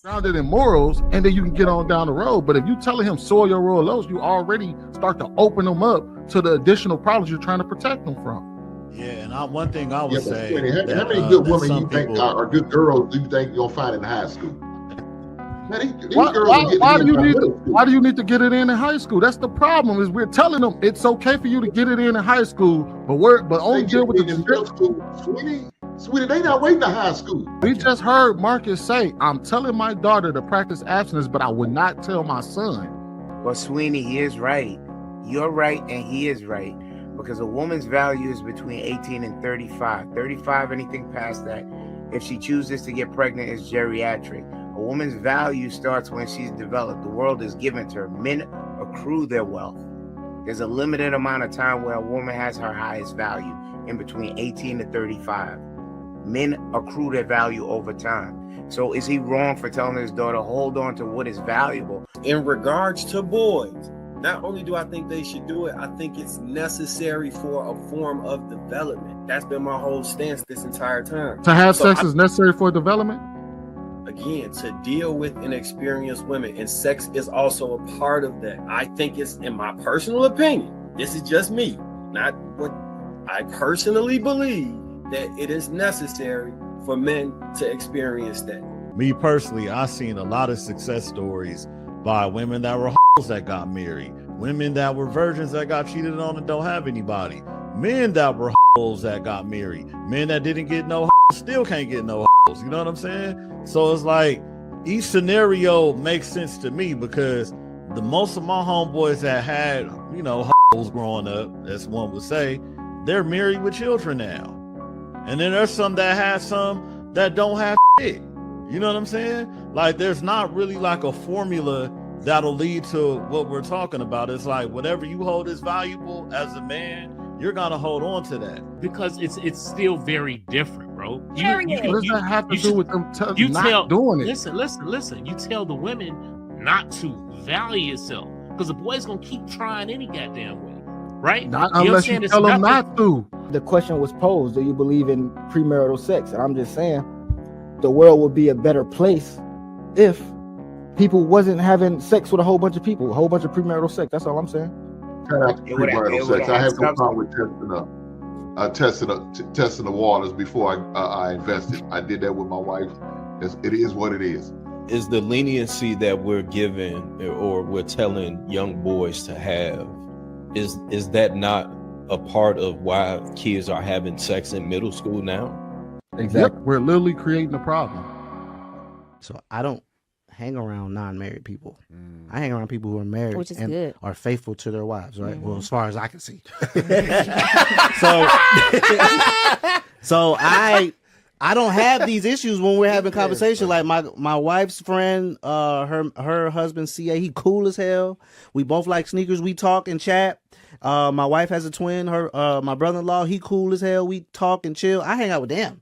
Grounded in morals, and then you can get on down the road. But if you telling him soil your royal oats, you already start to open them up to the additional problems you're trying to protect them from. Yeah, and one thing I would say, how many good women you think are good girls do you think you'll find in high school? Man, why do you need to get it in high school? That's the problem. Is we're telling them it's okay for you to get it in high school, but only deal with the middle school, sweetie, they not waiting to high school. We just heard Marcus say, "I'm telling my daughter to practice abstinence, but I would not tell my son." Well, Sweeney, he is right. You're right, and he is right. Because a woman's value is between 18 and 35. 35, anything past that, if she chooses to get pregnant, is geriatric. A woman's value starts when she's developed. The world is given to her. Men accrue their wealth. There's a limited amount of time where a woman has her highest value, in between 18 to 35. Men accrue their value over time. So is he wrong for telling his daughter, hold on to what is valuable? In regards to boys, not only do I think they should do it, I think it's necessary for a form of development. That's been my whole stance this entire time. To have sex is necessary for development? Again, to deal with inexperienced women, and sex is also a part of that. I think it's, in my personal opinion, this is just me, not what I personally believe, that it is necessary for men to experience that. Me personally, I've seen a lot of success stories by women that were that got married, women that were virgins that got cheated on and don't have anybody, men that were that got married, men that didn't get no still can't get no you know what I'm saying? So it's like each scenario makes sense to me, because the most of my homeboys that had, you know, growing up, as one would say, they're married with children now. And then there's some that have some that don't have shit. You know what I'm saying? Like, there's not really like a formula that'll lead to what we're talking about. It's like whatever you hold as valuable as a man, you're gonna hold on to that, because it's still very different, bro. What does that have to do with them not doing it? Listen. You tell the women not to value yourself, because the boy's gonna keep trying any goddamn way, right? Not unless you tell them not to. The question was posed: do you believe in premarital sex? And I'm just saying, the world would be a better place if people wasn't having sex with a whole bunch of people, a whole bunch of premarital sex. That's all I'm saying. Premarital sex. I have no problem with testing the waters before I invested. I did that with my wife. It is what it is. Is the leniency that we're giving or we're telling young boys to have, is that not a part of why kids are having sex in middle school now? Exactly. Yep. We're literally creating a problem. So I don't hang around non-married people. I hang around people who are married, which is and good, are faithful to their wives, right? Well, as far as I can see. So I don't have these issues when we're having conversation. Like my wife's friend, her husband CA, he cool as hell. We both like sneakers. We talk and chat. My wife has a twin. My brother-in-law, he cool as hell. We talk and chill. I hang out with them.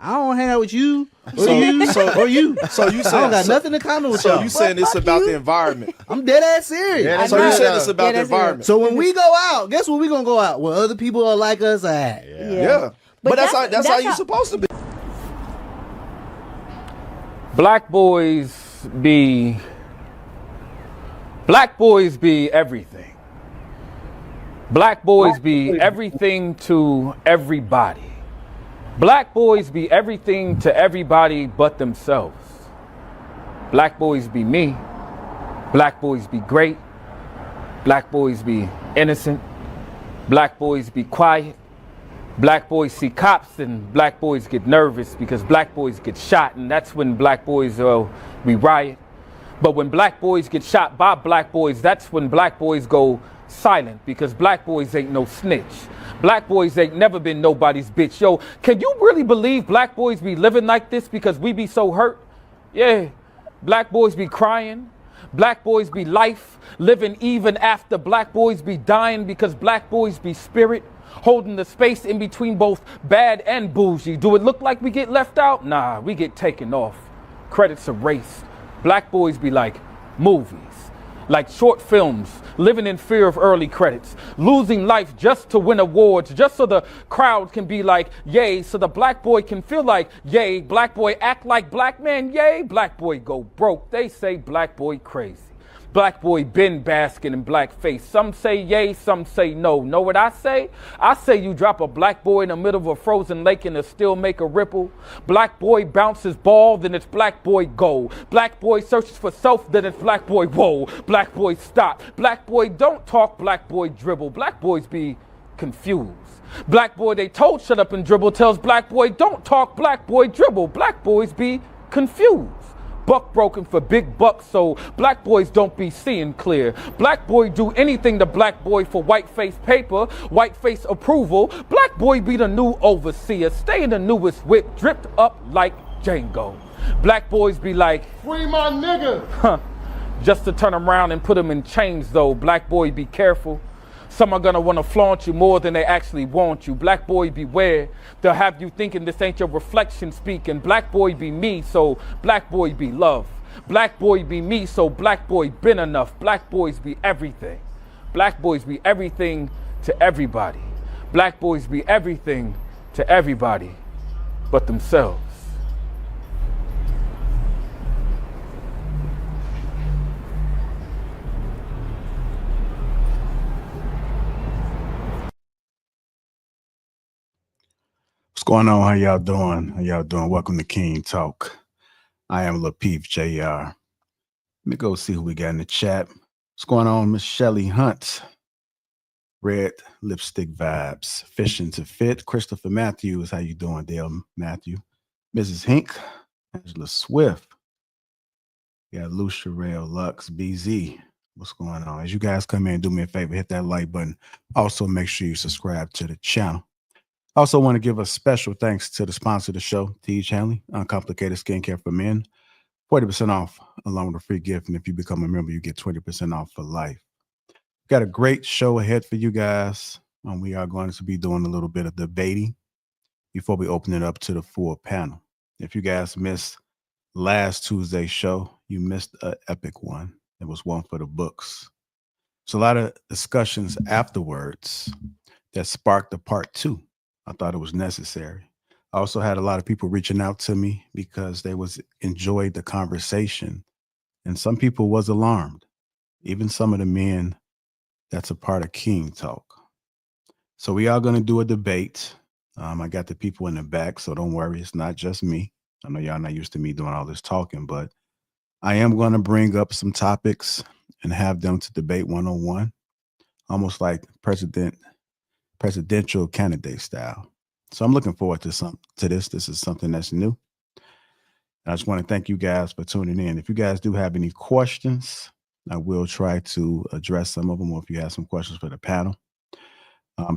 I don't hang out with you or you. So you saying, I don't got nothing in common with y'all. So you saying it's about the environment? I'm dead ass serious. So you saying it's about the environment? So when we go out, guess what we gonna go out? Where other people are like us at. Yeah. But that's how you're supposed to be. Black boys be everything. Black boys be everything to everybody. Black boys be everything to everybody but themselves. Black boys be me. Black boys be great. Black boys be innocent. Black boys be quiet. Black boys see cops and black boys get nervous because black boys get shot, and that's when black boys we riot. But when black boys get shot by black boys, that's when black boys go silent, because black boys ain't no snitch. Black boys ain't never been nobody's bitch. Yo, can you really believe black boys be living like this because we be so hurt? Yeah, black boys be crying. Black boys be life, living even after black boys be dying, because black boys be spirit, holding the space in between both bad and bougie. Do it look like we get left out? Nah, we get taken off. Credits erased. Black boys be like movies, like short films, living in fear of early credits, losing life just to win awards, just so the crowd can be like, yay, so the black boy can feel like, yay, black boy act like black man, yay, black boy go broke. They say black boy crazy. Black boy been basking in black face. Some say yay, some say no. Know what I say? I say you drop a black boy in the middle of a frozen lake and it'll still make a ripple. Black boy bounces ball, then it's black boy go. Black boy searches for self, then it's black boy whoa. Black boy stop. Black boy don't talk, black boy dribble. Black boys be confused. Black boy they told shut up and dribble tells black boy don't talk, black boy dribble. Black boys be confused. Buck broken for big bucks, so black boys don't be seeing clear. Black boy do anything to black boy for white face paper, white face approval. Black boy be the new overseer, stay in the newest whip, dripped up like Django. Black boys be like, free my nigga. Huh, just to turn around and put them in chains though. Black boy be careful. Some are gonna wanna flaunt you more than they actually want you. Black boy beware. They'll have you thinking this ain't your reflection speaking. Black boy be me, so black boy be love. Black boy be me, so black boy been enough. Black boys be everything. Black boys be everything to everybody. Black boys be everything to everybody but themselves. What's going on? How y'all doing? How y'all doing? Welcome to King Talk. I am Lapeef JR. Let me go see who we got in the chat. What's going on, Miss Shelly Hunt? Red Lipstick Vibes. Fishing to Fit. Christopher Matthews. How you doing, Dale Matthew? Mrs. Hink. Angela Swift. We got Lucia Rail Lux. BZ. What's going on? As you guys come in, do me a favor, hit that like button. Also, make sure you subscribe to the channel. I also want to give a special thanks to the sponsor of the show, T.H. Hanley, Uncomplicated Skincare for Men. 40% off along with a free gift. And if you become a member, you get 20% off for life. Got a great show ahead for you guys. We are going to be doing a little bit of debating before we open it up to the full panel. If you guys missed last Tuesday's show, you missed an epic one. It was one for the books. So a lot of discussions afterwards that sparked a part 2. I thought it was necessary. I also had a lot of people reaching out to me because they enjoyed the conversation, and some people was alarmed, even some of the men that's a part of King Talk. So we are going to do a debate. I got the people in the back, so don't worry, it's not just me. I know y'all not used to me doing all this talking, but I am going to bring up some topics and have them to debate one-on-one, almost like presidential candidate style. So I'm looking forward to this. This is something that's new. I just want to thank you guys for tuning in. If you guys do have any questions, I will try to address some of them, or if you have some questions for the panel.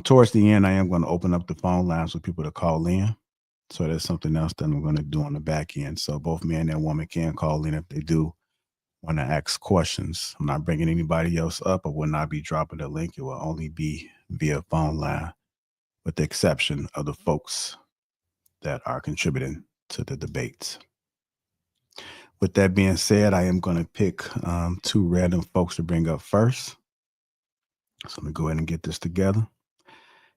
Towards the end, I am going to open up the phone lines for people to call in. So there's something else that I'm going to do on the back end. So both man and woman can call in if they do want to ask questions. I'm not bringing anybody else up. I will not be dropping the link. It will only be via phone line, with the exception of the folks that are contributing to the debates. With that being said, I am going to pick two random folks to bring up first. So let me go ahead and get this together.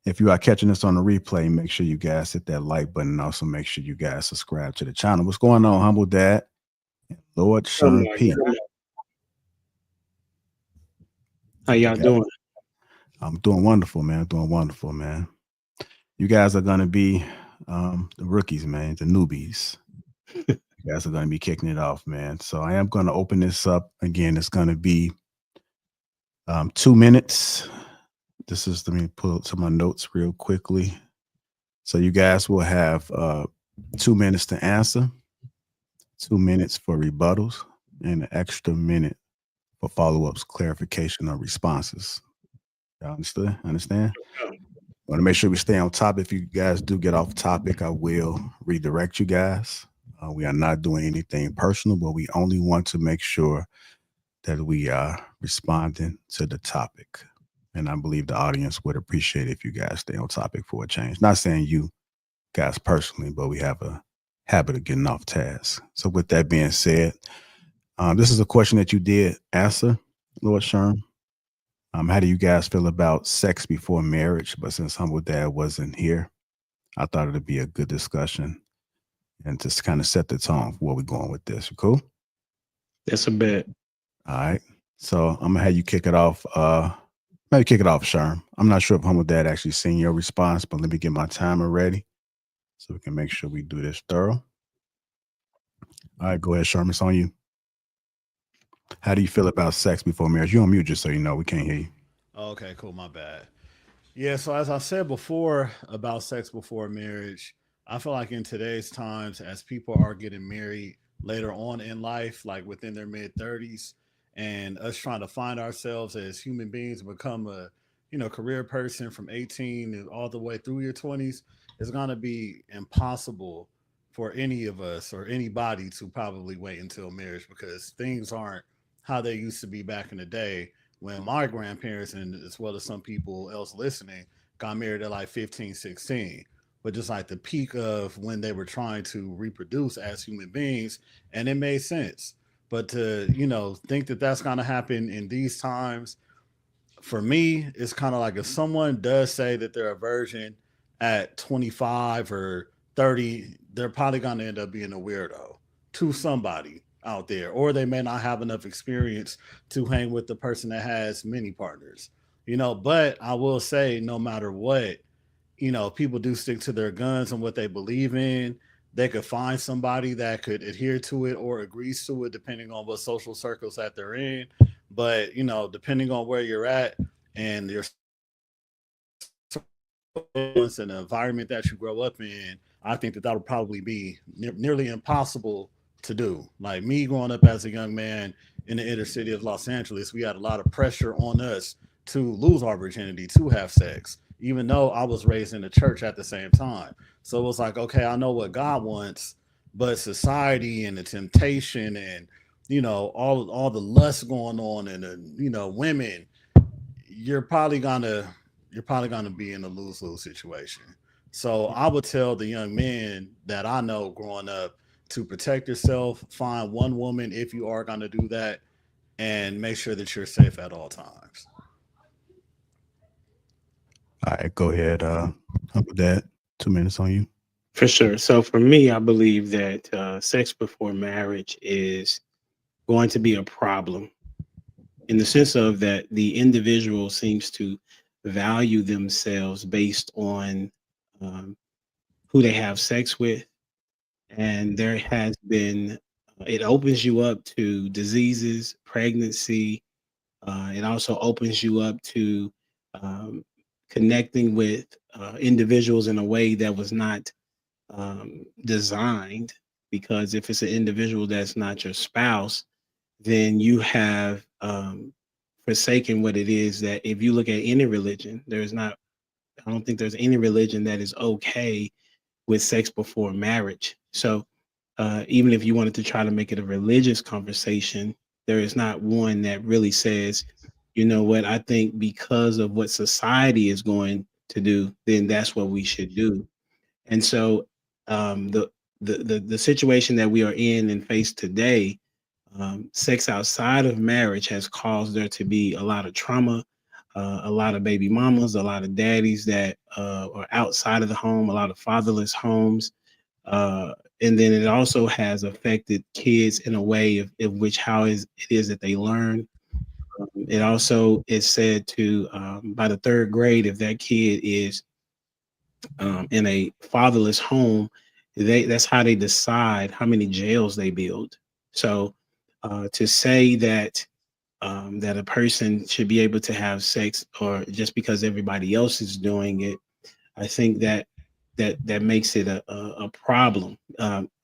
If you are catching this on the replay, make sure you guys hit that like button, and also make sure you guys subscribe to the channel. What's going on, Humble Dad? Lord Sean P. How y'all doing? I'm doing wonderful, man. Doing wonderful, man. You guys are going to be the rookies, man, the newbies. You guys are going to be kicking it off, man. So I am going to open this up. Again, it's going to be 2 minutes. Let me pull up some of my notes real quickly. So you guys will have 2 minutes to answer, 2 minutes for rebuttals, and an extra minute for follow-ups, clarification, or responses. Y'all understand? Want to make sure we stay on topic. If you guys do get off topic, I will redirect you guys. We are not doing anything personal, but we only want to make sure that we are responding to the topic. And I believe the audience would appreciate it if you guys stay on topic for a change. Not saying you guys personally, but we have a habit of getting off task. So with that being said, this is a question that you did answer, Lord Sherm. How do you guys feel about sex before marriage? But since Humble Dad wasn't here, I thought it'd be a good discussion and just kind of set the tone for where we're going with this. Cool? That's a bet. All right. So I'm gonna have you kick it off. Maybe kick it off, Sherm. I'm not sure if Humble Dad actually seen your response, but let me get my timer ready so we can make sure we do this thorough. All right, go ahead, Sherm. It's on you. How do you feel about sex before marriage? You're on mute, just so you know. We can't hear you. Okay, cool. My bad. Yeah, so as I said before about sex before marriage, I feel like in today's times, as people are getting married later on in life, like within their mid-30s, and us trying to find ourselves as human beings, become a career person from 18 all the way through your 20s, it's going to be impossible for any of us or anybody to probably wait until marriage, because things aren't how they used to be back in the day when my grandparents, and as well as some people else listening, got married at like 15, 16. But just like the peak of when they were trying to reproduce as human beings, and it made sense. But to, think that that's going to happen in these times, for me, it's kind of like if someone does say that they're a virgin at 25 or 30, they're probably going to end up being a weirdo to somebody out there, or they may not have enough experience to hang with the person that has many partners, but I will say, no matter what, people do stick to their guns and what they believe in. They could find somebody that could adhere to it or agrees to it, depending on what social circles that they're in. But, depending on where you're at and your and the environment that you grow up in, I think that would probably be nearly impossible to do. Like me growing up as a young man in the inner city of Los Angeles, we had a lot of pressure on us to lose our virginity, to have sex, even though I was raised in the church at the same time. So it was like, okay, I know what God wants, but society and the temptation and, all the lust going on and, women, you're probably gonna be in a lose-lose situation. So I would tell the young men that I know growing up to protect yourself, find one woman if you are going to do that, and make sure that you're safe at all times. All right, go ahead. Humble Dad, 2 minutes on you. For sure. So for me, I believe that sex before marriage is going to be a problem in the sense of that the individual seems to value themselves based on who they have sex with. And there has been, it opens you up to diseases, pregnancy. It also opens you up to connecting with individuals in a way that was not designed because if it's an individual that's not your spouse, then you have forsaken what it is that, if you look at any religion, I don't think there's any religion that is okay with sex before marriage. So even if you wanted to try to make it a religious conversation, there is not one that really says, you know what, I think because of what society is going to do, then that's what we should do. And so the situation that we are in and face today, sex outside of marriage has caused there to be a lot of trauma, a lot of baby mamas, a lot of daddies that are outside of the home, a lot of fatherless homes. And then it also has affected kids in a way of which it is that they learn. It also is said to, by the third grade, if that kid is in a fatherless home, that's how they decide how many jails they build. So to say that that a person should be able to have sex or just because everybody else is doing it, I think that makes it a problem.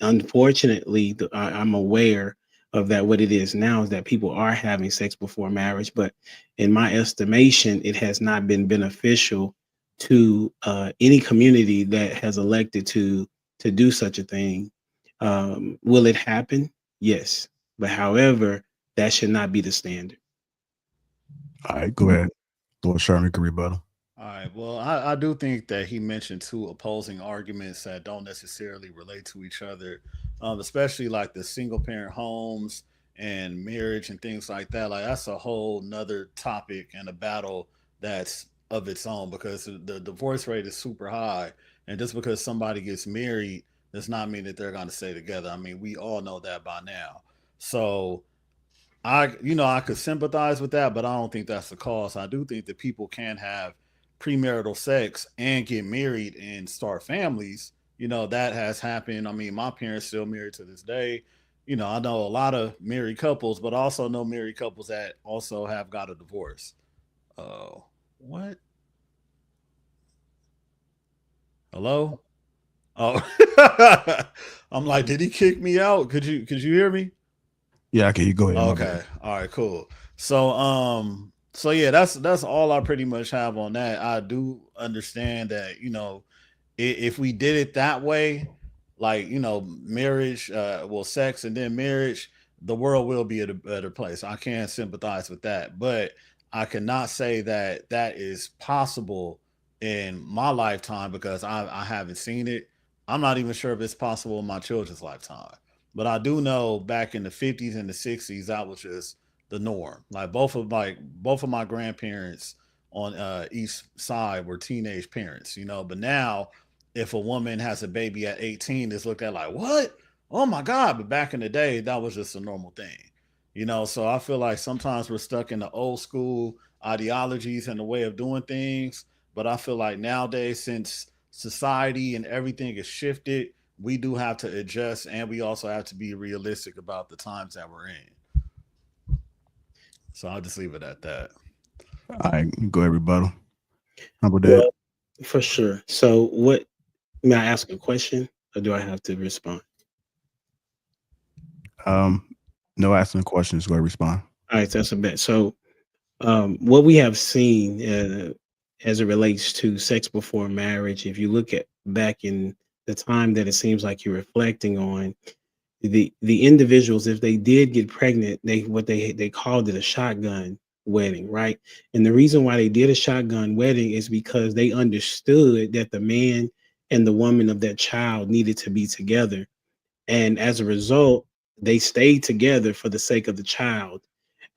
Unfortunately, I'm aware of that. What it is now is that people are having sex before marriage, but in my estimation, it has not been beneficial to any community that has elected to do such a thing. Will it happen? Yes, but however, that should not be the standard. All right, go ahead. Lord Sherman can rebuttal. All right. Well, I do think that he mentioned two opposing arguments that don't necessarily relate to each other, especially like the single parent homes and marriage and things like that. Like that's a whole nother topic and a battle that's of its own because the divorce rate is super high. And just because somebody gets married does not mean that they're going to stay together. I mean, we all know that by now. So I could sympathize with that, but I don't think that's the cause. I do think that people can have premarital sex and get married and start families. That has happened. I mean, my parents still married to this day. I know a lot of married couples, but also know married couples that also have got a divorce. What? Hello? Oh, I'm like, did he kick me out? Could you hear me? Yeah, okay, you go ahead. Okay. All right, cool. So yeah, that's all I pretty much have on that. I do understand that, if we did it that way, like, marriage, sex and then marriage, the world will be at a better place. I can sympathize with that, but I cannot say that that is possible in my lifetime because I haven't seen it. I'm not even sure if it's possible in my children's lifetime. But I do know back in the 50s and the 60s, that was just the norm. Like both of my grandparents on each side were teenage parents, But now, if a woman has a baby at 18, it's looked at like, what? Oh my God! But back in the day, that was just a normal thing, So I feel like sometimes we're stuck in the old school ideologies and the way of doing things. But I feel like nowadays, since society and everything is shifted, we do have to adjust, and we also have to be realistic about the times that we're in. So I'll just leave it at that. All right, go ahead, rebuttal. How about that? For sure. So may I ask a question or do I have to respond? No asking questions, go ahead, respond. All right, that's a bet. So what we have seen as it relates to sex before marriage, if you look at back in the time that it seems like you're reflecting on, the individuals, if they did get pregnant, they called it a shotgun wedding, right? And the reason why they did a shotgun wedding is because they understood that the man and the woman of that child needed to be together. And as a result, they stayed together for the sake of the child.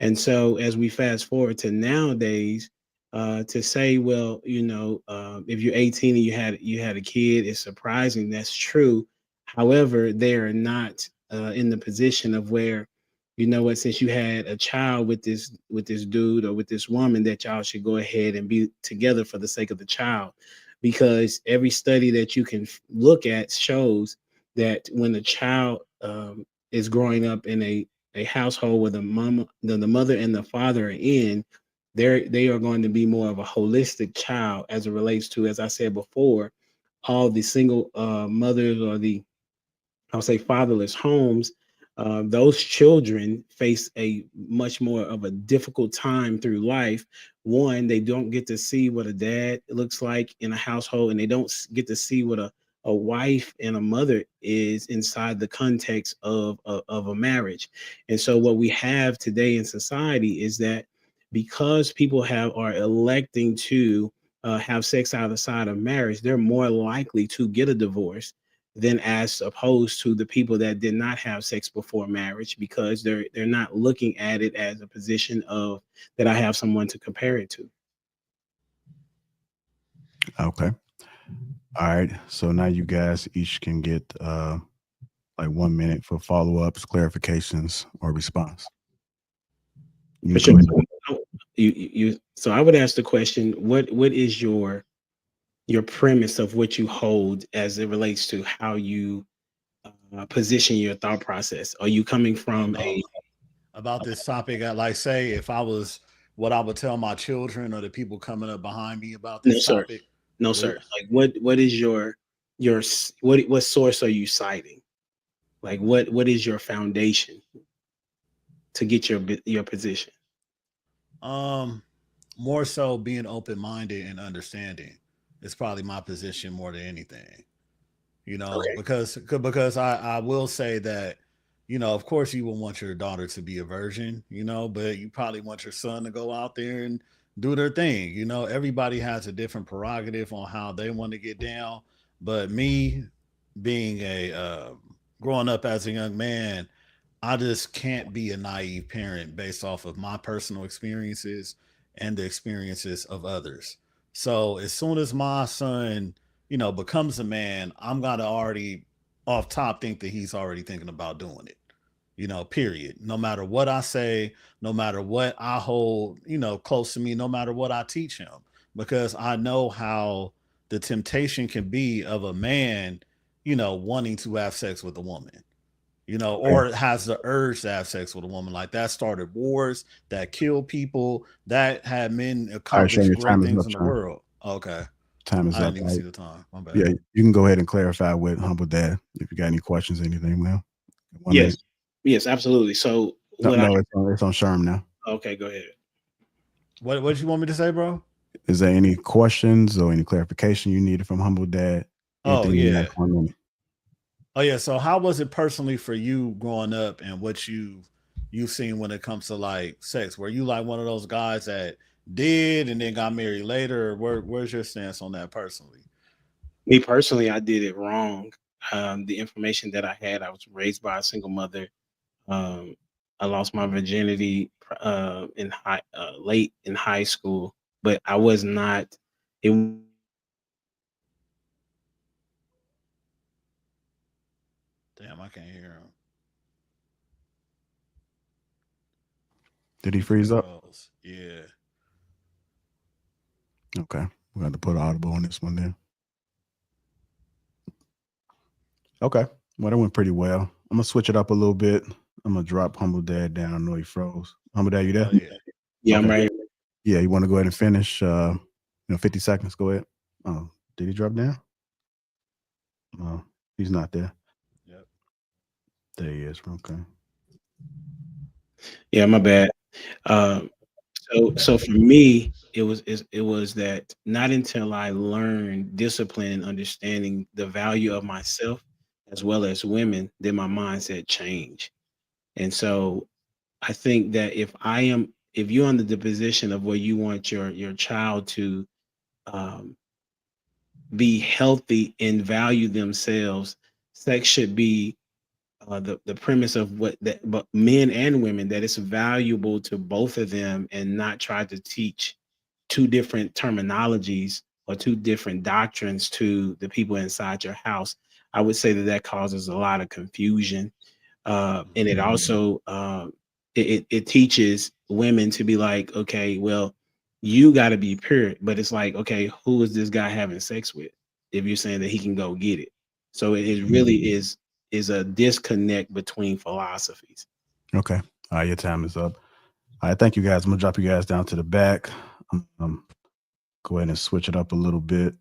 And so as we fast forward to nowadays, to say, well, if you're 18 and you had a kid, it's surprising. That's true. However, they are not in the position of where, since you had a child with this dude or with this woman, that y'all should go ahead and be together for the sake of the child. Because every study that you can look at shows that when a child is growing up in a household where the mother and the father are in, they are going to be more of a holistic child as it relates to, as I said before, all the single mothers or the I'll say fatherless homes, those children face a much more of a difficult time through life. One, they don't get to see what a dad looks like in a household, and they don't get to see what a wife and a mother is inside the context of a marriage. And so what we have today in society is that because people are electing to have sex outside of marriage, they're more likely to get a divorce than as opposed to the people that did not have sex before marriage, because they're not looking at it as a position of that I have someone to compare it to. Okay. All right. So now you guys each can get like 1 minute for follow-ups, clarifications, or response. For sure. So I would ask the question, what is your premise of what you hold as it relates to how you position your thought process? Are you coming from about this topic? Like, say if I was, what I would tell my children or the people coming up behind me about this topic? No, sir. Like, what is your what source are you citing? Like, what is your foundation to get your position? More so being open-minded and understanding is probably my position more than anything. You know, because I will say that, you know, of course you will want your daughter to be a virgin, you know, but you probably want your son to go out there and do their thing. You know, everybody has a different prerogative on how they want to get down. But me being growing up as a young man, I just can't be a naive parent based off of my personal experiences and the experiences of others. So as soon as my son, you know, becomes a man, I'm gonna already off top think that he's already thinking about doing it. You know, period. No matter what I say, no matter what I hold, you know, close to me, no matter what I teach him, because I know how the temptation can be of a man, you know, wanting to have sex with a woman, you know, or has the urge to have sex with a woman. Like that started wars, that killed people, that had men accomplish great things in the world. Okay. Time is I up. didn't even see the time. My bad. Yeah, you can go ahead and clarify with Humble Dad if you got any questions, anything, man. Yes, absolutely. So it's on Sherm now. Okay, go ahead. What did you want me to say, bro? Is there any questions or any clarification you needed from Humble Dad? Oh yeah. Oh yeah. So how was it personally for you growing up, and what you've seen when it comes to like sex? Were you like one of those guys that did and then got married later? Or where's your stance on that personally? Me personally, I did it wrong. The information that I had, I was raised by a single mother. I lost my virginity late in high school, but I was not. Damn, I can't hear him. Did he freeze up? Yeah. Okay, we got to put an audible on this one then. Okay, well, that went pretty well. I'm gonna switch it up a little bit. I'm gonna drop Humble Dad down. I know he froze. Humble Dad, you there? Yeah, I'm right. Yeah, you want to go ahead and finish? 50 seconds. Go ahead. Oh, did he drop down? No, he's not there. Yep. There he is. Okay. Yeah, my bad. So for me, it was that not until I learned discipline and understanding the value of myself as well as women did my mindset change. And so I think that if you're under the position of where you want your child to be healthy and value themselves, sex should be the premise of but men and women, that it's valuable to both of them, and not try to teach two different terminologies or two different doctrines to the people inside your house. I would say that causes a lot of confusion, and it also it teaches women to be like, okay, well, you got to be pure, but it's like, okay, who is this guy having sex with? If you're saying that he can go get it, so it really is a disconnect between philosophies. Okay. All right, your time is up. All right, thank you guys. I'm gonna drop you guys down to the back. Go ahead and switch it up a little bit.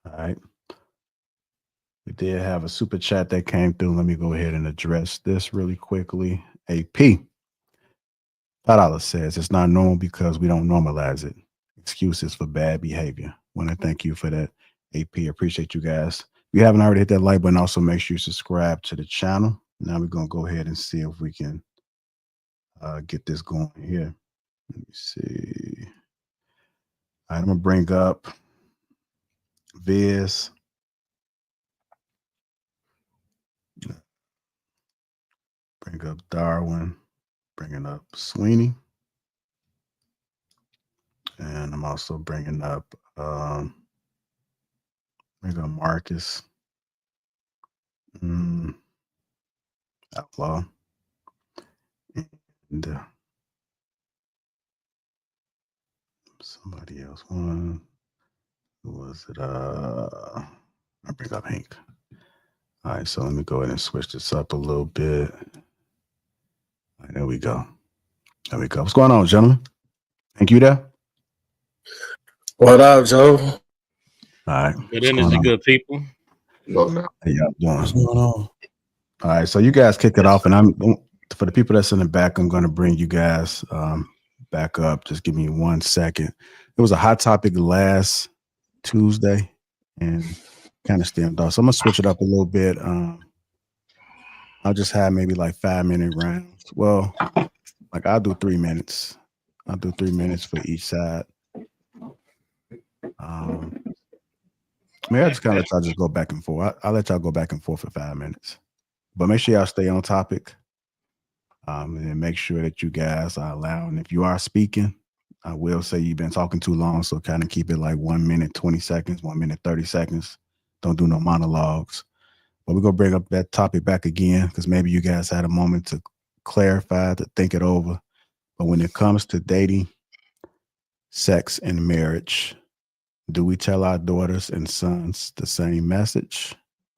All right. did have a super chat that came through. Let me go ahead and address this really quickly. AP $5 says it's not normal because we don't normalize it. Excuses for bad behavior. Want to thank you for that, AP. Appreciate you guys. If you haven't already hit that like button, also make sure you subscribe to the channel. Now we're gonna go ahead and see if we can get this going here. Let me see. All right, I'm gonna bring up Viz. Bring up Darwin. Bringing up Sweeney. And I'm also bringing up Marcus. Outlaw. And somebody else. Who was it? I bring up Hank. All right, so let me go ahead and switch this up a little bit. All right, there we go. There we go. What's going on, gentlemen? Thank you there. What up, Joe? All right. Good energy, good people. How y'all doing? What's going on? All right, so you guys kick it off, and I'm for the people that's in the back, I'm going to bring you guys back up. Just give me 1 second. It was a hot topic last Tuesday, and kind of stemmed off. So I'm gonna switch it up a little bit. I'll just have maybe like 5-minute rounds. Well, like I'll do 3 minutes. I'll do 3 minutes for each side. Maybe I just kind of let y'all just go back and forth. I'll let y'all go back and forth for 5 minutes. But make sure y'all stay on topic. And make sure that you guys are allowing. If you are speaking, I will say you've been talking too long, so kind of keep it like 1 minute, 20 seconds, 1 minute, 30 seconds. Don't do no monologues. But we're going to bring up that topic back again because maybe you guys had a moment to clarify, to think it over. But when it comes to dating, sex, and marriage, do we tell our daughters and sons the same message,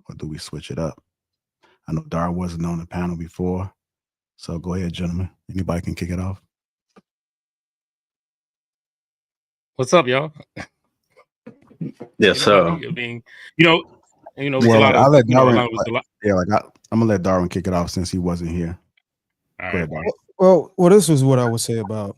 or do we switch it up? I know Dar wasn't on the panel before, so go ahead, gentlemen. Anybody can kick it off. What's up, y'all? Yes, sir. I mean, well, I'll let Darwin. I'm gonna let Darwin kick it off since he wasn't here. All right. Well, this was what I would say about.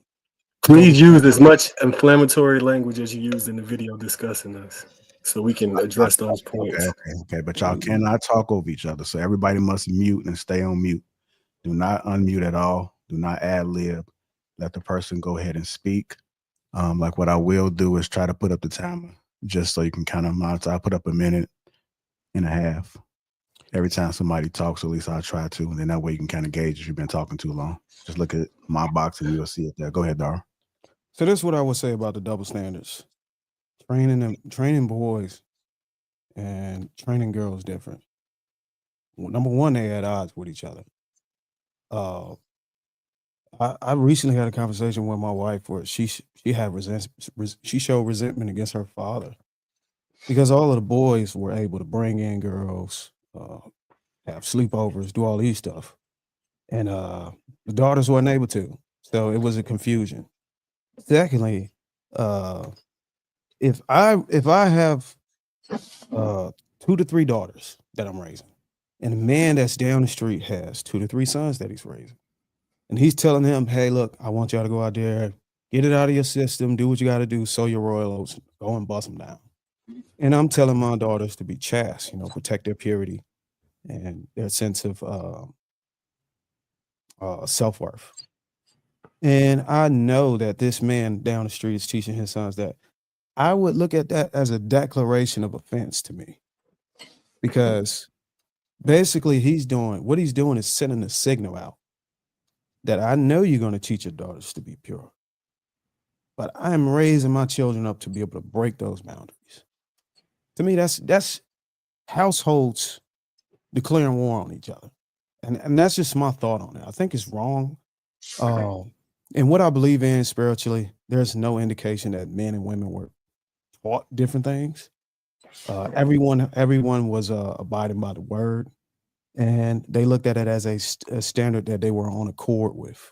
Please use as much inflammatory language as you used in the video discussing us, so we can address those points. Okay. But y'all cannot talk over each other, so everybody must mute and stay on mute. Do not unmute at all. Do not ad lib. Let the person go ahead and speak. Like what I will do is try to put up the timer just so you can kind of monitor. I'll put up 1.5 minutes every time somebody talks, or at least I'll try to. And then that way you can kind of gauge if you've been talking too long. Just look at my box and you'll see it there. Go ahead, Dar. So this is what I would say about the double standards. Training boys and training girls different. Well, number one, they at odds with each other. I recently had a conversation with my wife where she showed resentment against her father because all of the boys were able to bring in girls, have sleepovers, do all these stuff, and the daughters weren't able to. So it was a confusion. Secondly, if I have 2 to 3 daughters that I'm raising, and a man that's down the street has 2 to 3 sons that he's raising, and he's telling him, hey, look, I want y'all to go out there, get it out of your system, do what you got to do, sow your royal oats, go and bust them down. And I'm telling my daughters to be chaste, protect their purity and their sense of self-worth. And I know that this man down the street is teaching his sons that. I would look at that as a declaration of offense to me, because basically what he's doing is sending a signal out that I know you're going to teach your daughters to be pure, but I'm raising my children up to be able to break those boundaries. To me, that's households declaring war on each other. And that's just my thought on it. I think it's wrong. And what I believe in spiritually, there's no indication that men and women were taught different things. Everyone was abiding by the word, and they looked at it as a standard that they were on accord with.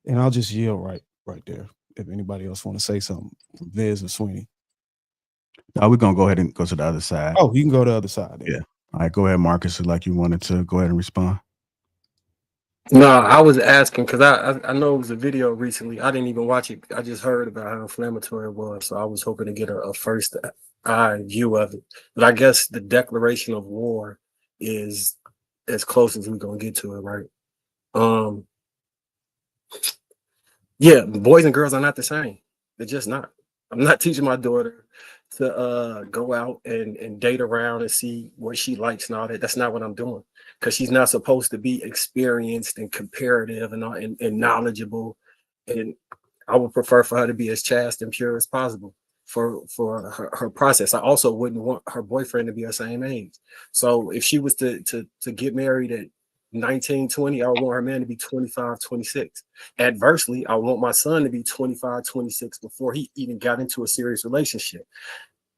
And I'll just yield right there. If anybody else want to say something from Viz or Sweeney. We're gonna go ahead and go to the other side. Oh, you can go to the other side. Yeah. All right, go ahead, Marcus. Like you wanted to go ahead and respond. No, I was asking because I know it was a video recently. I didn't even watch it. I just heard about how inflammatory it was. So I was hoping to get a first eye view of it. But I guess the declaration of war is as close as we're gonna get to it, right? Yeah, boys and girls are not the same. They're just not. I'm not teaching my daughter to go out and date around and see what she likes and all that. That's not what I'm doing, because she's not supposed to be experienced and comparative and knowledgeable. And I would prefer for her to be as chaste and pure as possible for her process. I also wouldn't want her boyfriend to be the same age. So if she was to get married at 19, 20, I would want her man to be 25, 26. Adversely, I want my son to be 25, 26 before he even got into a serious relationship.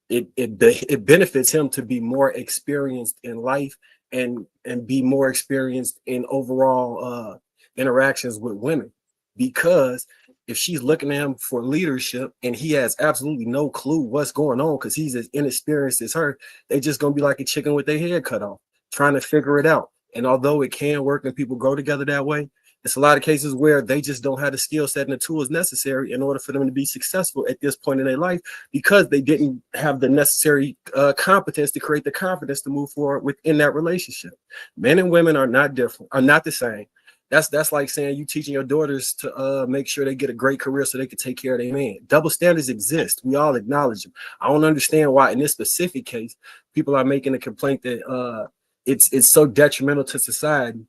It benefits him to be more experienced in life and be more experienced in overall interactions with women, because if she's looking at him for leadership and he has absolutely no clue what's going on because he's as inexperienced as her, they just gonna be like a chicken with their head cut off, trying to figure it out. And although it can work and people go together that way, it's a lot of cases where they just don't have the skill set and the tools necessary in order for them to be successful at this point in their life, because they didn't have the necessary competence to create the confidence to move forward within that relationship. Men and women are not different, are not the same. That's like saying you teaching your daughters to make sure they get a great career so they can take care of their man. Double standards exist. We all acknowledge them. I don't understand why in this specific case people are making a complaint that it's so detrimental to society.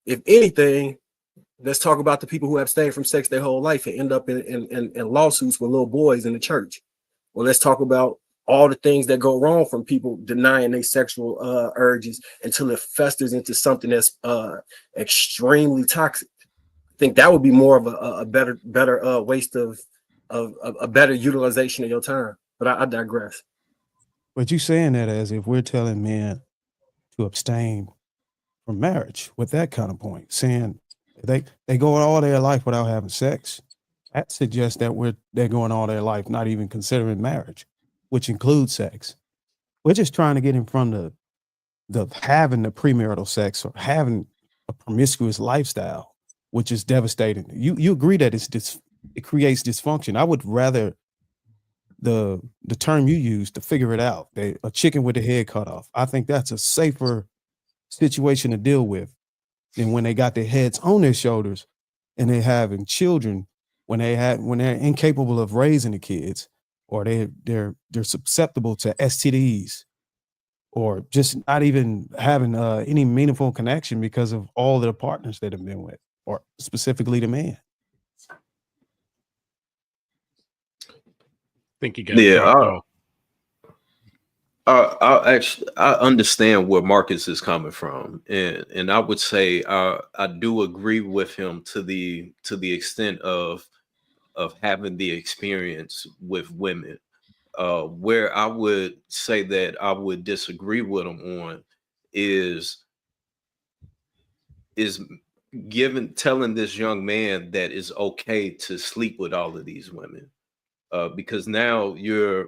If anything, let's talk about the people who abstain from sex their whole life and end up in lawsuits with little boys in the church. Well, let's talk about all the things that go wrong from people denying their sexual urges until it festers into something that's extremely toxic. I think that would be more of a better waste of a better utilization of your time. But I digress. But you saying that as if we're telling men to abstain from marriage with that kind of point, saying they go all their life without having sex. That suggests that they're going all their life not even considering marriage, which includes sex. We're just trying to get in front of the having the premarital sex or having a promiscuous lifestyle, which is devastating. You agree that it creates dysfunction. I would rather the term you use to figure it out, a chicken with the head cut off. I think that's a safer situation to deal with than when they got their heads on their shoulders and they're having children when they're incapable of raising the kids, or they're susceptible to STDs, or just not even having any meaningful connection because of all their partners that have been with, or specifically the man. Think you got I understand where Marcus is coming from, and I would say I do agree with him to the extent of having the experience with women. Where I would say that I would disagree with him on is telling this young man that it's okay to sleep with all of these women, because now you're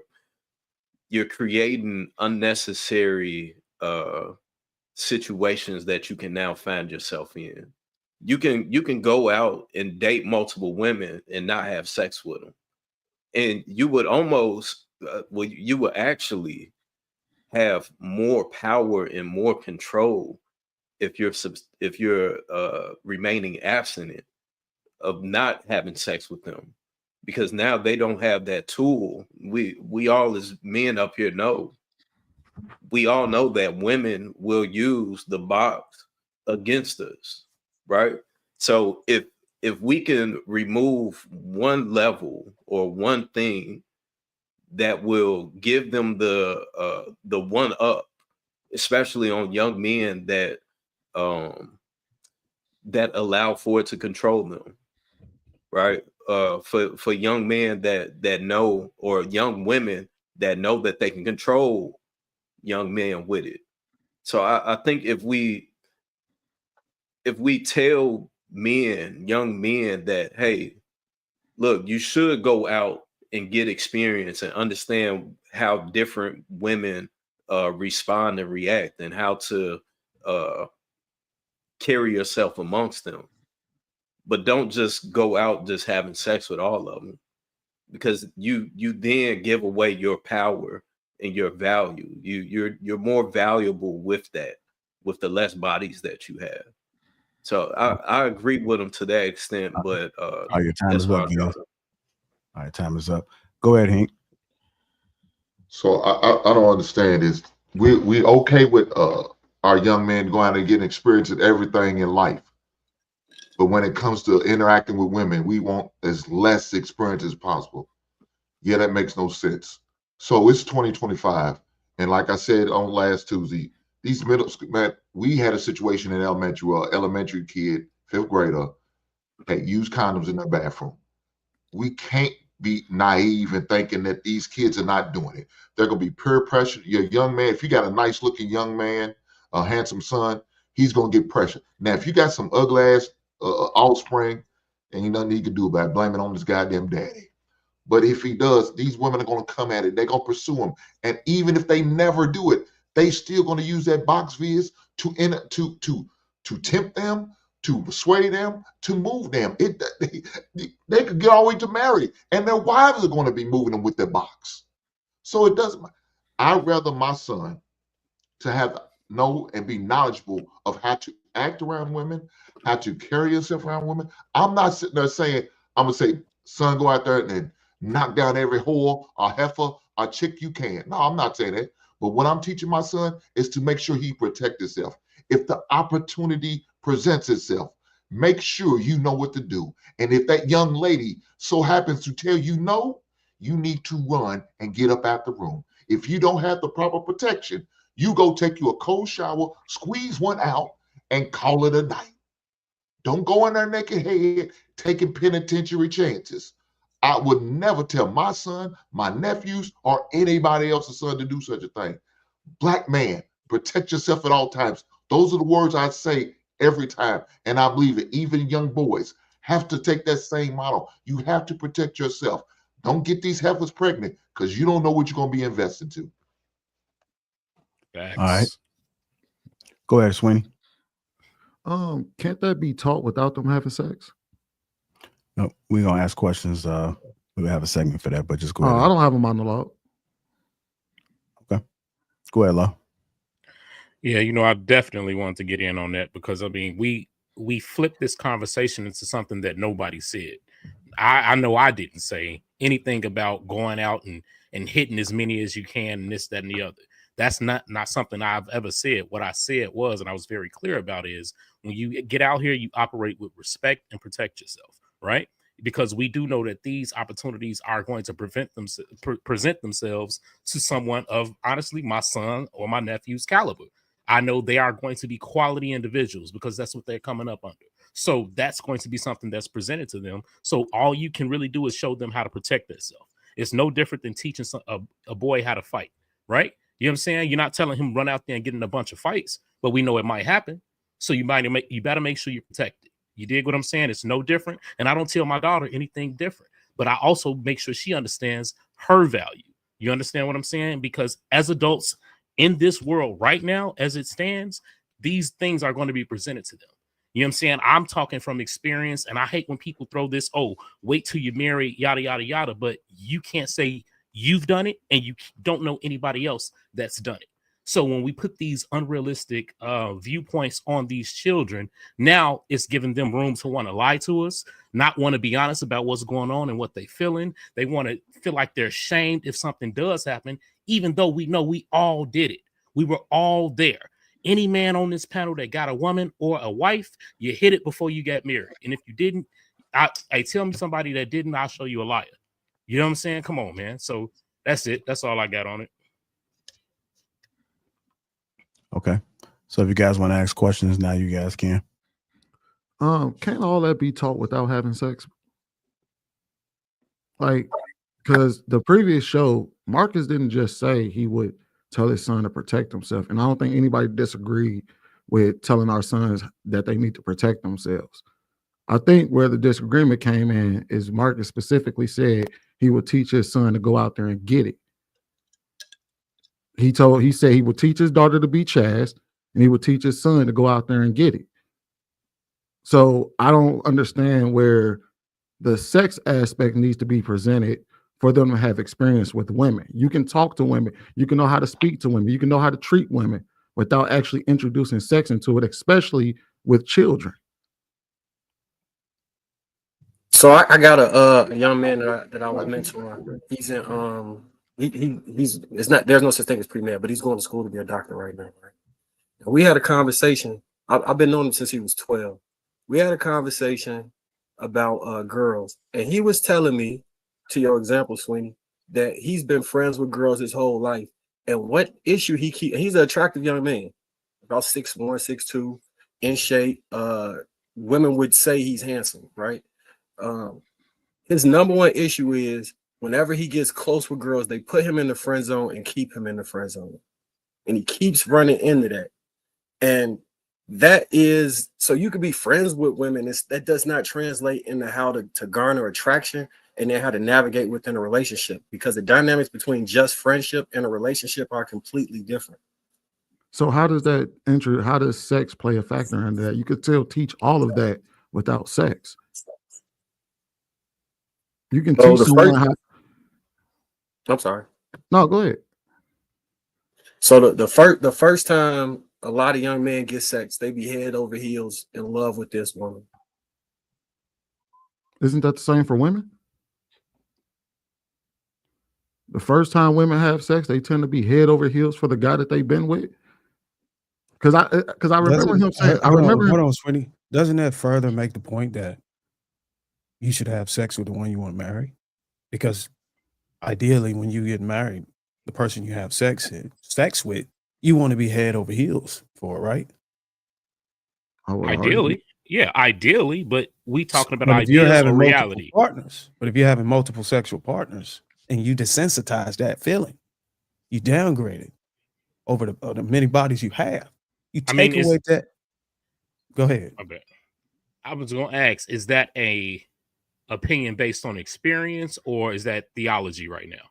creating unnecessary situations that you can now find yourself in. You can go out and date multiple women and not have sex with them, and you would almost you would actually have more power and more control if you're remaining abstinent of not having sex with them, because now they don't have that tool. We all as men up here know. We all know that women will use the box against us, right? So if we can remove one level or one thing that will give them the one up, especially on young men that allow for it to control them, right? For young men that know, or young women that know that they can control young men with it. So I think if we tell young men that, hey, look, you should go out and get experience and understand how different women respond and react, and how to carry yourself amongst them. But don't just go out just having sex with all of them, because you then give away your power and your value. You're more valuable with that, with the less bodies that you have. So I agree with him to that extent, but your time that's is why up, guys. All right, time is up. Go ahead, Hank. So I don't understand is we okay with our young men going out and getting experience at everything in life, but when it comes to interacting with women, we want as less experience as possible. Yeah, that makes no sense. So it's 2025, and like I said on last Tuesday, these middle school man, we had a situation in elementary kid, 5th grader, that used condoms in their bathroom. We can't be naive and thinking that these kids are not doing it. They're gonna be peer pressure. You're a young man. If you got a nice looking young man, a handsome son, he's gonna get pressure. Now, if you got some ugly ass offspring, and ain't nothing he can do about it, blame it on his goddamn daddy. But if he does, these women are gonna come at it. They're gonna pursue him, and even if they never do it, they still gonna use that box viz to tempt them, to persuade them, to move them. They could get all the way to marry, and their wives are going to be moving them with their box. So it doesn't. I'd rather my son to know and be knowledgeable of how to act around women, how to carry yourself around women. I'm not sitting there saying, I'm gonna say, son, go out there and knock down every whore or heifer or chick you can. No, I'm not saying that. But what I'm teaching my son is to make sure he protect himself. If the opportunity presents itself, make sure you know what to do. And if that young lady so happens to tell you no, you need to run and get up out the room. If you don't have the proper protection, you go take you a cold shower, squeeze one out, and call it a night. Don't go in there naked head taking penitentiary chances. I would never tell my son, my nephews, or anybody else's son to do such a thing. Black man, protect yourself at all times. Those are the words I say every time. And I believe that even young boys have to take that same model. You have to protect yourself. Don't get these heifers pregnant because you don't know what you're going to be invested to. Facts. All right. Go ahead, Sweeney. Can't that be taught without them having sex? No, we're going to ask questions. We'll have a segment for that, but just go ahead. I don't have a monologue. Okay. Go ahead, Lo. Yeah, I definitely want to get in on that because, I mean, we flipped this conversation into something that nobody said. I know I didn't say anything about going out and hitting as many as you can and this, that, and the other. That's not something I've ever said. What I said was, and I was very clear about, is when you get out here, you operate with respect and protect yourself, right? Because we do know that these opportunities are going to present themselves to someone of, honestly, my son or my nephew's caliber. I know they are going to be quality individuals because that's what they're coming up under. So that's going to be something that's presented to them. So all you can really do is show them how to protect themselves. It's no different than teaching a boy how to fight, right? You know what I'm saying? You're not telling him run out there and get in a bunch of fights, but we know it might happen. So you better make sure you're protected. You dig what I'm saying? It's no different. And I don't tell my daughter anything different, but I also make sure she understands her value. You understand what I'm saying? Because as adults in this world right now, as it stands, these things are going to be presented to them. You know what I'm saying? I'm talking from experience, and I hate when people throw this, oh, wait till you marry, yada, yada, yada, but you can't say you've done it and you don't know anybody else that's done it. So when we put these unrealistic viewpoints on these children, now it's giving them room to want to lie to us, not want to be honest about what's going on and what they're feeling. They want to feel like they're ashamed if something does happen, even though we know we all did it. We were all there. Any man on this panel that got a woman or a wife, you hit it before you got married. And if you didn't, tell me somebody that didn't, I'll show you a liar. You know what I'm saying? Come on, man. So that's it. That's all I got on it. Okay. So if you guys want to ask questions, now you guys can. Can't all that be taught without having sex? Like, because the previous show, Marcus didn't just say he would tell his son to protect himself. And I don't think anybody disagreed with telling our sons that they need to protect themselves. I think where the disagreement came in is Marcus specifically said he would teach his son to go out there and get it. he said he would teach his daughter to be chaste, and he would teach his son to go out there and get it. So I don't understand where the sex aspect needs to be presented for them to have experience with women. You can talk to women, you can know how to speak to women, you can know how to treat women without actually introducing sex into it, especially with children. So I got a young man that I was mentoring. He's in he's it's not there's no such thing as pre-med, but he's going to school to be a doctor right now. Right? And we had a conversation. I've been knowing him since he was 12. We had a conversation about girls, and he was telling me, to your example, Sweeney, that he's been friends with girls his whole life, and what issue he's an attractive young man, about 6'1", 6'2", in shape. Women would say he's handsome, right? His number one issue is whenever he gets close with girls, they put him in the friend zone and keep him in the friend zone, and he keeps running into that. And that is, so you could be friends with women. That does not translate into how to garner attraction and then how to navigate within a relationship, because the dynamics between just friendship and a relationship are completely different. So how does sex play a factor in that? You could still teach all of that without sex. You can teach someone how. I'm sorry. No, go ahead. So the first time a lot of young men get sex, they be head over heels in love with this woman. Isn't that the same for women? The first time women have sex, they tend to be head over heels for the guy that they've been with. Because I remember him saying, hold on, Sweeney. Doesn't that further make the point that you should have sex with the one you want to marry? Because ideally, when you get married, the person you have sex with, you want to be head over heels for, right? Ideally, yeah, ideally, but we talking about ideas or reality. But if you're having multiple sexual partners and you desensitize that feeling, you downgrade it over the many bodies you have. You take away that. Go ahead. I was going to ask, is that a opinion based on experience, or is that theology right now?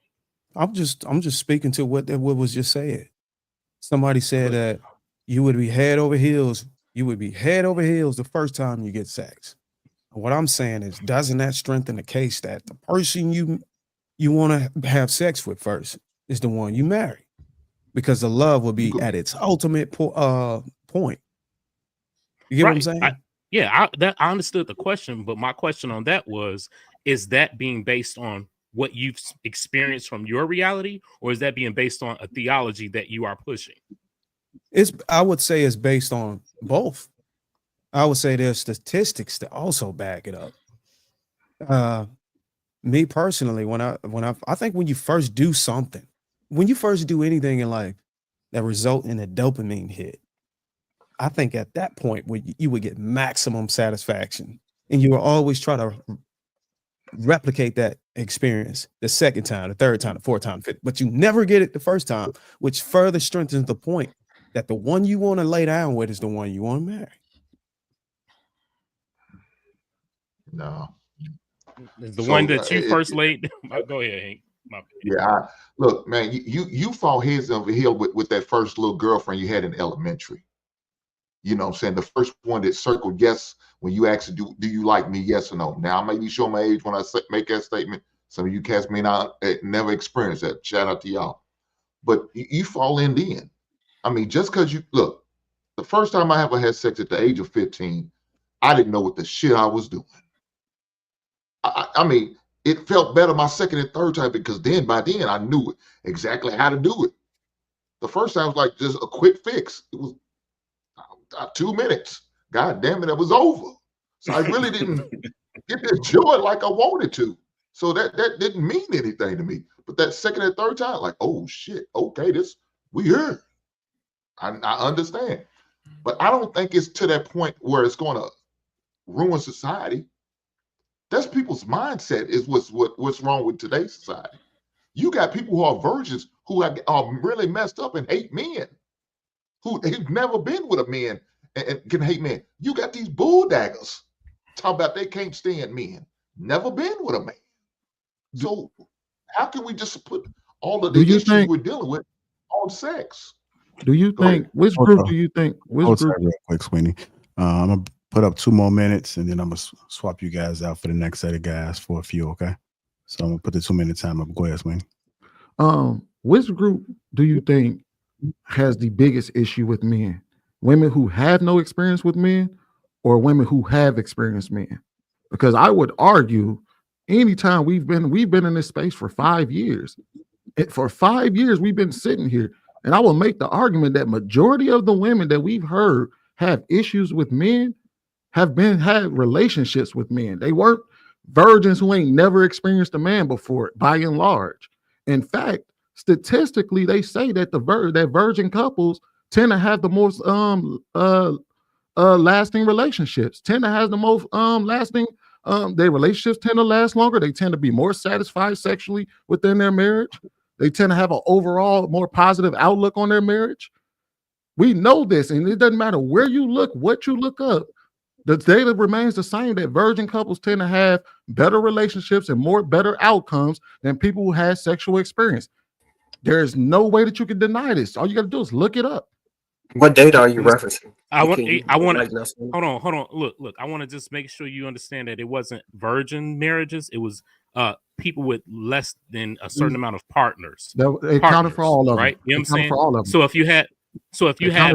I'm just speaking to what was just said. Somebody said that you would be head over heels. You would be head over heels the first time you get sex. And what I'm saying is, doesn't that strengthen the case that the person you want to have sex with first is the one you marry? Because the love will be at its ultimate point. You get what I'm saying? I understood the question, but my question on that was, is that being based on what you've experienced from your reality, or is that being based on a theology that you are pushing? I would say it's based on both. I would say there's statistics that also back it up. Me personally, I think when you first do something, when you first do anything in life that result in a dopamine hit, I think at that point you would get maximum satisfaction, and you will always try to replicate that experience the second time, the third time, the fourth time, fifth, but you never get it the first time, which further strengthens the point that the one you want to lay down with is the one you want to marry. No. The one that you first laid. Go ahead, Hank. Yeah, look, man, you fall heads over heel with that first little girlfriend you had in elementary. You know what I'm saying? The first one that circled yes when you asked, do you like me, yes or no? Now, I may be showing my age when I make that statement. Some of you cats may not never experience that. Shout out to y'all. But you fall in the end. I mean, just because look, the first time I ever had sex at the age of 15, I didn't know what the shit I was doing. I mean, it felt better my second and third time, because by then I knew exactly how to do it. The first time was like just a quick fix. It was 2 minutes. God damn it, it was over. So I really didn't get to enjoy it like I wanted to. So that didn't mean anything to me. But that second and third time, like, oh shit, okay, we here. I understand. But I don't think it's to that point where it's going to ruin society. That's people's mindset is what's wrong with today's society. You got people who are virgins who are really messed up and hate men, who they've never been with a man and can hate men. You got these bulldaggers talk about they can't stand men, never been with a man. So how can we just put all of the issues we're dealing with called sex. Do you Go ahead. think which Hold group on. do you think which Hold group? tight real quick, Sweeney. I'm gonna put up 2 more minutes, and then I'm gonna swap you guys out for the next set of guys for a few. Okay, so I'm gonna put the 2-minute time up. Go ahead, Sweeney. Which group do you think has the biggest issue with men? Women who have no experience with men, or women who have experienced men? Because I would argue, anytime we've been in this space for 5 years. For 5 years, we've been sitting here, and I will make the argument that majority of the women that we've heard have issues with men have had relationships with men. They weren't virgins who ain't never experienced a man before, by and large. In fact, statistically, they say that that virgin couples tend to have the most lasting relationships, tend to have the most lasting. Their relationships tend to last longer. They tend to be more satisfied sexually within their marriage. They tend to have an overall more positive outlook on their marriage. We know this, and it doesn't matter where you look, what you look up. The data remains the same that virgin couples tend to have better relationships and better outcomes than people who had sexual experience. There's no way that you can deny this. All you got to do is look it up. What data are you referencing? Hold on. Look, I want to just make sure you understand that it wasn't virgin marriages. It was people with less than a certain amount of partners. It counted for all of them, right? You know what I'm saying? For all of them. So if you had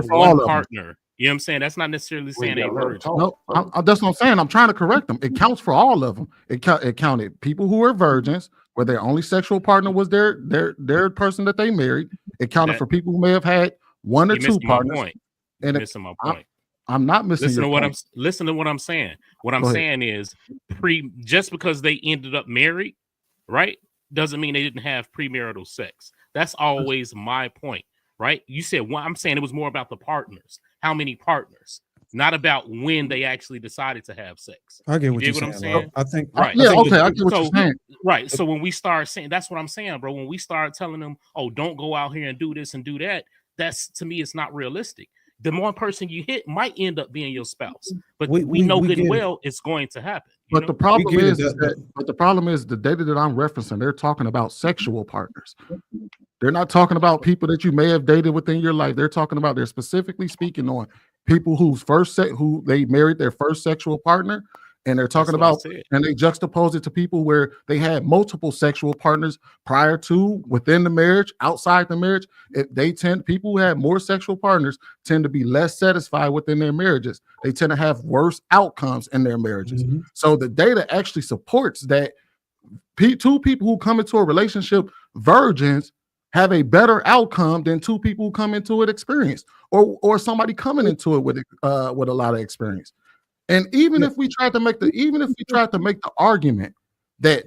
one partner, you know what I'm saying? That's not necessarily saying a virgin. No, that's what I'm saying. I'm trying to correct them. It counts for all of them. It counted people who were virgins, where their only sexual partner was their person that they married. It counted for people who may have had one or two partners. You're missing my point. I'm not missing your point. Listen to what I'm saying. What I'm saying is just because they ended up married, right, doesn't mean they didn't have premarital sex. That's always my point, right? You said I'm saying it was more about the partners. How many partners? Not about when they actually decided to have sex. I get what you you're saying. I'm saying. I think right. Yeah, okay, I get what you're saying. Right. So when we start saying, that's what I'm saying, bro. When we start telling them, oh, don't go out here and do this and do that, that's, to me, it's not realistic. The one person you hit might end up being your spouse, but we know good and well it's going to happen. But the problem is the data that I'm referencing, they're talking about sexual partners. They're not talking about people that you may have dated within your life. They're specifically speaking on people who they married their first sexual partner, and they're talking about, and they juxtapose it to people where they had multiple sexual partners prior to, within the marriage, outside the marriage. People who have more sexual partners tend to be less satisfied within their marriages. They tend to have worse outcomes in their marriages. Mm-hmm. So the data actually supports that two people who come into a relationship virgins have a better outcome than two people who come into it experienced, or somebody coming into it with a lot of experience. And even if we tried to make the argument that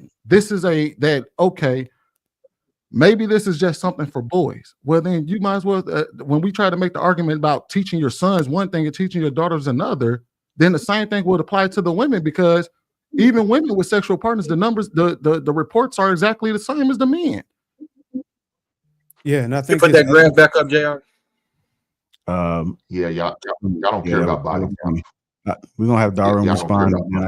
okay, maybe this is just something for boys, well, then you might as well, when we try to make the argument about teaching your sons one thing and teaching your daughters another, then the same thing would apply to the women, because even women with sexual partners, the numbers, the reports are exactly the same as the men. Yeah, and I think you put that graph back up, JR. Yeah, y'all don't care about body. We're gonna have Darwin respond, and then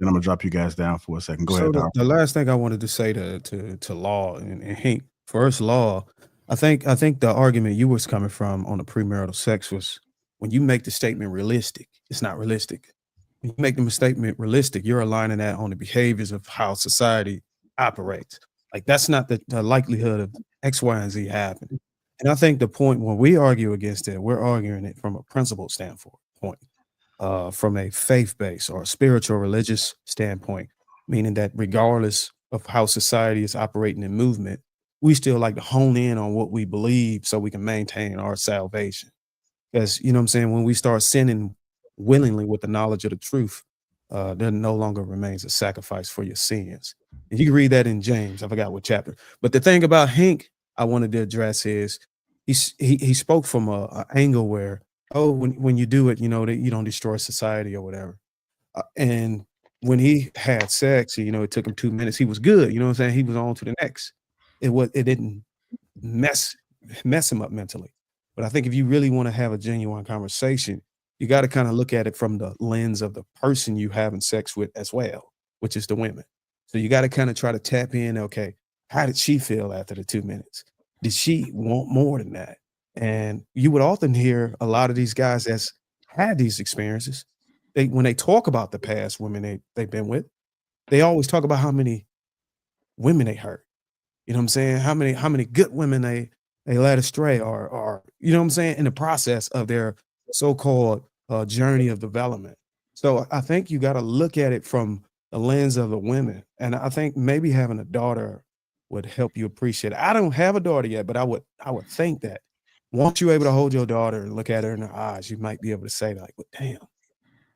I'm gonna drop you guys down for a second. Go ahead, Darwin. The last thing I wanted to say to Law and Hank, first, Law, I think the argument you was coming from on the premarital sex was, when you make the statement realistic, it's not realistic. When you make the statement realistic, you're aligning that on the behaviors of how society operates. Like, that's not the likelihood of X, Y, and Z happening. And I think the point when we argue against it, we're arguing it from a principle standpoint. From a faith-based or a spiritual religious standpoint, meaning that regardless of how society is operating in movement, we still like to hone in on what we believe so we can maintain our salvation. Because, you know what I'm saying, when we start sinning willingly with the knowledge of the truth, there no longer remains a sacrifice for your sins. And you can read that in James. I forgot what chapter. But the thing about Hank I wanted to address is he spoke from an angle where, oh, when you do it, you know, that you don't destroy society or whatever. And when he had sex, you know, it took him 2 minutes. He was good. You know what I'm saying? He was on to the next. It didn't mess him up mentally. But I think if you really want to have a genuine conversation, you got to kind of look at it from the lens of the person you having sex with as well, which is the women. So you got to kind of try to tap in. Okay, how did she feel after the 2 minutes? did she want more than that? And you would often hear a lot of these guys that's had these experiences. When they talk about the past women they've been with, they always talk about how many women they hurt. You know what I'm saying? How many good women they led astray or you know what I'm saying, in the process of their so-called journey of development. So I think you got to look at it from the lens of the women. And I think maybe having a daughter would help you appreciate it. I don't have a daughter yet, but I would think that once you're able to hold your daughter and look at her in her eyes, you might be able to say like, well, damn.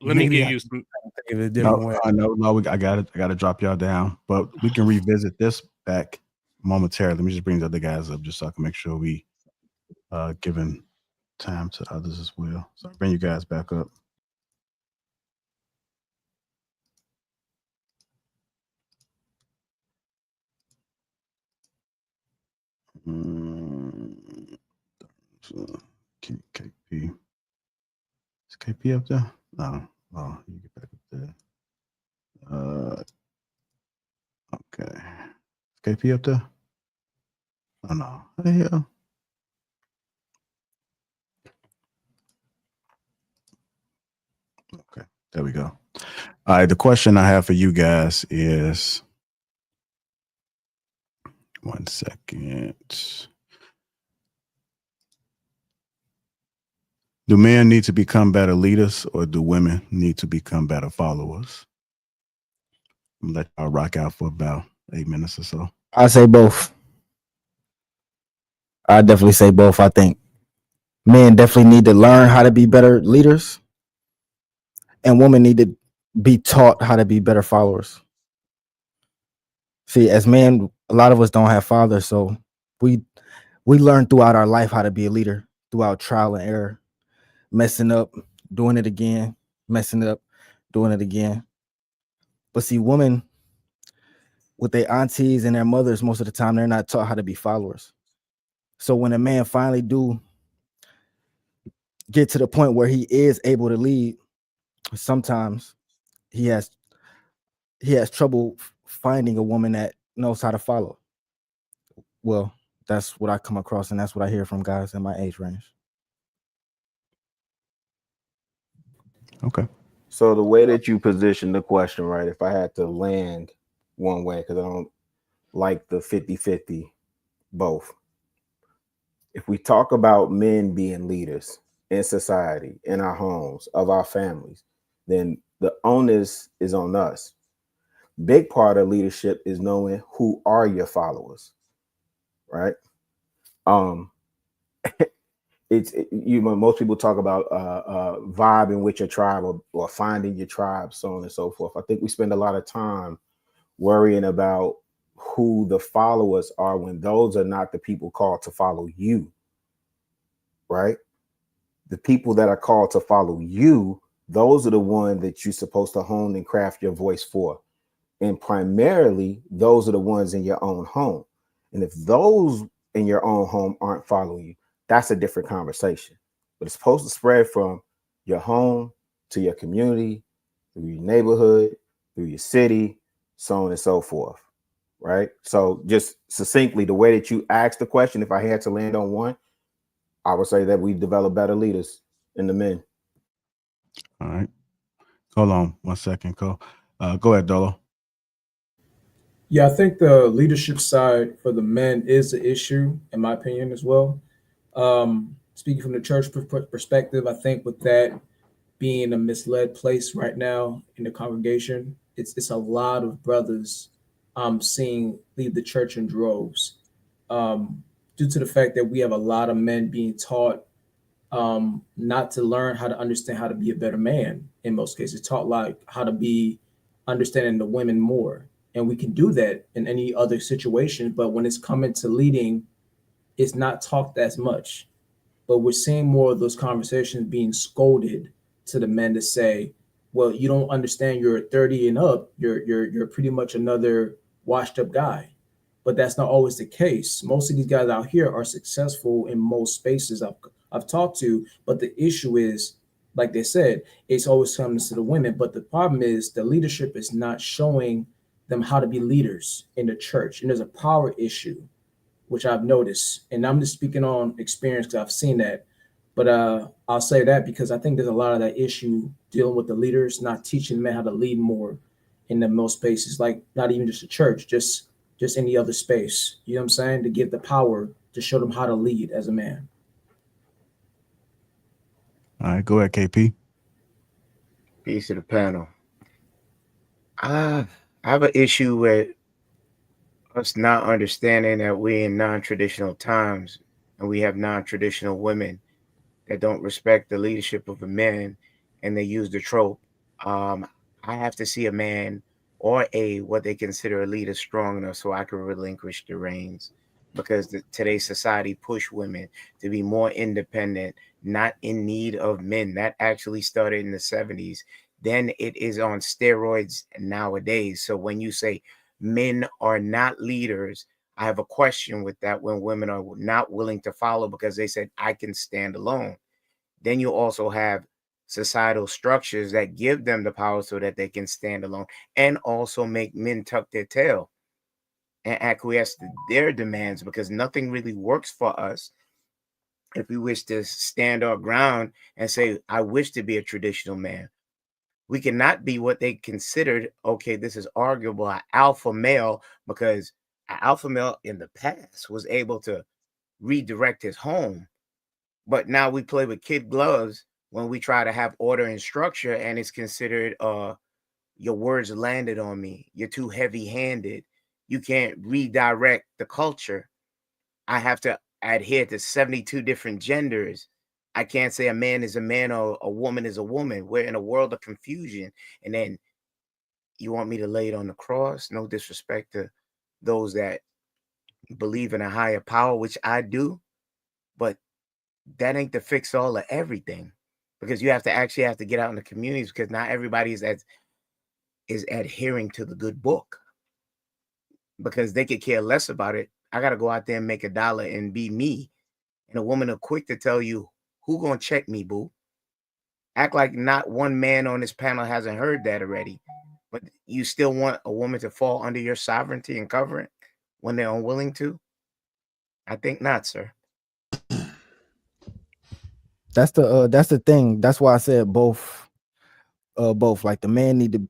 Let me give you some. A different way. I know. No, I got to drop y'all down, but we can revisit this back momentarily. Let me just bring the other guys up just so I can make sure we giving time to others as well. So I'll bring you guys back up. KP. Is KP up there? No. Oh, you get back up there. Okay. Is KP up there? Oh no. What the hell? Okay, there we go. All right, the question I have for you guys is, one second. Do men need to become better leaders, or do women need to become better followers? I'm gonna let y'all rock out for about 8 minutes or so. I say both. I definitely say both. I think men definitely need to learn how to be better leaders, and women need to be taught how to be better followers. See, as men, a lot of us don't have fathers, so we learn throughout our life how to be a leader, throughout trial and error, messing up, doing it again, messing up, doing it again. But see, women with their aunties and their mothers, most of the time, they're not taught how to be followers. So when a man finally do get to the point where he is able to lead, sometimes he has trouble finding a woman that knows how to follow. Well, that's what I come across, and that's what I hear from guys in my age range. Okay. So the way that you position the question, right, if I had to land one way, because I don't like the 50-50 both. If we talk about men being leaders in society, in our homes, of our families, then the onus is on us. Big part of leadership is knowing who are your followers, right? Most people talk about vibing with your tribe or finding your tribe, so on and so forth. I think we spend a lot of time worrying about who the followers are when those are not the people called to follow you, right? The people that are called to follow you, those are the ones that you're supposed to hone and craft your voice for. And primarily, those are the ones in your own home. And if those in your own home aren't following you, that's a different conversation. But it's supposed to spread from your home to your community, through your neighborhood, through your city, so on and so forth, right? So just succinctly, the way that you asked the question, if I had to land on one, I would say that we develop better leaders in the men. All right. Hold on 1 second, Cole. Go ahead, Dolo. Yeah, I think the leadership side for the men is the issue, in my opinion, as well. Speaking from the church perspective, I think with that being a misled place right now in the congregation, it's a lot of brothers seeing leave the church in droves due to the fact that we have a lot of men being taught not to learn how to understand how to be a better man. In most cases, taught like how to be understanding the women more. And we can do that in any other situation, but when it's coming to leading, it's not talked as much. But we're seeing more of those conversations being scolded to the men to say, well, you don't understand, you're 30 and up, you're pretty much another washed up guy. But that's not always the case. Most of these guys out here are successful in most spaces I've talked to, but the issue is, like they said, it's always comes to the women. But the problem is the leadership is not showing them how to be leaders in the church. And there's a power issue which I've noticed. And I'm just speaking on experience because I've seen that. But I'll say that because I think there's a lot of that issue dealing with the leaders not teaching men how to lead more in the most spaces, like not even just a church, just any other space. You know what I'm saying? To give the power to show them how to lead as a man. All right, go ahead, KP. Peace to the panel. I have an issue with us not understanding that we're in non-traditional times and we have non-traditional women that don't respect the leadership of a man, and they use the trope. I have to see a man or what they consider a leader strong enough so I can relinquish the reins, because today's society push women to be more independent, not in need of men. That actually started in the 70s. Then it is on steroids nowadays. So when you say men are not leaders, I have a question with that when women are not willing to follow because they said, I can stand alone. Then you also have societal structures that give them the power so that they can stand alone, and also make men tuck their tail and acquiesce to their demands, because nothing really works for us if we wish to stand our ground and say, I wish to be a traditional man. We cannot be what they considered, okay, this is arguable, an alpha male, because an alpha male in the past was able to redirect his home. But now we play with kid gloves when we try to have order and structure, and it's considered your words landed on me. You're too heavy-handed. You can't redirect the culture. I have to adhere to 72 different genders. I can't say a man is a man or a woman is a woman. We're in a world of confusion. And then you want me to lay it on the cross? No disrespect to those that believe in a higher power, which I do. But that ain't the fix all of everything, because you have to get out in the communities, because not everybody is adhering to the good book, because they could care less about it. I got to go out there and make $1 and be me. And a woman are quick to tell you, who gonna check me, boo? Act like not one man on this panel hasn't heard that already. But you still want a woman to fall under your sovereignty and covering when they're unwilling to? I think not, sir. That's the thing. That's why I said both. Like the man need to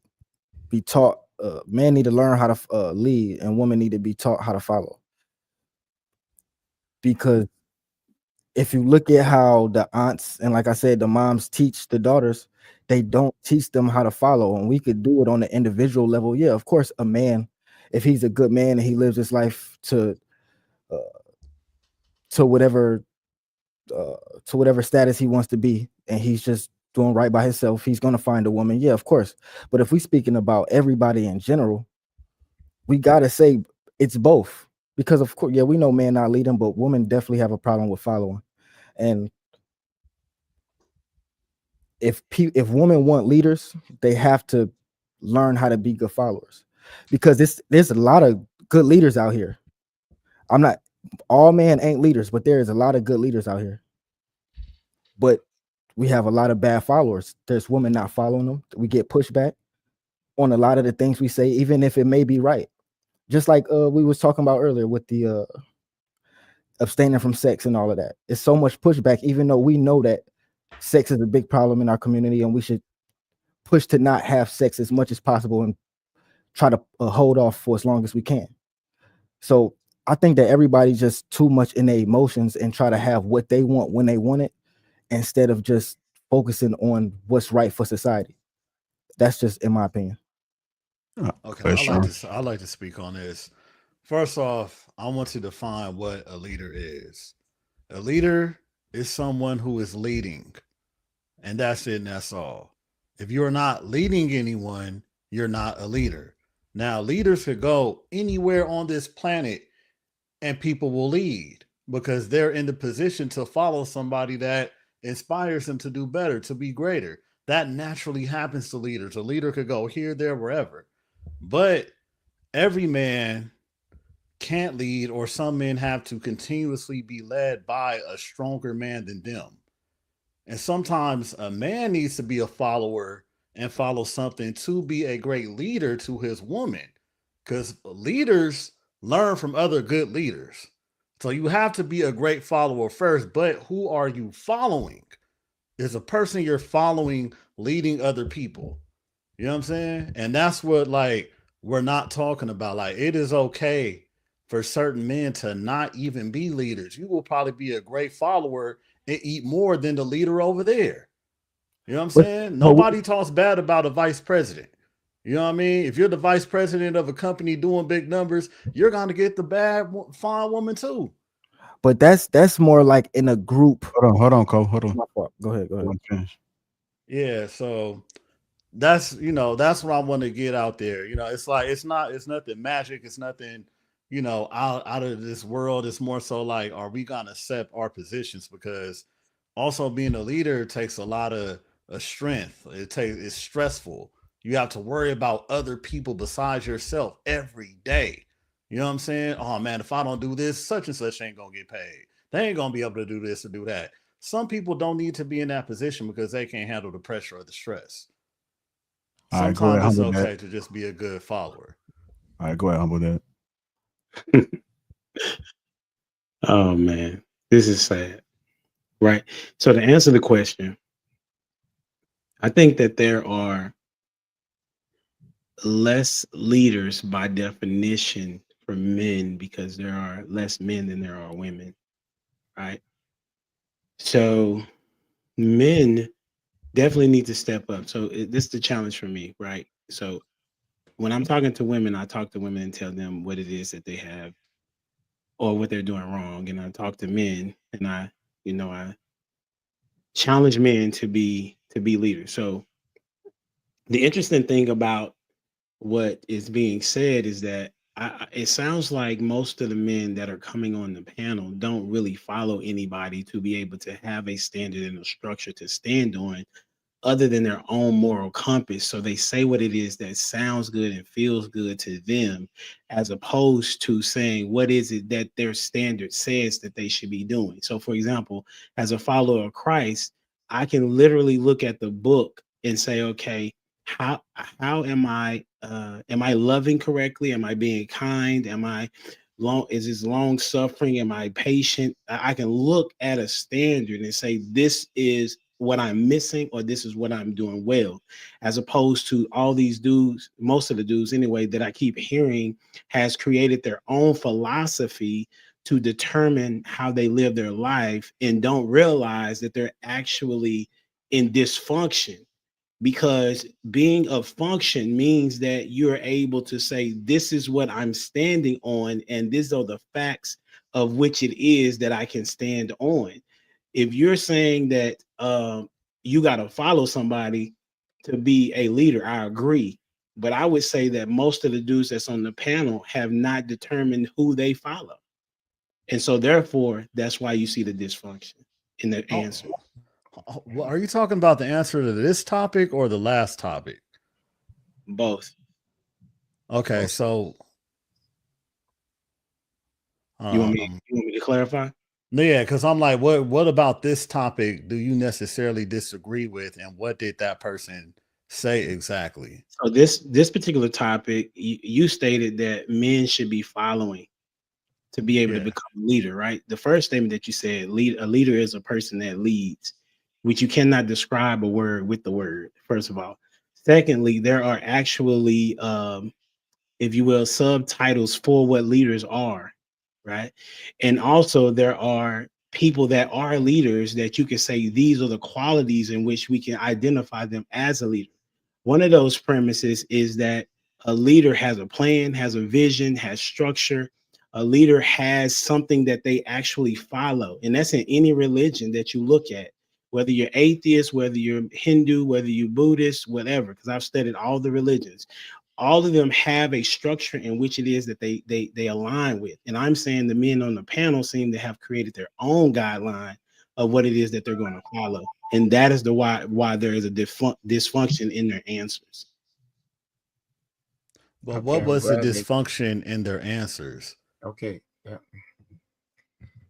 be taught. Men need to learn how to lead, and women need to be taught how to follow. Because if you look at how the aunts and, like I said, the moms teach the daughters, they don't teach them how to follow. And we could do it on the individual level. Yeah, of course, a man, if he's a good man and he lives his life to whatever status he wants to be, and he's just doing right by himself, he's going to find a woman. Yeah, of course. But if we're speaking about everybody in general, we got to say it's both. Because of course, yeah, we know men not leading, but women definitely have a problem with following. And if women want leaders, they have to learn how to be good followers, because there's a lot of good leaders out here. I'm not, all men ain't leaders, but there is a lot of good leaders out here. But we have a lot of bad followers. There's women not following them. We get pushback on a lot of the things we say, even if it may be right. Just like we was talking about earlier with the abstaining from sex and all of that. It's so much pushback, even though we know that sex is a big problem in our community, and we should push to not have sex as much as possible and try to hold off for as long as we can. So I think that everybody's just too much in their emotions and try to have what they want when they want it, instead of just focusing on what's right for society. That's just in my opinion. Okay, I like to speak on this. First off, I want to define what a leader is. A leader is someone who is leading, and that's it, and that's all. If you're not leading anyone, you're not a leader. Now, leaders could go anywhere on this planet and people will lead because they're in the position to follow somebody that inspires them to do better, to be greater. That naturally happens to leaders. A leader could go here, there, wherever. But every man can't lead, or some men have to continuously be led by a stronger man than them. And sometimes a man needs to be a follower and follow something to be a great leader to his woman, because leaders learn from other good leaders. So you have to be a great follower first, but who are you following? Is a person you're following leading other people? You know what I'm saying? And that's what like we're not talking about. Like it is okay for certain men to not even be leaders. You will probably be a great follower and eat more than the leader over there. You know what I'm saying? Nobody talks bad about a vice president. You know what I mean? If you're the vice president of a company doing big numbers, you're going to get the fine woman too. But that's more like in a group. Hold on, Cole. Hold on. Go ahead. Yeah, so that's that's what I want to get out there. It's like it's nothing magic, it's nothing, out of this world. It's more so like, are we gonna accept our positions? Because also being a leader takes a lot of strength. It's stressful. You have to worry about other people besides yourself every day. You know what I'm saying? Oh man, if I don't do this, such and such ain't gonna get paid. They ain't gonna be able to do this or do that. Some people don't need to be in that position because they can't handle the pressure or the stress. All right, Sometimes it's okay to just be a good follower. All right, go ahead, humble that. Oh man, this is sad. Right. So to answer the question, I think that there are less leaders by definition for men because there are less men than there are women. Right. So men definitely need to step up. So this is the challenge for me. Right. So when I'm talking to women, I talk to women and tell them what it is that they have or what they're doing wrong. And I talk to men and I challenge men to be leaders. So the interesting thing about what is being said is that it sounds like most of the men that are coming on the panel don't really follow anybody to be able to have a standard and a structure to stand on other than their own moral compass. So they say what it is that sounds good and feels good to them, as opposed to saying what is it that their standard says that they should be doing. So for example, as a follower of Christ, I can literally look at the book and say, okay, how am I loving correctly? Am I being kind? Is this long suffering? Am I patient? I can look at a standard and say, this is what I'm missing, or this is what I'm doing well, as opposed to all these dudes, most of the dudes anyway, that I keep hearing has created their own philosophy to determine how they live their life and don't realize that they're actually in dysfunction. Because being of function means that you're able to say, this is what I'm standing on, and these are the facts of which it is that I can stand on. If you're saying that you got to follow somebody to be a leader, I agree. But I would say that most of the dudes that's on the panel have not determined who they follow. And so therefore, that's why you see the dysfunction in the answer. Well, are you talking about the answer to this topic or the last topic? Both. Okay, Both. so you want me to clarify? Yeah, because I'm like, what about this topic do you necessarily disagree with, and what did that person say exactly? So this particular topic, you stated that men should be following to be able to become a leader, right? The first statement that you said, a leader is a person that leads, which you cannot describe a word with the word, first of all. Secondly, there are actually, if you will, subtitles for what leaders are, right? And also there are people that are leaders that you can say these are the qualities in which we can identify them as a leader. One of those premises is that a leader has a plan, has a vision, has structure. A leader has something that they actually follow. And that's in any religion that you look at, whether you're atheist, whether you're Hindu, whether you're Buddhist, whatever, because I've studied all the religions. All of them have a structure in which it is that they align with. And I'm saying the men on the panel seem to have created their own guideline of what it is that they're going to follow. And that is the why there is a dysfunction in their answers. But what was the dysfunction in their answers? Okay. Yeah.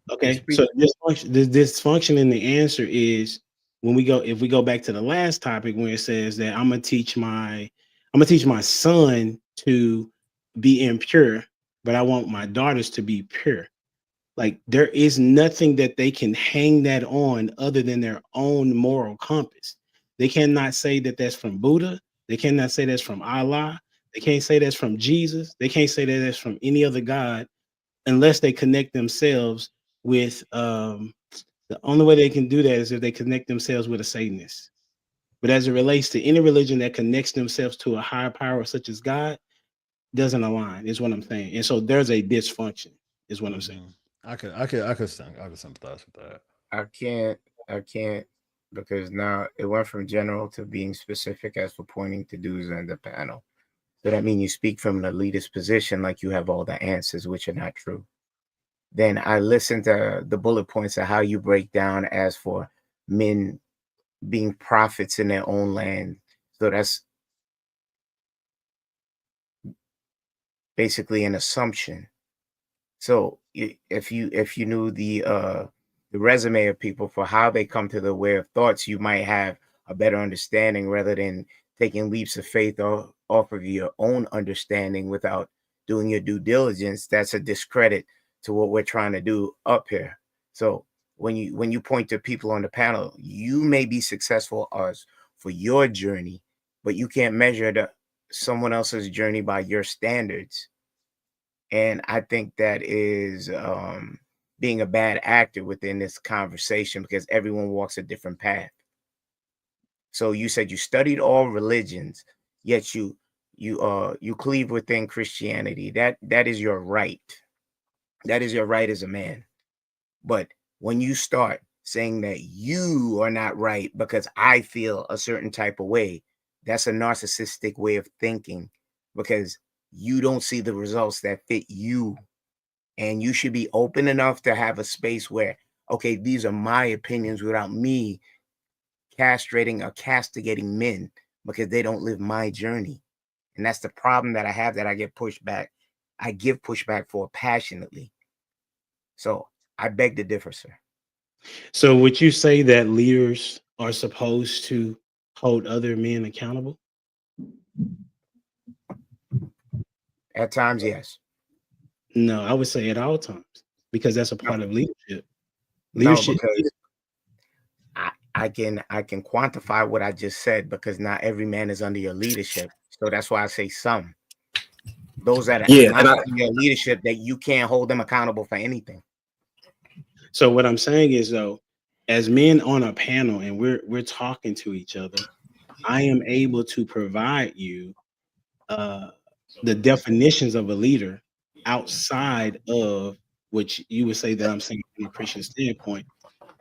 Okay. So the dysfunction in the answer is if we go back to the last topic when it says that I'm gonna teach my son to be impure, but I want my daughters to be pure. Like there is nothing that they can hang that on other than their own moral compass. They cannot say that that's from Buddha. They cannot say that's from Allah. They can't say that's from Jesus. They can't say that that's from any other God unless they connect themselves with the only way they can do that is if they connect themselves with a Satanist. But as it relates to any religion that connects themselves to a higher power such as God, doesn't align, is what I'm saying. And so there's a dysfunction, is what I'm saying. I could sympathize with that. I can't, because now it went from general to being specific as for pointing to dudes on the panel. So that means you speak from an elitist position like you have all the answers, which are not true. Then I listened to the bullet points of how you break down as for men being prophets in their own land. So that's basically an assumption. So if you knew the resume of people for how they come to the way of thoughts, you might have a better understanding rather than taking leaps of faith off of your own understanding without doing your due diligence. That's a discredit to what we're trying to do up here. So when you point to people on the panel, you may be successful as for your journey, but you can't measure someone else's journey by your standards. And I think that is being a bad actor within this conversation, because everyone walks a different path. So you said you studied all religions, yet you cleave within Christianity. That is your right. That is your right as a man. But when you start saying that you are not right because I feel a certain type of way, that's a narcissistic way of thinking, because you don't see the results that fit you. And you should be open enough to have a space where, okay, these are my opinions without me castrating or castigating men because they don't live my journey. And that's the problem that I have, that I get pushed back. I give pushback for passionately. So I beg to differ, sir. So would you say that leaders are supposed to hold other men accountable? At times, yes. No, I would say at all times, because that's a part of leadership. No, because I can quantify what I just said, because not every man is under your leadership. So that's why I say some. Those that are not under your leadership, that you can't hold them accountable for anything. So what I'm saying is, though, as men on a panel and we're talking to each other, I am able to provide you the definitions of a leader outside of which you would say that I'm saying from a Christian standpoint.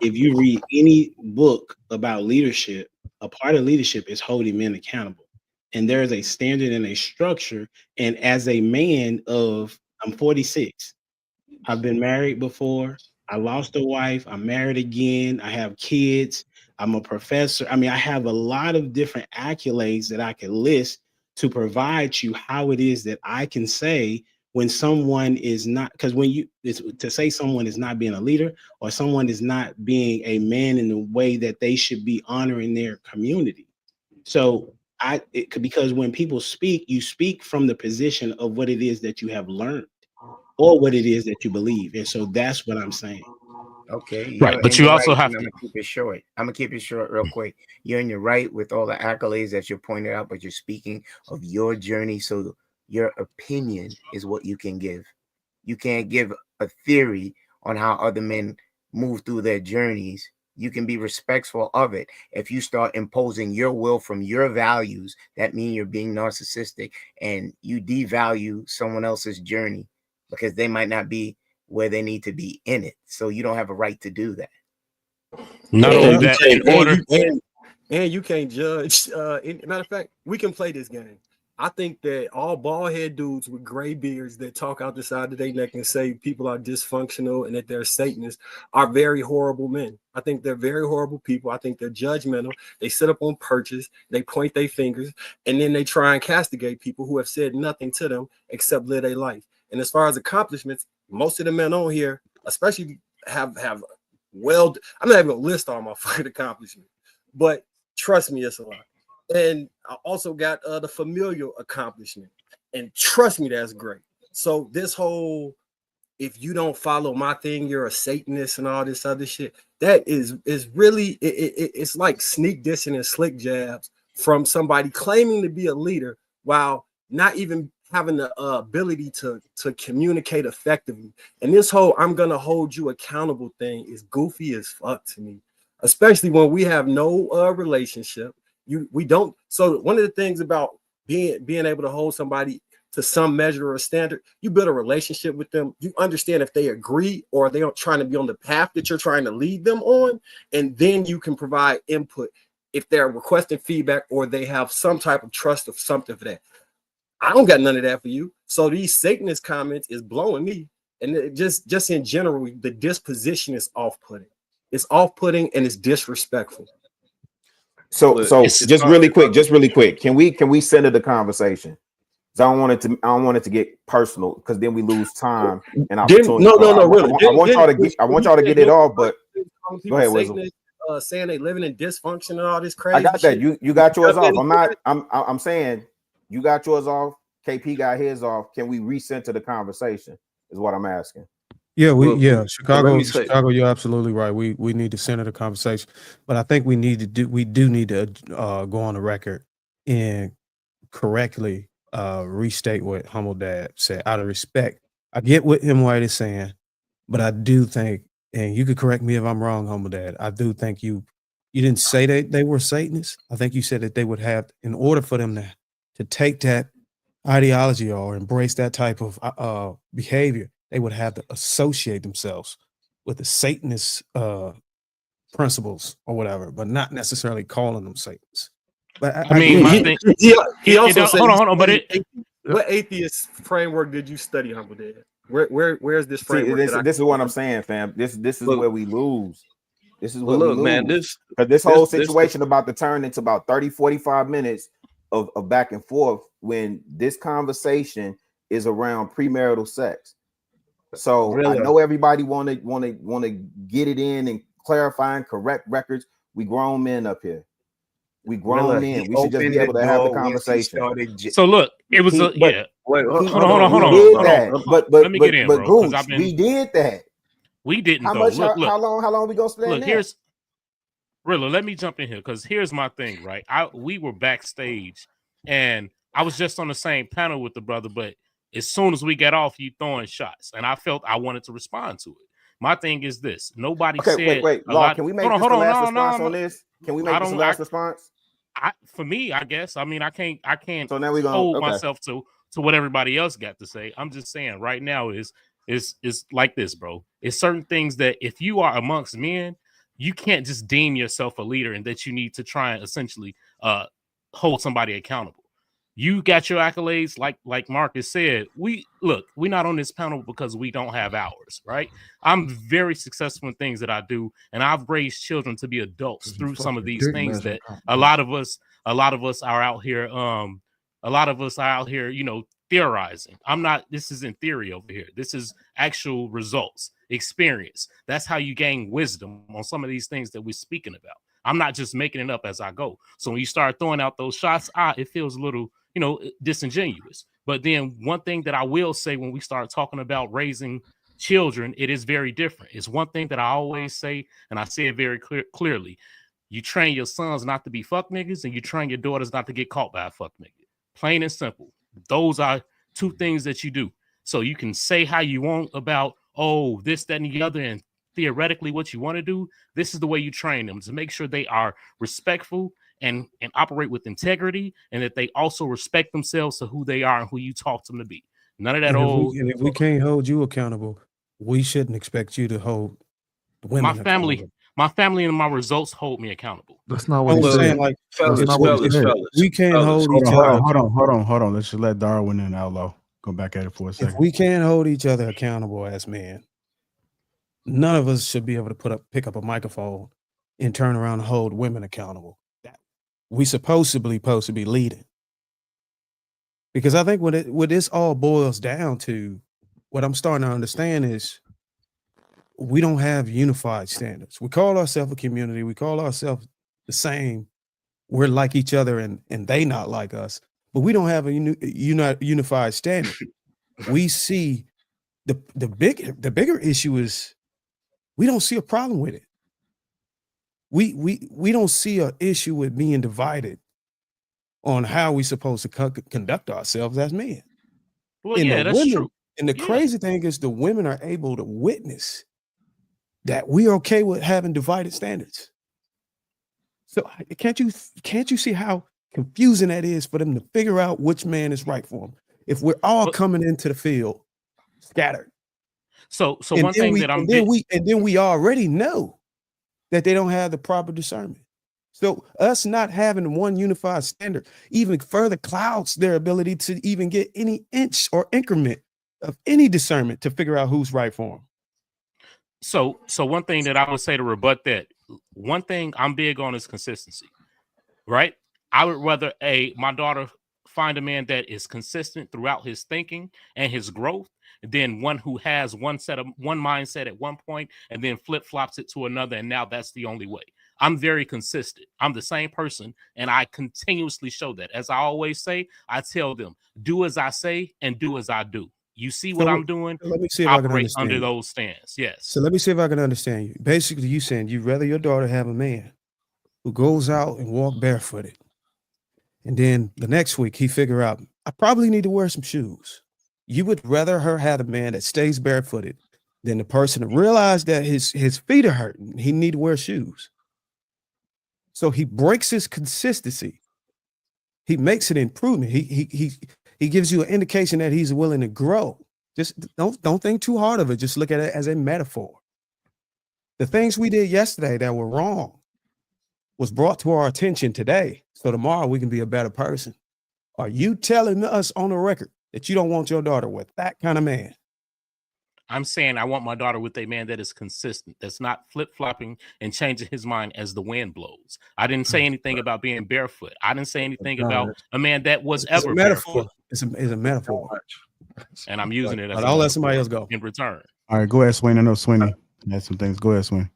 If you read any book about leadership, a part of leadership is holding men accountable. And there is a standard and a structure. And as a man I'm 46. I've been married before. I lost a wife. I'm married again. I have kids. I'm a professor. I mean, I have a lot of different accolades that I can list to provide you how it is that I can say when someone is not, because to say someone is not being a leader or someone is not being a man in the way that they should be honoring their community. So because when people speak, you speak from the position of what it is that you have learned or what it is that you believe. And so that's what I'm saying. Okay. Right. But you also have to. I'm gonna keep it short real quick. You're in your right with all the accolades that you pointed out, but you're speaking of your journey. So your opinion is what you can give. You can't give a theory on how other men move through their journeys. You can be respectful of it. If you start imposing your will from your values, that means you're being narcissistic and you devalue someone else's journey because they might not be where they need to be in it. So you don't have a right to do that. Not only that, and you can't judge. Matter of fact, we can play this game. I think that all bald head dudes with gray beards that talk out the side of their neck and say people are dysfunctional and that they're Satanists are very horrible men. I think they're very horrible people. I think they're judgmental. They sit up on perches, they point their fingers, and then they try and castigate people who have said nothing to them except live their life. And as far as accomplishments, most of the men on here, especially have I'm not even gonna list all my fucking accomplishments, but trust me, it's a lot. And I also got the familial accomplishment, and trust me, that's great. So this whole if you don't follow my thing, you're a Satanist and all this other shit. That is really it's like sneak dissing and slick jabs from somebody claiming to be a leader while not even having the ability to communicate effectively. And this whole "I'm gonna hold you accountable" thing is goofy as fuck to me, especially when we have no relationship. We don't. So one of the things about being able to hold somebody to some measure or standard, you build a relationship with them. You understand if they agree or they are trying to be on the path that you're trying to lead them on, and then you can provide input if they're requesting feedback or they have some type of trust of something for that. I don't got none of that for you. So these Satanist comments is blowing me, and it just in general, the disposition is off-putting. It's off-putting and it's disrespectful. So just really quick. Can we center the conversation? I don't want it to get personal because then we lose time and opportunity. Really. I want y'all to get it off, but go ahead, Wisdom. Saying they living in dysfunction and all this crazy. I got that. Shit. You got yours off. I'm saying you got yours off. KP got his off. Can we recenter the conversation? Is what I'm asking. Yeah, Chicago. You're absolutely right. We need to center the conversation, but I think we do need to go on the record and correctly restate what Humble Dad said out of respect. I get what M. White is saying, but I do think, and you could correct me if I'm wrong, Humble Dad, I do think you didn't say they were Satanists. I think you said that they would have, in order for them to take that ideology or embrace that type of behavior, they would have to associate themselves with the Satanist principles or whatever, but not necessarily calling them Satanists. But I mean, he also said, hold on, but what atheist framework did you study, Humble Dad? Where's this framework? This is what I'm saying, fam. This is where we lose. This is where we lose. Man, this whole situation about to turn into about 30-45 minutes of back and forth when this conversation is around premarital sex. So really? I know everybody want to get it in and clarify and correct records. We grown men up here. We grown men. We should just be able to have the conversation. So look, it was hold on. But let me get in, bro. Gooch, we did that. We didn't. How much? Look, how long we gonna spend? Look, here's Rilla. Let me jump in here because here's my thing. Right, we were backstage, and I was just on the same panel with the brother, but as soon as we got off, you throwing shots, and I felt I wanted to respond to it. My thing is this: nobody said. Wait, Law, can we make this the last response on this? Can we make this the last response? For me, I guess. I mean, I can't. So now we gonna hold myself to what everybody else got to say. I'm just saying right now is like this, bro. It's certain things that if you are amongst men, you can't just deem yourself a leader and that you need to try and essentially hold somebody accountable. You got your accolades, like Marcus said. We're not on this panel because we don't have ours, right? I'm very successful in things that I do, and I've raised children to be adults through some of these things that a lot of us are out here. A lot of us are out here, theorizing. This isn't theory over here. This is actual results, experience. That's how you gain wisdom on some of these things that we're speaking about. I'm not just making it up as I go. So when you start throwing out those shots, it feels a little, disingenuous. But then one thing that I will say when we start talking about raising children, it is very different. It's one thing that I always say, and I say it very clearly. You train your sons not to be fuck niggas, and you train your daughters not to get caught by a fuck nigga. Plain and simple. Those are two things that you do. So you can say how you want about, this, that, and the other, and theoretically what you want to do. This is the way you train them to make sure they are respectful and operate with integrity, and that they also respect themselves to who they are and who you talk to them to be. None of that if we can't hold you accountable, we shouldn't expect you to hold women accountable. My family and my results hold me accountable. That's not what he's saying. Like, that's not what he's saying. We can't hold each other. Hold on. Let's just let Darwin and Outlaw go back at it for a second. If we can't hold each other accountable as men, none of us should be able to pick up a microphone and turn around and hold women accountable. We supposed to be leading. Because I think what this all boils down to, what I'm starting to understand is we don't have unified standards. We call ourselves a community. We call ourselves the same. We're like each other and they not like us, but we don't have a unified standard. We see The bigger issue is we don't see a problem with it. We don't see an issue with being divided on how we supposed to conduct ourselves as men. Well, And yeah, the that's women, true. and the crazy thing is the women are able to witness that we're okay with having divided standards. So can't you see how confusing that is for them to figure out which man is right for them if we're all coming into the field scattered? So one thing that I'm and then we already know that they don't have the proper discernment. So us not having one unified standard even further clouds their ability to even get any inch or increment of any discernment to figure out who's right for them. So one thing that I would say to rebut that, one thing I'm big on is consistency, right? I would rather my daughter find a man that is consistent throughout his thinking and his growth than one who has one mindset at one point and then flip-flops it to another, and now that's the only way. I'm very consistent. I'm the same person, and I continuously show that. As I always say, I tell them, do as I say and do as I do. You see what I'm doing? Let me see if I can operate understand under you. those stands. Yes. So let me see if I can understand you. Basically, you saying you'd rather your daughter have a man who goes out and walk barefooted, and then the next week he figure out, I probably need to wear some shoes. You would rather her have a man that stays barefooted than the person to realize that his feet are hurting. He need to wear shoes. So he breaks his consistency. He makes an improvement. He gives you an indication that he's willing to grow. Just don't think too hard of it. Just look at it as a metaphor. The things we did yesterday that were wrong was brought to our attention today. So tomorrow we can be a better person. Are you telling us on the record that you don't want your daughter with that kind of man? I'm saying I want my daughter with a man that is consistent, that's not flip-flopping and changing his mind as the wind blows. I didn't say anything about being barefoot. I didn't say anything about a man that was ever a metaphor. barefoot. It's a metaphor. And I'm using it as I'll let somebody else go in return. All right, go ahead, Sweeney. I know Sweeney had some things. Go ahead, Sweeney.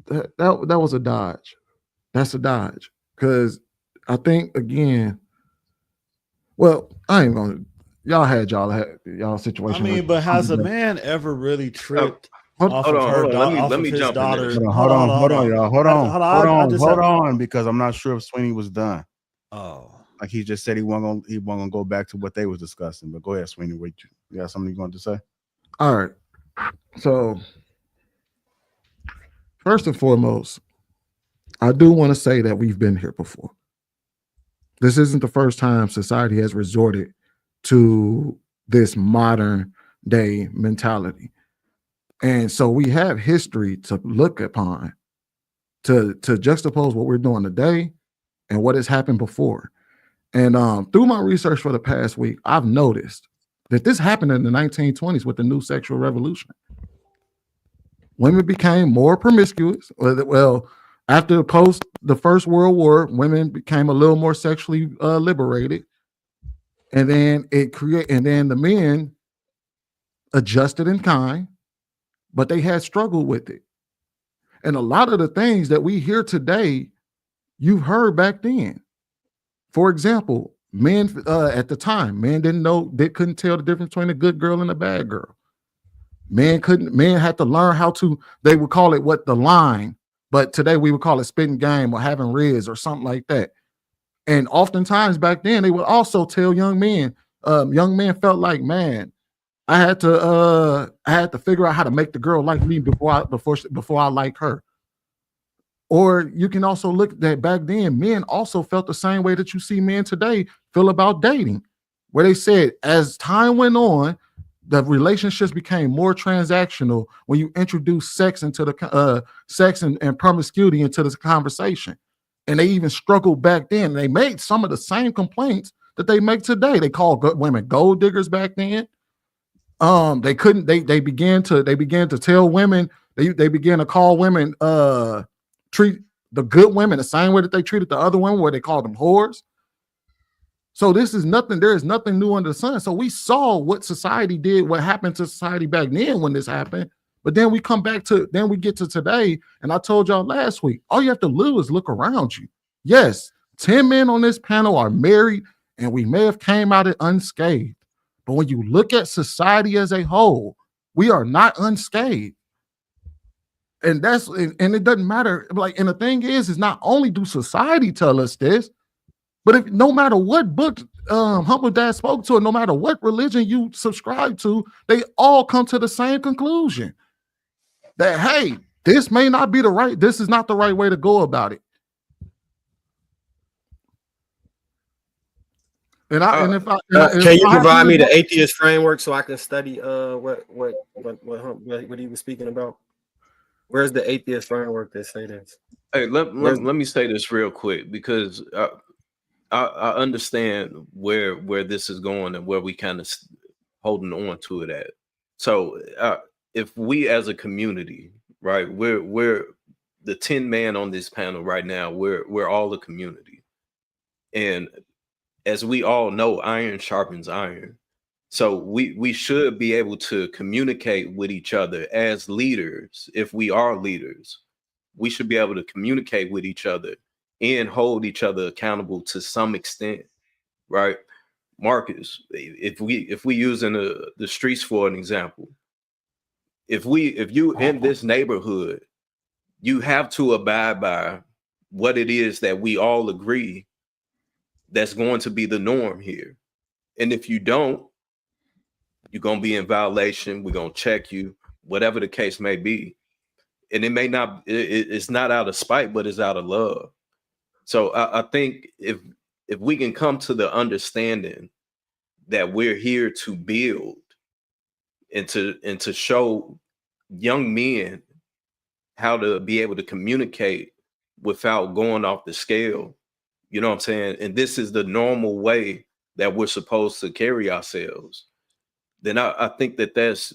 That was a dodge. That's a dodge. Because I think, again, well, I ain't going to. Y'all had y'all situation. I mean, but has a man ever really tripped off hold of on, her? hold on. Off Let of me his jump in daughter. there. Hold on, y'all. Hold on, because I'm not sure if Sweeney was done. Oh, like he just said he wasn't gonna go back to what they was discussing. But go ahead, Sweeney. Wait, you got something you want to say? All right. So first and foremost, I do want to say that we've been here before. This isn't the first time society has resorted to this modern day mentality. And so we have history to look upon to juxtapose what we're doing today and what has happened before. And through my research for the past week, I've noticed that this happened in the 1920s with the new sexual revolution. Women became more promiscuous. Well, after the First World War, women became a little more sexually liberated. And then the men adjusted in kind, but they had struggled with it. And a lot of the things that we hear today, you've heard back then. For example, men at the time, men couldn't tell the difference between a good girl and a bad girl. Men had to learn how to, they would call it the line, but today we would call it spitting game or having riz or something like that. And oftentimes back then, they would also tell young men felt like, man, I had to figure out how to make the girl like me before I like her. Or you can also look at that back then, men also felt the same way that you see men today feel about dating, where they said as time went on, the relationships became more transactional when you introduce sex into the sex and promiscuity into this conversation. And they even struggled back then. They made some of the same complaints that they make today. They called women gold diggers back then. They began to tell women, they began to call women treat the good women the same way that they treated the other women, where they called them whores. So there is nothing new under the sun. So we saw what society did, what happened to society back then when this happened. But then we get to today, and I told y'all last week, all you have to do is look around you. Yes, 10 men on this panel are married, and we may have came out it unscathed. But when you look at society as a whole, we are not unscathed. And it doesn't matter. Like, and the thing is not only do society tell us this, but if no matter what book Humble Dad spoke to, and no matter what religion you subscribe to, they all come to the same conclusion that, hey, this is not the right way to go about it. And can you provide me the atheist framework so I can study what he was speaking about? Where's the atheist framework that say this? Hey, let me say this real quick, because I understand where this is going and where we kind of holding on to it at. So if we as a community, right, we're the 10 man on this panel right now, we're all a community, and as we all know, iron sharpens iron. So we should be able to communicate with each other as leaders. If we are leaders, we should be able to communicate with each other and hold each other accountable to some extent, right? Marcus, if we using the streets for an example, if you in this neighborhood, you have to abide by what it is that we all agree that's going to be the norm here. And if you don't, you're going to be in violation. We're going to check you, whatever the case may be. And it may not, it's not out of spite, but it's out of love. So I think if we can come to the understanding that we're here to build and to show young men how to be able to communicate without going off the scale, you know what I'm saying? And this is the normal way that we're supposed to carry ourselves. Then I think that's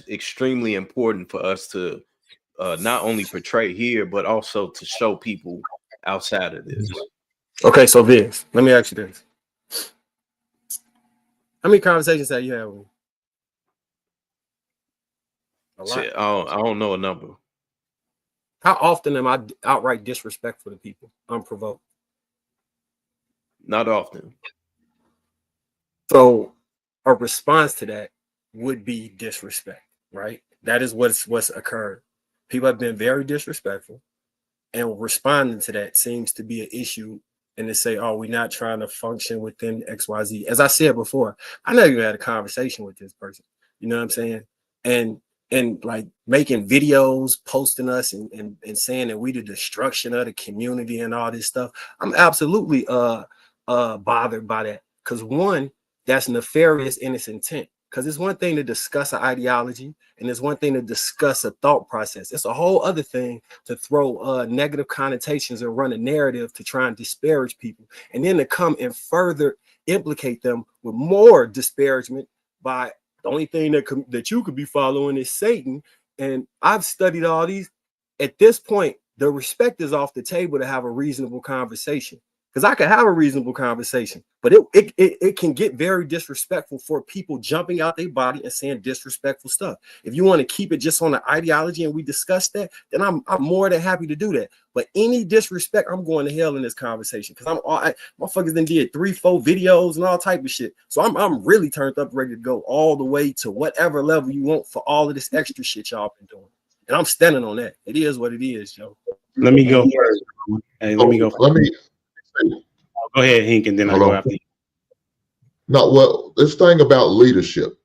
extremely important for us to not only portray here, but also to show people outside of this. Okay, so Vince, let me ask you this. How many conversations have you had with me? Shit, I don't know a number. How often am I outright disrespectful to people, unprovoked? Not often. So a response to that would be disrespect, right? That is what's occurred. People have been very disrespectful, and responding to that seems to be an issue. And they say, "Oh, we're not trying to function within XYZ." As I said before, I never even had a conversation with this person. You know what I'm saying? And like making videos, posting us, and saying that we the destruction of the community and all this stuff. I'm absolutely bothered by that, because one, that's nefarious in its intent. Because it's one thing to discuss an ideology, and it's one thing to discuss a thought process. It's a whole other thing to throw negative connotations and run a narrative to try and disparage people, and then to come and further implicate them with more disparagement by the only thing that you could be following is Satan. And I've studied all these. At this point, the respect is off the table to have a reasonable conversation. Because I can have a reasonable conversation, but it can get very disrespectful for people jumping out their body and saying disrespectful stuff. If you want to keep it just on the ideology and we discuss that, then I'm more than happy to do that. But any disrespect, I'm going to hell in this conversation, because motherfuckers then did 3-4 videos and all type of shit. So I'm really turned up, ready to go all the way to whatever level you want for all of this extra shit y'all been doing. And I'm standing on that. It is what it is, Joe. Let me go first. Hey, let me go first. Go ahead, Hink, and then I'll go after you. No, well, this thing about leadership.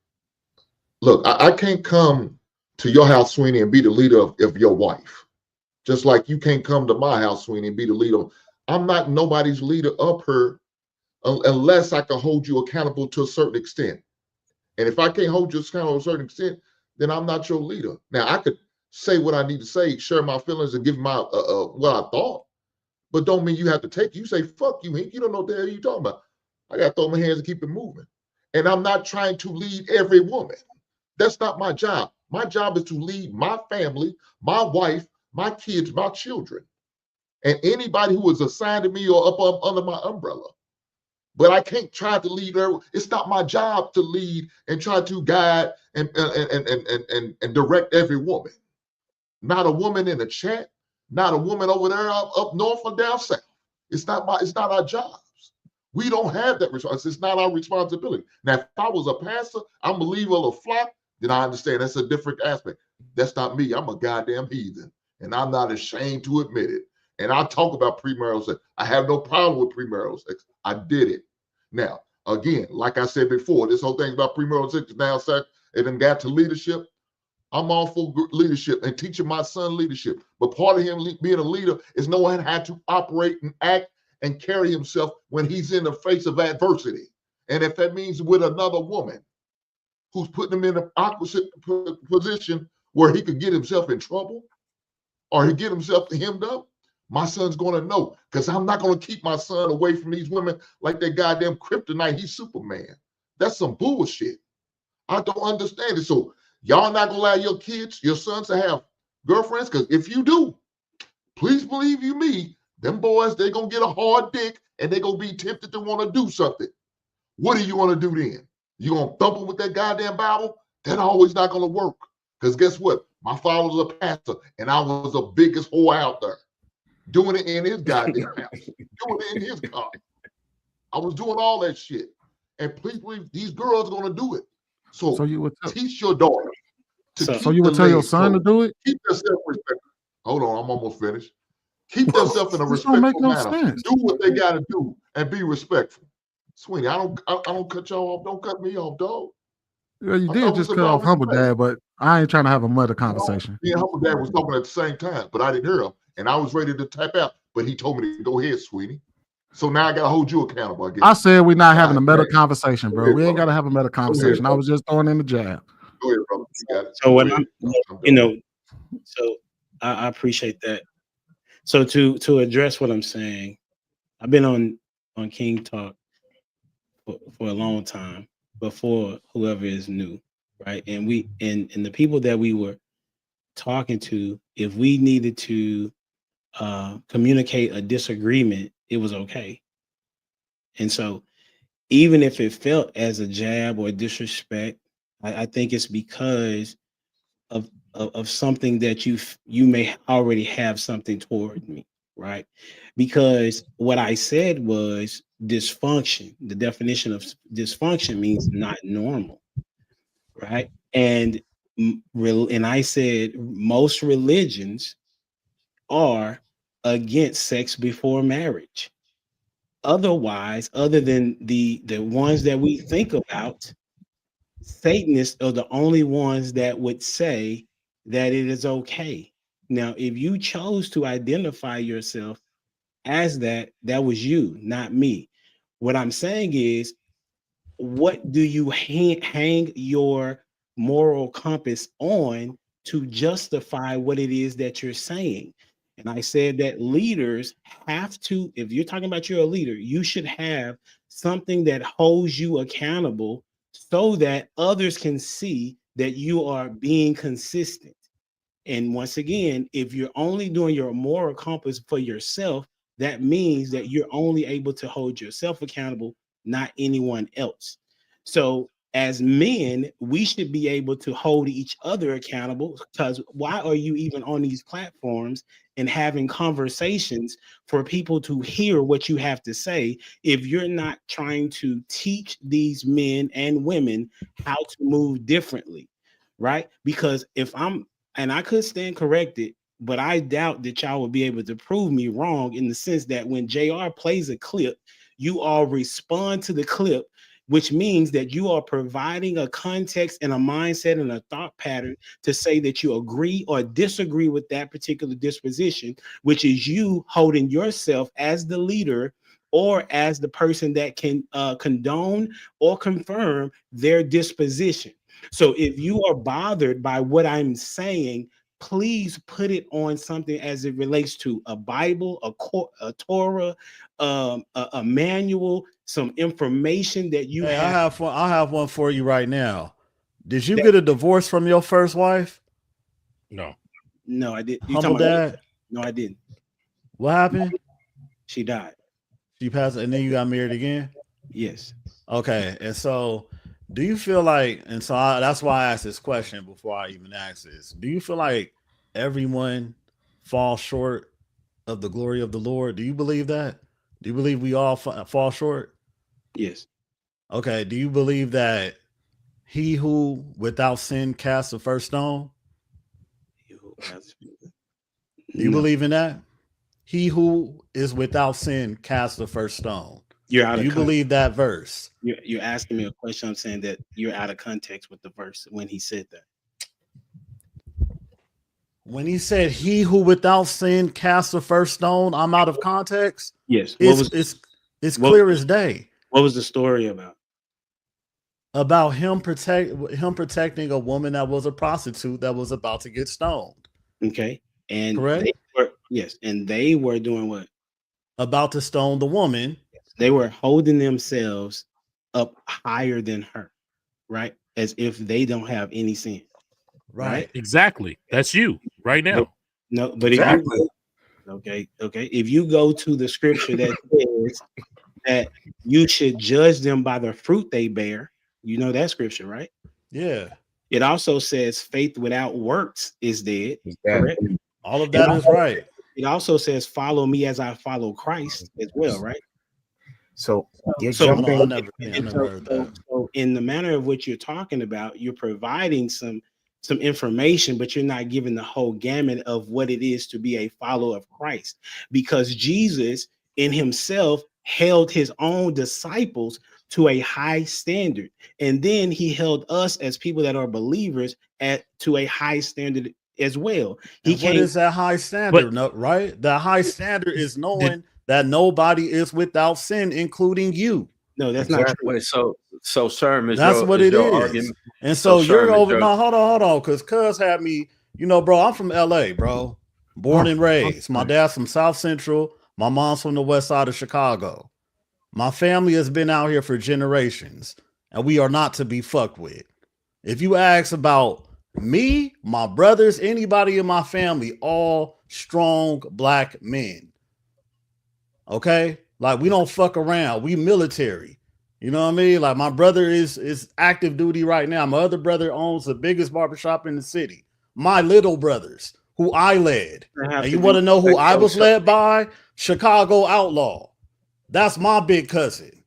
Look, I can't come to your house, Sweeney, and be the leader of your wife. Just like you can't come to my house, Sweeney, and be the leader. I'm not nobody's leader of her unless I can hold you accountable to a certain extent. And if I can't hold you accountable to a certain extent, then I'm not your leader. Now, I could say what I need to say, share my feelings, and give my what I thought. But don't mean you have to take it. You say, fuck you, Hink. You don't know what the hell you're talking about. I got to throw my hands and keep it moving. And I'm not trying to lead every woman. That's not my job. My job is to lead my family, my wife, my kids, my children, and anybody who is assigned to me or up under my umbrella. But I can't try to lead her. It's not my job to lead and try to guide and direct every woman. Not a woman in the chat. Not a woman over there up north or down south. It's not our jobs. We don't have that responsibility. It's not our responsibility. Now, if I was a pastor, I'm a believer of the flock, then I understand that's a different aspect. That's not me. I'm a goddamn heathen, and I'm not ashamed to admit it. And I talk about premarital sex. I have no problem with premarital sex. I did it. Now, again, like I said before, this whole thing about premarital sex is now sex, and then got to leadership. I'm all for leadership and teaching my son leadership. But part of him being a leader is knowing how to operate and act and carry himself when he's in the face of adversity. And if that means with another woman who's putting him in an opposite position where he could get himself in trouble or he get himself hemmed up, my son's going to know, because I'm not going to keep my son away from these women like that goddamn kryptonite. He's Superman. That's some bullshit. I don't understand it. So y'all not going to allow your kids, your sons to have girlfriends? Because if you do, please believe you me, them boys, they're going to get a hard dick and they're going to be tempted to want to do something. What are you going to do then? You going to thump them with that goddamn Bible? That always not going to work. Because guess what? My father was a pastor and I was the biggest whore out there. Doing it in his goddamn house. Doing it in his car. I was doing all that shit. And please believe these girls are going to do it. So you would teach your daughter to keep you would tell your son to do it? Keep themselves respectful. Hold on, I'm almost finished. Keep themselves in a This don't make respectful no manner. sense. Do what they got to do and be respectful. Sweeney, I don't cut y'all off. Don't cut me off, dog. Yeah, you I did thought just it was cut off about Humble respect. Dad, but I ain't trying to have a mother conversation. Me and Humble Dad was talking at the same time, but I didn't hear him. And I was ready to tap out, but he told me to go ahead, Sweetie. So now I got to hold you accountable, I guess. I said we're not having a God meta damn. conversation, Go bro. ahead, We ain't got brother. to have a meta conversation. I was just throwing in the jab. Go ahead, brother. You got it. So when Go I'm, ahead. you know, so I appreciate that. So to address what I'm saying, I've been on King Talk for a long time before whoever is new, right? And we and the people that we were talking to, if we needed to communicate a disagreement, it was okay. And so even if it felt as a jab or disrespect, I think it's because of something that you may already have something toward me, right? Because what I said was dysfunction. The definition of dysfunction means not normal, right? And I said most religions are against sex before marriage. Otherwise, other than the ones that we think about, Satanists are the only ones that would say that it is okay. Now, if you chose to identify yourself as that, that was you, not me. What I'm saying is, what do you hang your moral compass on to justify what it is that you're saying? And I said that leaders have to, if you're talking about you're a leader, you should have something that holds you accountable so that others can see that you are being consistent. And once again, if you're only doing your moral compass for yourself, that means that you're only able to hold yourself accountable, not anyone else. So as men, we should be able to hold each other accountable, because why are you even on these platforms and having conversations for people to hear what you have to say if you're not trying to teach these men and women how to move differently, right? Because and I could stand corrected, but I doubt that y'all will be able to prove me wrong, in the sense that when JR plays a clip, you all respond to the clip, which means that you are providing a context and a mindset and a thought pattern to say that you agree or disagree with that particular disposition, which is you holding yourself as the leader or as the person that can condone or confirm their disposition. So if you are bothered by what I'm saying, please put it on something as it relates to a Bible, a Torah, a manual, some information that you Hey, have. I have one for you right now. Did you get a divorce from your first wife? No. No, I didn't. Humble Dad? No, I didn't. What happened? She died. She passed, and then you got married again? Yes. Okay, and so do you feel like, and so that's why I asked this question before I even asked this. Do you feel like everyone falls short of the glory of the Lord? Do you believe that? Do you believe we all fall short? Yes. Okay. Do you believe that he who without sin cast the first stone? Do you believe in that? He who is without sin cast the first stone. You're out Do of you context. believe that verse? You're asking me a question. I'm saying that you're out of context with the verse when he said that. When he said he who without sin cast the first stone, I'm out of context. Yes. It's clear as day. What was the story about? About him protecting a woman that was a prostitute that was about to get stoned. Okay. And correct? And they were doing what? About to stone the woman. They were holding themselves up higher than her, right? As if they don't have any sin. Right? Exactly. That's you right now. But exactly. If you go to the scripture that says that you should judge them by the fruit they bear, you know that scripture, right? Yeah. It also says faith without works is dead. Correct? All of that is right. It also says follow me as I follow Christ as well, right? So you're jumping. jumping. I never heard that. So in the manner of what you're talking about, you're providing some information, but you're not giving the whole gamut of what it is to be a follower of Christ, because Jesus in himself held his own disciples to a high standard, and then he held us as people that are believers to a high standard as well. What is that high standard? Right? The high standard is knowing that nobody is without sin, including you. No, that's not true. Wait, so Sherm, is that's your, what is it your is. argument? And so you're Sherm, over. No, hold on, because Cuz had me. You know, bro, I'm from LA, bro. Born and raised. My dad's from South Central. My mom's from the west side of Chicago. My family has been out here for generations, and we are not to be fucked with. If you ask about me, my brothers, anybody in my family, all strong black men. Okay? Like, we don't fuck around. We military. You know what I mean? Like, my brother is active duty right now. My other brother owns the biggest barbershop in the city. My little brothers, who I led. And you want to know who I was led by? Chicago Outlaw. That's my big cousin.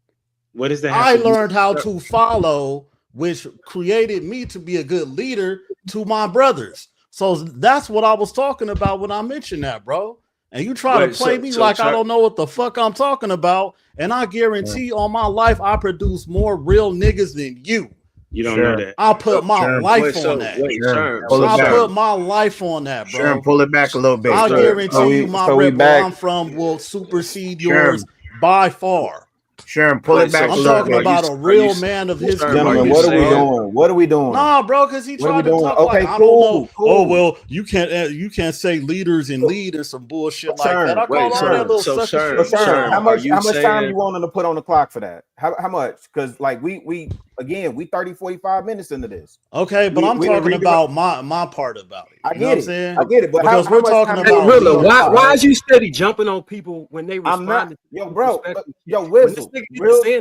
What is that? I learned how to follow, which created me to be a good leader to my brothers. So that's what I was talking about when I mentioned that, bro. And you try to play me like I don't know what the fuck I'm talking about. And I guarantee on my life, I produce more real niggas than you. You don't know that. I put my life on that. I put my life on that, bro. Sherm, pull it back a little bit. I guarantee you my rep where I'm from will supersede yours by far. Sherm, pull it back. I'm talking about a real man of his gentlemen. What are we doing? What are we doing? Nah, bro, because he tried to talk like I don't know. Oh well, you can't say leaders and lead and some bullshit like that. I call all that little sucker shit. How much time you wanting to put on the clock for that? How much? Because like we 30, 45 minutes into this. Okay, but I'm talking about my part about it. I get it. I get it. But because we're talking about why is you steady jumping on people when they respond? Yo, bro. Yo, Wizzle. Okay,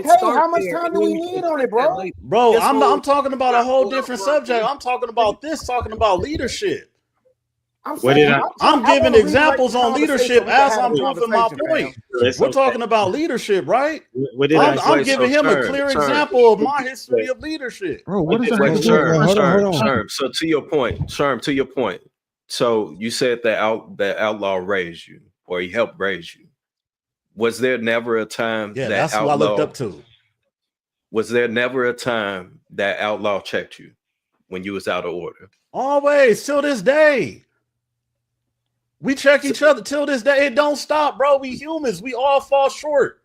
how much time do we need on it, bro? Bro, I'm talking about a whole different subject. I'm talking about leadership. I'm giving examples on leadership as I'm proving my point. We're talking about leadership, right? I'm giving him a clear example of my history of leadership. Bro, what is that? Sherm, so to your point, Sherm, so you said that outlaw raised you, or he helped raise you. Was there never a time that that's outlaw, who I looked up to? Was there never a time that outlaw checked you when you was out of order? Always, till this day. We check each other till this day. It don't stop, bro. We humans. We all fall short.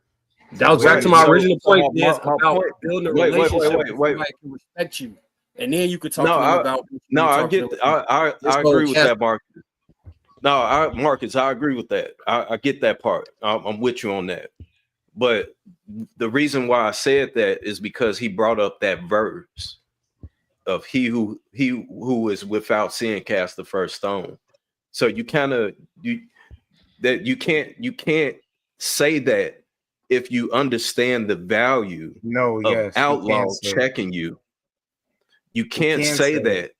That was back to my original point. About building a relationship. Wait. Can respect you, and then you could talk to them about. I agree with that, Marcus. Marcus, I agree with that. I get that part. I'm with you on that. But the reason why I said that is because he brought up that verse of he who is without sin cast the first stone. So you can't say that if you understand the value of outlaw checking you. You can't say that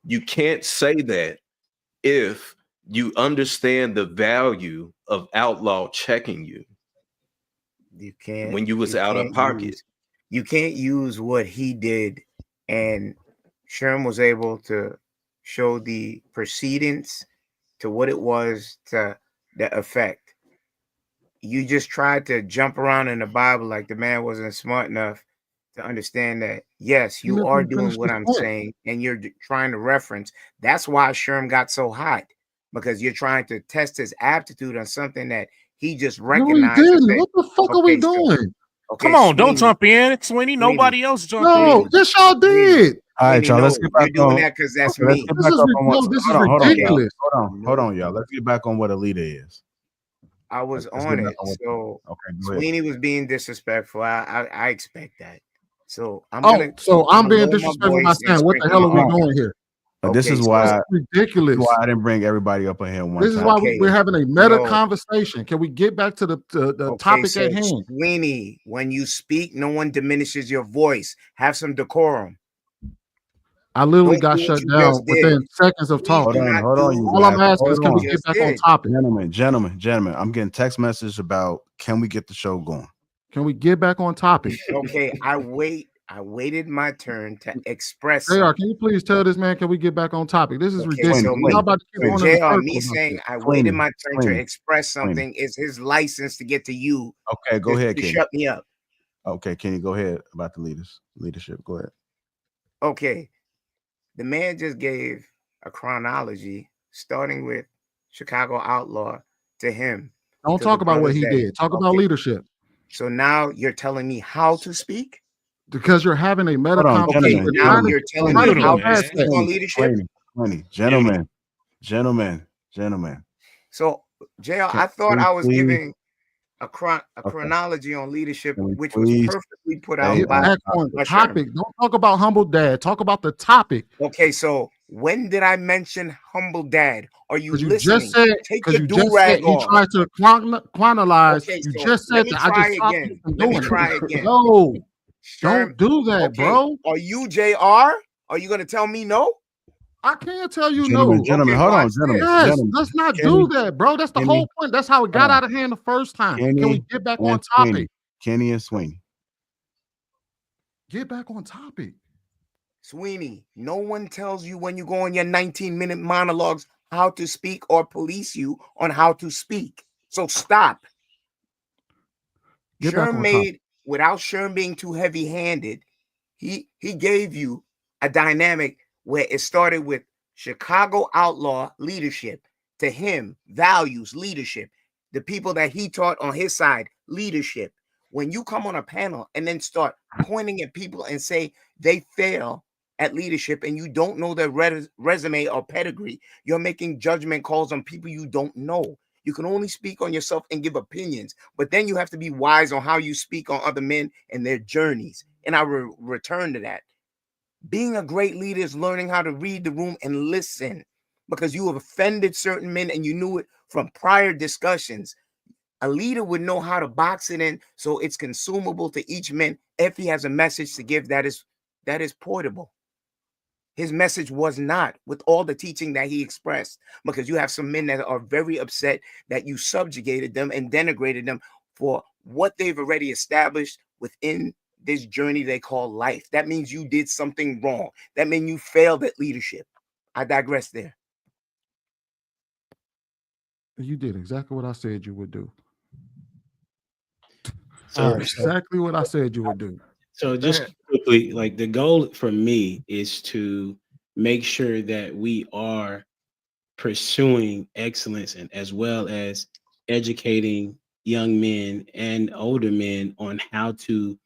you can't say that if you understand the value of outlaw checking you. You can't. when you was You out of can't pocket. use. You can't use what he did, and Sherm was able to show the precedence to what it was to the effect. You just tried to jump around in the Bible like the man wasn't smart enough to understand that, yes, You you let are me doing finish what this I'm point. saying, and you're trying to reference. That's why Sherm got so hot, because you're trying to test his aptitude on something that he just No, he recognized and didn't. said, What the fuck are we okay, so, doing? Come okay, on, don't Sweeney, jump in, Sweeney. Sweeney, Nobody else jump No, in. Sweeney, yes, y'all Sweeney, did. All right, Sweeney, y'all. no, Let's get back you're doing on. that because that's Okay, let's me. get This back is up on what. no, this is Hold on, ridiculous. hold on, y'all. Let's get back on what a leader is. I was Let's on get back it. on what. So Okay, go ahead. Sweeney was being disrespectful. I expect that. So I'm Oh, gonna so I'm being lower my disrespectful by voice and saying, what the sprinkle hell are my we brother. doing here? But this Okay, is so why. This is This is ridiculous. why I didn't bring everybody up in here one This is time. why okay, we're having a meta no. conversation. Can we get back to the Okay, topic so at hand? Sweeney, when you speak, no one diminishes your voice. Have some decorum. I literally Don't got do what shut you down just did. within seconds of Please talking. do not Hold on, do you All I'm guys. asking is, Hold can we on, get just back on did. topic? gentlemen. I'm getting text messages about can we get the show going? Can we get back on topic? Okay, I waited my turn to express JR, something. can you please tell this man, can we get back on topic? This is Okay, ridiculous. so Y'all me, about to keep so going in a JR, circle me about saying this. I waited my turn to Sweeney, express Sweeney. something is his license to get to you Okay, go ahead, to Kenny. shut me up. Okay, Kenny, go ahead about the leadership. Go ahead. Okay, the man just gave a chronology starting with Chicago Outlaw to him. Don't to talk the about what brothers he that, did. Talk about okay, leadership. so now you're telling me how to speak? Because you're having a meta Hold on, conversation. Okay, gentlemen. now you're telling Trying me to be how Gentlemen, to man. speak on leadership? Gentlemen. So, JR, I thought Can we I was please? giving a chronology on leadership, Can we which was please perfectly put stay out Get by on back on topic? Sherm. topic. Don't talk about humble dad. Talk about the topic. Okay, so when did I mention humble dad? Are you Because you just listening? said, Take because your you just said do-rag you off. tried to chronologize. Okay, You so just let said me that. I try just stopped you again. from Let me doing try it. again. No, Sherm, don't do that, okay, bro. are you JR? Are you gonna tell me no? I can't tell you Gentlemen, no. Okay, hold on, watch this. Yes, let's not do that, bro. That's the Kenny, whole point. That's how it got out of hand the first time. Can we get back on topic? Kenny and Sweeney. Get back on topic. Sweeney, no one tells you when you go on your 19-minute monologues how to speak or police you on how to speak. So stop. Get back Sherm on made, topic. without Sherm being too heavy-handed, he gave you a dynamic where it started with Chicago outlaw leadership. To him, values, leadership. The people that he taught on his side, leadership. When you come on a panel and then start pointing at people and say they fail at leadership and you don't know their resume or pedigree, you're making judgment calls on people you don't know. You can only speak on yourself and give opinions, but then you have to be wise on how you speak on other men and their journeys. And I return to that. Being a great leader is learning how to read the room and listen, because you have offended certain men and you knew it from prior discussions. A leader would know how to box it in so it's consumable to each man if he has a message to give that is portable. His message was not, with all the teaching that he expressed, because you have some men that are very upset that you subjugated them and denigrated them for what they've already established within this journey they call life. That means you did something wrong. That means you failed at leadership. I digress there. You did exactly what I said you would do. So, exactly what I said you would do. So just quickly, like the goal for me is to make sure that we are pursuing excellence and as well as educating young men and older men on how to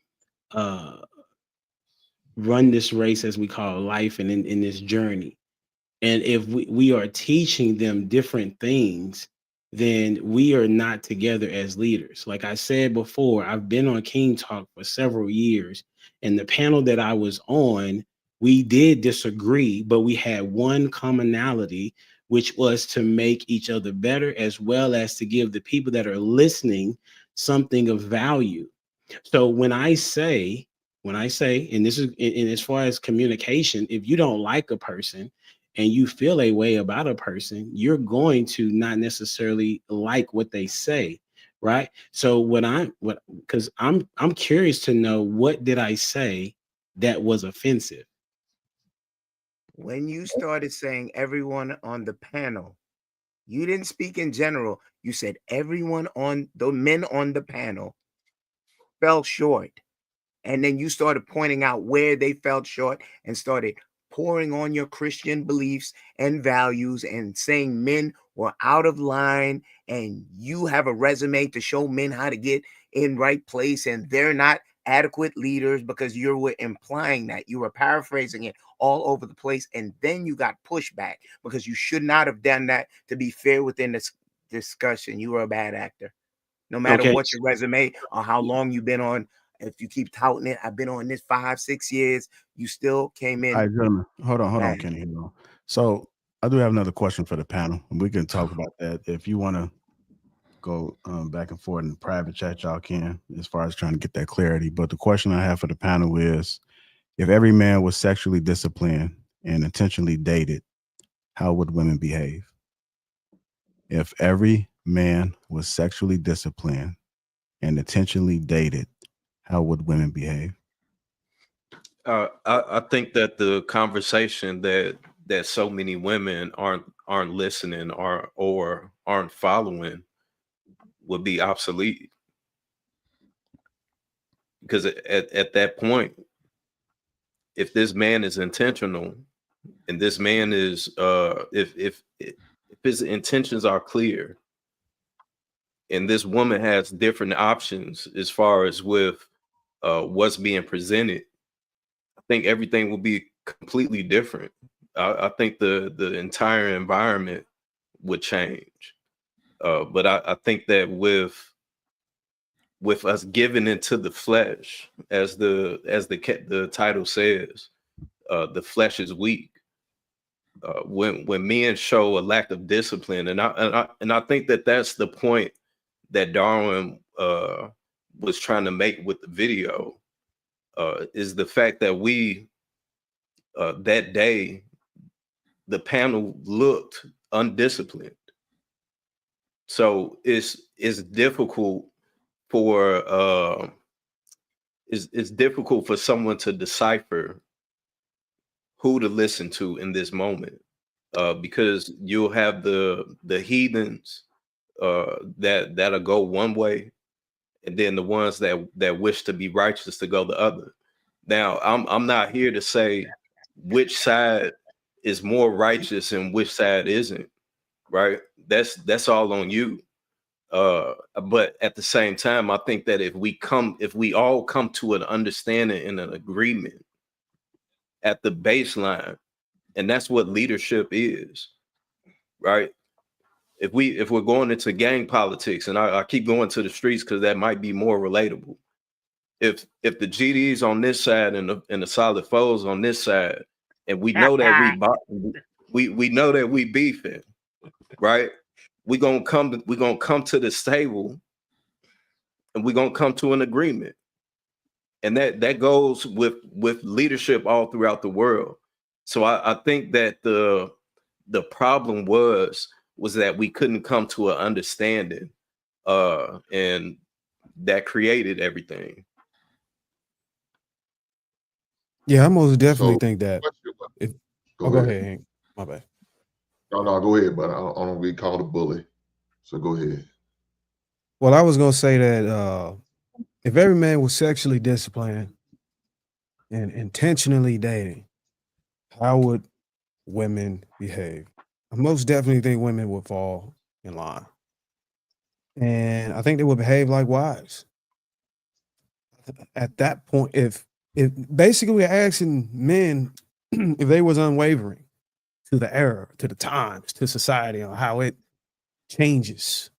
run this race, as we call life, and in this journey. And if we are teaching them different things, then we are not together as leaders. Like I said before, I've been on King Talk for several years, and the panel that I was on, we did disagree, but we had one commonality, which was to make each other better, as well as to give the people that are listening something of value. So when I say, and this is, and as far as communication, if you don't like a person and you feel a way about a person, you're going to not necessarily like what they say. right? So because I'm curious to know, what did I say that was offensive? When you started saying everyone on the panel, you didn't speak in general. You said everyone on the men on the panel fell short. And then you started pointing out where they fell short and started pouring on your Christian beliefs and values and saying men were out of line and you have a resume to show men how to get in right place and they're not adequate leaders, because you were implying that. You were paraphrasing it all over the place, and then you got pushback because you should not have done that. To be fair within this discussion, you were a bad actor. No matter Okay. what your resume or how long you've been on, if you keep touting it, I've been on this 5-6 years, you still came All in. right, gentlemen, hold on, bad. Kenny. Hold on. So I do have another question for the panel, and we can talk about that. If you want to go back and forth in the private chat, y'all can, as far as trying to get that clarity. But the question I have for the panel is, if every man was sexually disciplined and intentionally dated, how would women behave? If every man was sexually disciplined and intentionally dated, how would women behave? I think that the conversation that so many women aren't listening or aren't following would be obsolete, because at that point, if this man is intentional and this man is if his intentions are clear and this woman has different options as far as with what's being presented, I think everything will be completely different. I think the entire environment would change. But I think that with us giving into the flesh, as the title says, the flesh is weak. When men show a lack of discipline, and I think that that's the point that Darwin was trying to make with the video, is the fact that we that day the panel looked undisciplined. So it's difficult for it's difficult for someone to decipher who to listen to in this moment, because you'll have the heathens that'll go one way, and then the ones that wish to be righteous to go the other. Now, I'm not here to say which side is more righteous and which side isn't, right? That's all on you. But at the same time, I think that if we all come to an understanding and an agreement at the baseline, and that's what leadership is, right? If we're going into gang politics, and I keep going to the streets because that might be more relatable. If the GDs on this side and the solid foes on this side, and we know that we know that we beefing, right? We're gonna come to this table and we're gonna come to an agreement. And that goes with leadership all throughout the world. So I think that the problem was that we couldn't come to an understanding, and that created everything. Yeah, I most definitely So, think that. Go ahead, Hank. My bad. No, go ahead, but I don't want to be called a bully. So go ahead. Well, I was gonna say that if every man was sexually disciplined and intentionally dating, how would women behave? I most definitely think women would fall in line. And I think they would behave like wives. At that point, if basically we're asking men if they was unwavering to the era, to the times, to society, on how it changes,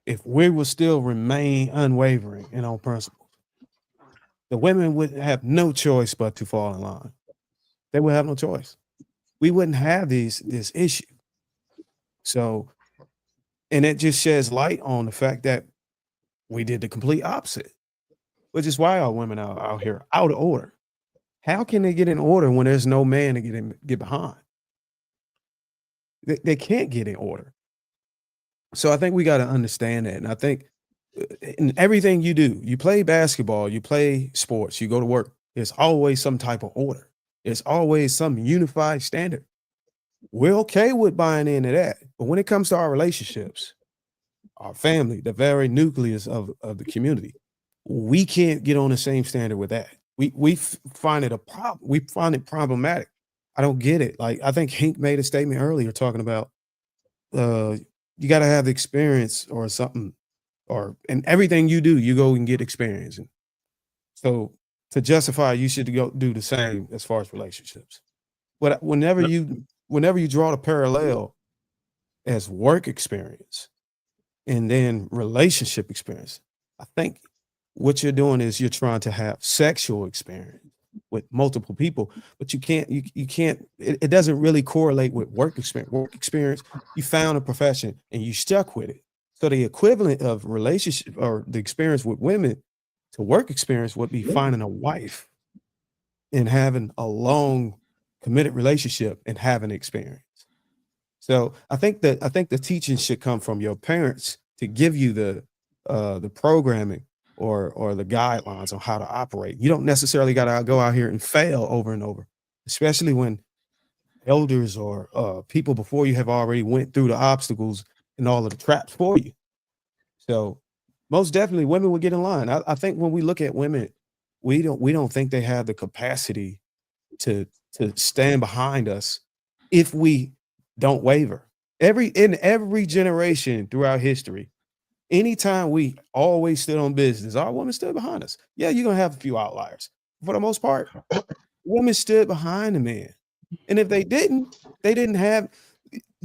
if we would still remain unwavering and on principle, the women would have no choice but to fall in line. They would have no choice. We wouldn't have this issue. So, and it just sheds light on the fact that we did the complete opposite, which is why our women are out here out of order. How can they get in order when there's no man to get behind? They can't get in order. So I think we got to understand that. And I think in everything you do, you play basketball, you play sports, you go to work, there's always some type of order. There's always some unified standard. We're okay with buying into that. But when it comes to our relationships, our family, the very nucleus of the community, we can't get on the same standard with that. We find it a problem. We find it problematic. I don't get it. Like, I think Hank made a statement earlier talking about you got to have the experience or something, or in everything you do, you go and get experience. And so to justify, you should go do the same as far as relationships. But whenever you draw the parallel as work experience and then relationship experience, I think what you're doing is you're trying to have sexual experience with multiple people, but you can't, it doesn't really correlate with work experience. Work experience, you found a profession and you stuck with it. So the equivalent of relationship or the experience with women to work experience would be finding a wife and having a long committed relationship and having experience. So I think the teaching should come from your parents to give you the programming or the guidelines on how to operate. You don't necessarily got to go out here and fail over and over, especially when elders or people before you have already went through the obstacles and all of the traps for you. So most definitely women will get in line. I think when we look at women, we don't think they have the capacity to stand behind us if we don't waver. In every generation throughout history, anytime we always stood on business, our women stood behind us. Yeah, you're gonna have a few outliers. For the most part, women stood behind the man. And if they didn't have,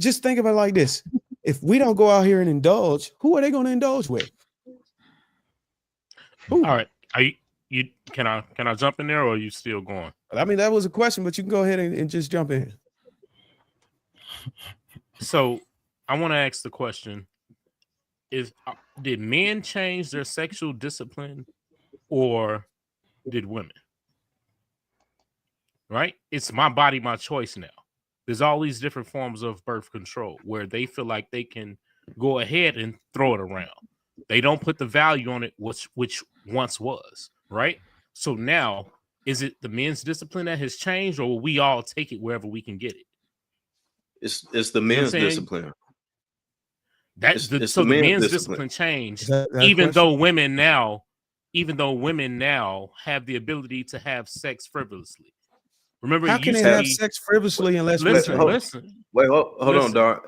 just think of it like this. If we don't go out here and indulge, who are they going to indulge with? All right. Can I jump in there, or are you still going? I mean, that was a question, but you can go ahead and just jump in. So I want to ask the question: did men change their sexual discipline, or did women? Right? It's my body, my choice now. There's all these different forms of birth control where they feel like they can go ahead and throw it around. They don't put the value on it, which once was, right? So now, is it the men's discipline that has changed, or will we all take it wherever we can get it? It's the men's discipline. So the men's discipline changed, even though women now have the ability to have sex frivolously. Remember, how can they have sex frivolously unless listen? Wait, hold on, Dar.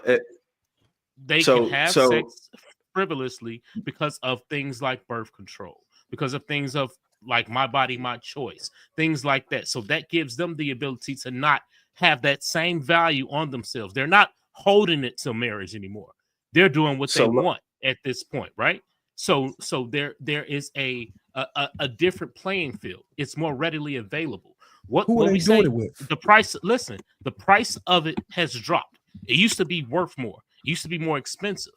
They can have sex frivolously because of things like birth control, because of things of like my body, my choice, things like that. So that gives them the ability to not have that same value on themselves. They're not holding it till marriage anymore. They're doing what they want at this point, right? So there is a different playing field. It's more readily available. What we say, the price, listen, the price of it has dropped. It used to be worth more. It used to be more expensive.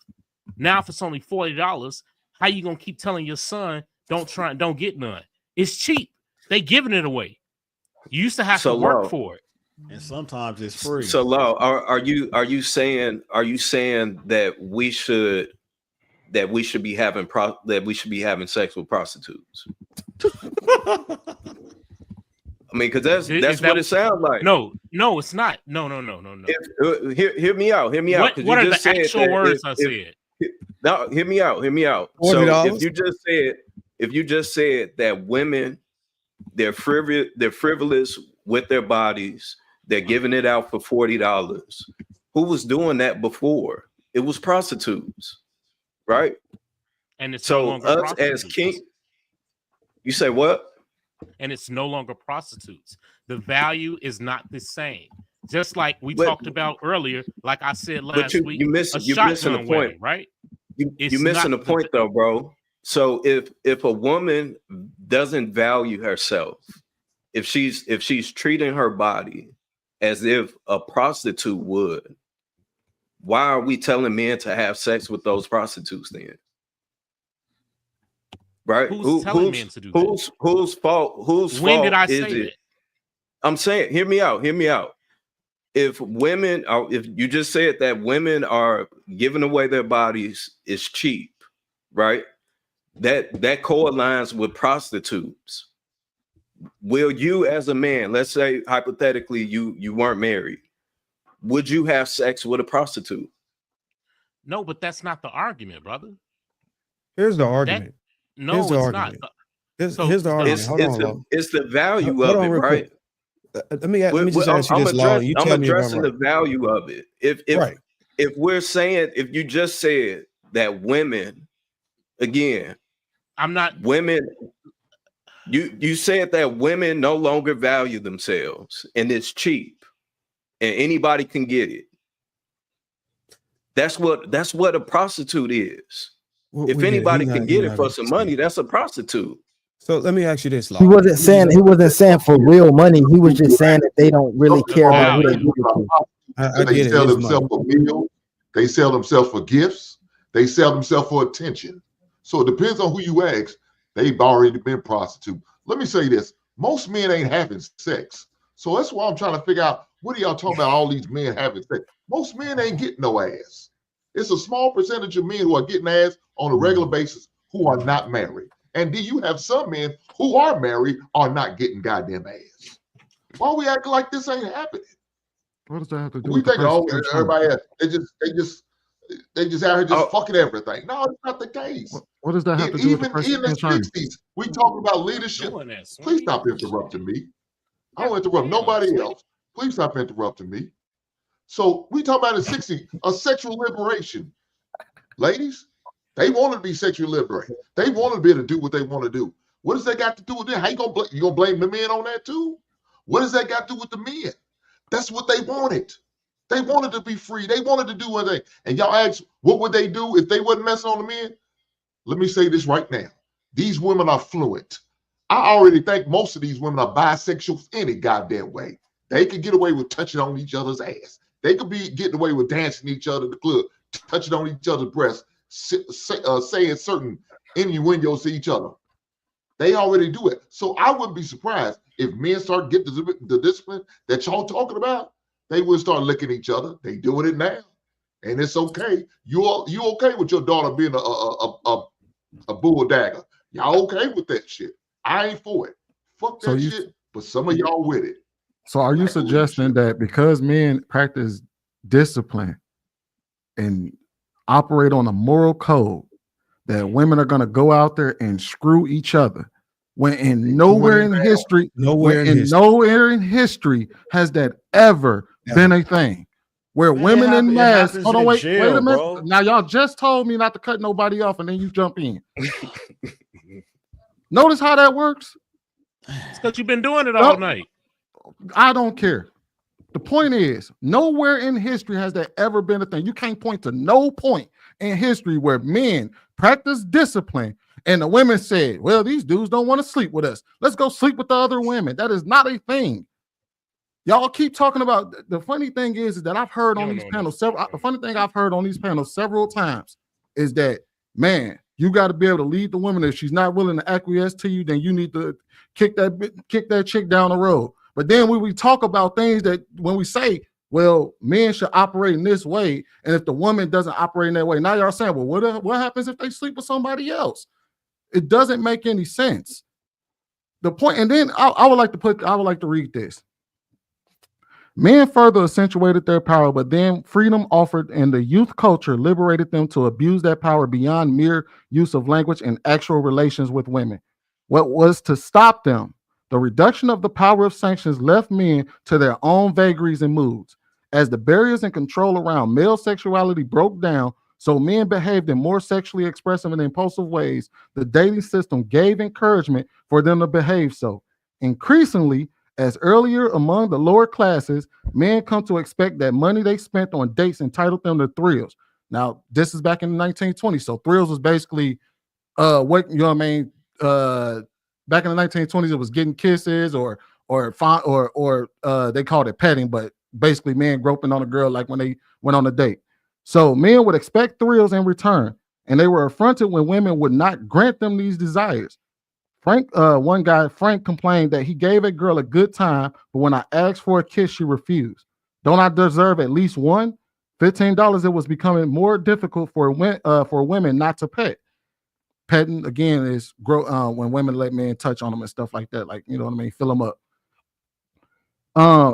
Now, if it's only $40, how you gonna keep telling your son don't get none? It's cheap. They giving it away. You used to have to work for it, and sometimes it's free. So, Law, are you saying that we should be having sex with prostitutes? I mean, because that's what it sounds like. No, it's not. No. Hear me out. What are the actual words I said? No, hear me out. So if you just said that women, they're frivolous with their bodies, they're giving it out for $40. Who was doing that before? It was prostitutes, right? And it's so no longer us as king. You say what? And it's no longer prostitutes. The value is not the same. Just like we talked about earlier, like I said last week, you're missing the point, right? You're missing the point, though, bro. So if a woman doesn't value herself, if she's treating her body as if a prostitute would, why are we telling men to have sex with those prostitutes then? Right? Who's telling men to do that? Whose fault? When did I say that? I'm saying, hear me out. if women are, if you just said that women are giving away their bodies is cheap, right? That co-aligns with prostitutes. Will you, as a man, let's say hypothetically you weren't married, would you have sex with a prostitute? No, but that's not the argument, brother. Here's the argument. No, here's the it's argument. not. Here's the argument. Hold on, Law. It's the value Hold of on it, real right? quick. Let me just ask you this, Law. You I'm tell me if I'm addressing the right. value of it. If we're saying, if you just said that women, again, I'm not women. You said that women no longer value themselves and it's cheap and anybody can get it. That's what a prostitute is. If anybody can get it for some money, that's a prostitute. So let me ask you this, Law. He wasn't saying for real money. He was just saying that they don't really care about who they give it to. I They get it. sell It's themselves money. for meals. They sell themselves for gifts. They sell themselves for attention. So it depends on who you ask. They've already been prostitute. Let me say this. Most men ain't having sex. So that's why I'm trying to figure out, what are y'all talking about all these men having sex? Most men ain't getting no ass. It's a small percentage of men who are getting ass on a regular basis who are not married. And then you have some men who are married are not getting goddamn ass. Why are we acting like this ain't happening? What does that have to do We with the think, oh, person? everybody else, they just out here just fucking everything. No, it's not the case. What does that have to do with the person Even in the concerned? 60s, we talking about leadership. Please stop interrupting me. I don't interrupt nobody else. Please stop interrupting me. So we talk about in the 60s, a sexual liberation. Ladies, they want to be sexually liberated. They want to be able to do what they want to do. What does that got to do with it? How you gonna blame the men on that too? What does that got to do with the men? That's what they wanted. They wanted to be free. They wanted to do one thing. And y'all ask, what would they do if they wasn't messing on the men? Let me say this right now. These women are fluent. I already think most of these women are bisexual any goddamn way. They could get away with touching on each other's ass. They could be getting away with dancing each other in the club, touching on each other's breasts, saying certain innuendos to each other. They already do it. So I wouldn't be surprised if men start getting the discipline that y'all talking about. They will start licking each other. They doing it now. And it's okay. You okay with your daughter being a bull dagger? Y'all okay with that shit? I ain't for it. Fuck that shit. But some of y'all with it. So are you suggesting that because men practice discipline and operate on a moral code, that women are going to go out there and screw each other, when nowhere in history has that ever been a thing, where women in mass, hold on, wait a minute. Bro. Now y'all just told me not to cut nobody off and then you jump in. Notice how that works? It's because you've been doing it all night. I don't care. The point is, nowhere in history has that ever been a thing. You can't point to no point in history where men practice discipline and the women said, well, these dudes don't want to sleep with us. Let's go sleep with the other women. That is not a thing. Y'all keep talking about, the funny thing is that I've heard on these panels several times is that, man, you got to be able to lead the woman. If she's not willing to acquiesce to you, then you need to kick that chick down the road. But then when we talk about things that when we say, well, men should operate in this way, and if the woman doesn't operate in that way, now y'all saying, well, what happens if they sleep with somebody else? It doesn't make any sense. The point, and then I would like to read this. Men further accentuated their power, but then freedom offered in the youth culture liberated them to abuse that power beyond mere use of language and actual relations with women. What was to stop them? The reduction of the power of sanctions left men to their own vagaries and moods. As the barriers and control around male sexuality broke down, so men behaved in more sexually expressive and impulsive ways, the dating system gave encouragement for them to behave so. Increasingly, as earlier among the lower classes, men come to expect that money they spent on dates entitled them to thrills. Now, this is back in the 1920s, so thrills was basically what, you know what I mean? Back in the 1920s, it was getting kisses or they called it petting, but basically men groping on a girl like when they went on a date. So men would expect thrills in return, and they were affronted when women would not grant them these desires. One guy, Frank, complained that he gave a girl a good time, but when I asked for a kiss, she refused. Don't I deserve at least one? $15, it was becoming more difficult for women not to pet. Petting, again, is when women let men touch on them and stuff like that. Like, you know what I mean? Fill them up.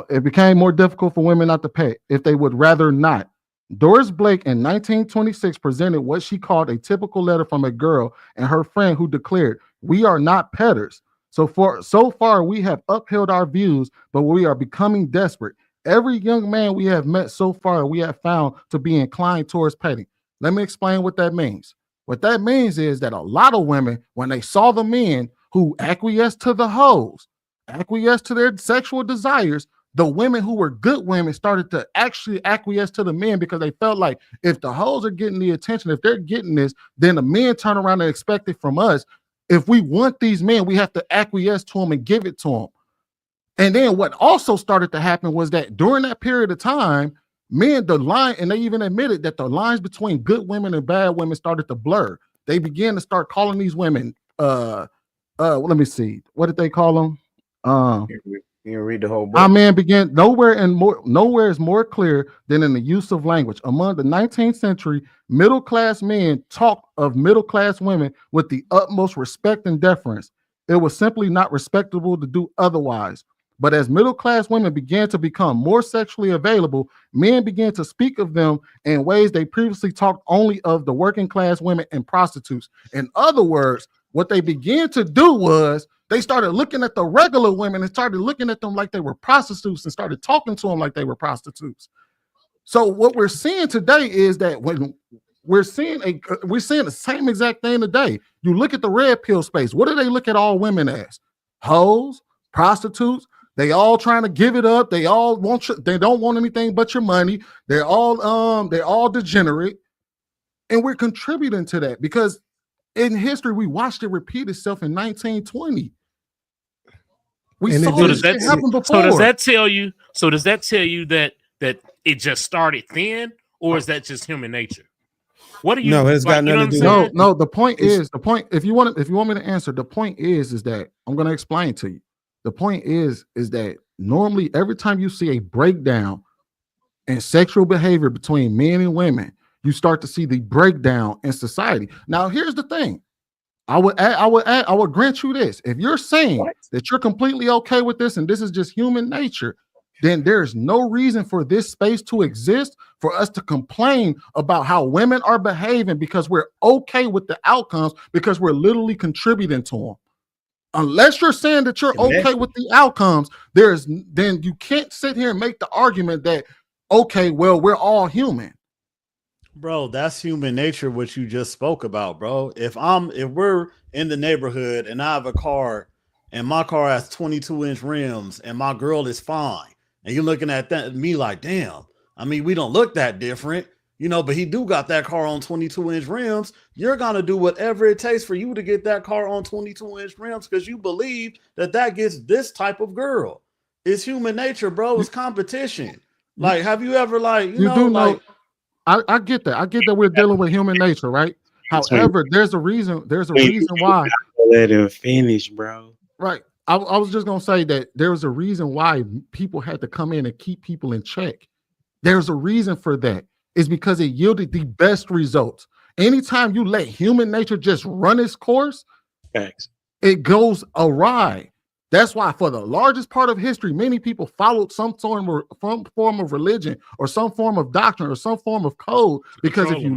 It became more difficult for women not to pet if they would rather not. Doris Blake in 1926 presented what she called a typical letter from a girl and her friend who declared, "We are not petters. So far, we have upheld our views, but we are becoming desperate. Every young man we have met so far, we have found to be inclined towards petting." Let me explain what that means. What that means is that a lot of women, when they saw the men who acquiesced to the hoes, acquiesced to their sexual desires, the women who were good women started to actually acquiesce to the men because they felt like if the hoes are getting the attention, if they're getting this, then the men turn around and expect it from us. If we want these men, we have to acquiesce to them and give it to them. And then what also started to happen was that during that period of time, men, and they even admitted that the lines between good women and bad women started to blur. They began to start calling these women, let me see, what did they call them? You read the whole book. Our man began nowhere is more clear than in the use of language. Among the 19th century, middle-class men talked of middle-class women with the utmost respect and deference. It was simply not respectable to do otherwise. But as middle-class women began to become more sexually available, men began to speak of them in ways they previously talked only of the working-class women and prostitutes. In other words, what they began to do was they started looking at the regular women and started looking at them like they were prostitutes and started talking to them like they were prostitutes. So what we're seeing today is that when we're seeing the same exact thing today. You look at the red pill space. What do they look at all women as? Hoes, prostitutes. They all trying to give it up. They all they don't want anything but your money. They're all degenerate. And we're contributing to that because in history, we watched it repeat itself in 1920. We saw this shit happen before. So does that tell you? So does that tell you that it just started then, or is that just human nature? What do you? No, it's got nothing to do. No. The point is. If you want me to answer, the point is that I'm going to explain to you. The point is that normally every time you see a breakdown in sexual behavior between men and women, you start to see the breakdown in society. Now, here's the thing. I would grant you this. If you're saying that you're completely okay with this and this is just human nature, then there's no reason for this space to exist for us to complain about how women are behaving because we're okay with the outcomes because we're literally contributing to them. Unless you're saying that you're okay with the outcomes, then you can't sit here and make the argument that, okay, well, we're all human. Bro, that's human nature, what you just spoke about, bro. If we're in the neighborhood and I have a car and my car has 22-inch rims and my girl is fine, and you're looking at me like, damn, I mean, we don't look that different, but he do got that car on 22-inch rims. You're gonna do whatever it takes for you to get that car on 22-inch rims because you believe that gets this type of girl. It's human nature, bro. It's competition. Like, have you ever I get that. I get that we're dealing with human nature, right? However, there's a reason why. Let him finish, bro. Right. I was just gonna say that there's a reason why people had to come in and keep people in check. There's a reason for that. It's because it yielded the best results. Anytime you let human nature just run its course, it goes awry. That's why for the largest part of history, many people followed some form of religion or some form of doctrine or some form of code. Because if you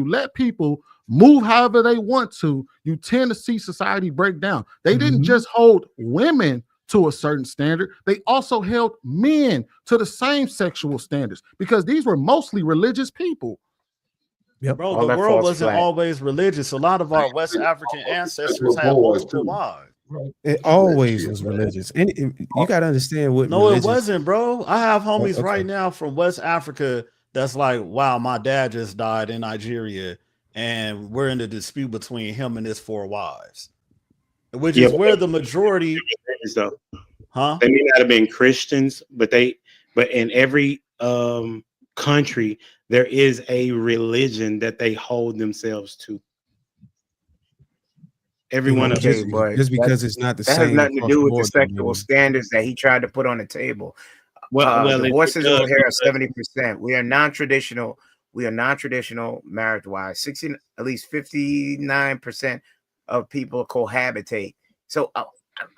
let people move however they want to, you tend to see society break down. They didn't just hold women to a certain standard. They also held men to the same sexual standards because these were mostly religious people. Yep. Bro, the world wasn't always religious. A lot of our West African ancestors had multiple wives. It always was religious. And you got to understand what. No, it wasn't, bro. I have homies right now from West Africa that's like, wow, my dad just died in Nigeria, and we're in a dispute between him and his 4 wives, which is where the majority. Huh? They may not have been Christians, but in every country there is a religion that they hold themselves to. Everyone just because it's not the same. That has nothing to do with the sexual standards that he tried to put on the table. does Divorces over here are because 70%. We are non-traditional. We are non-traditional marriage-wise. 16, at least 59% of people cohabitate. So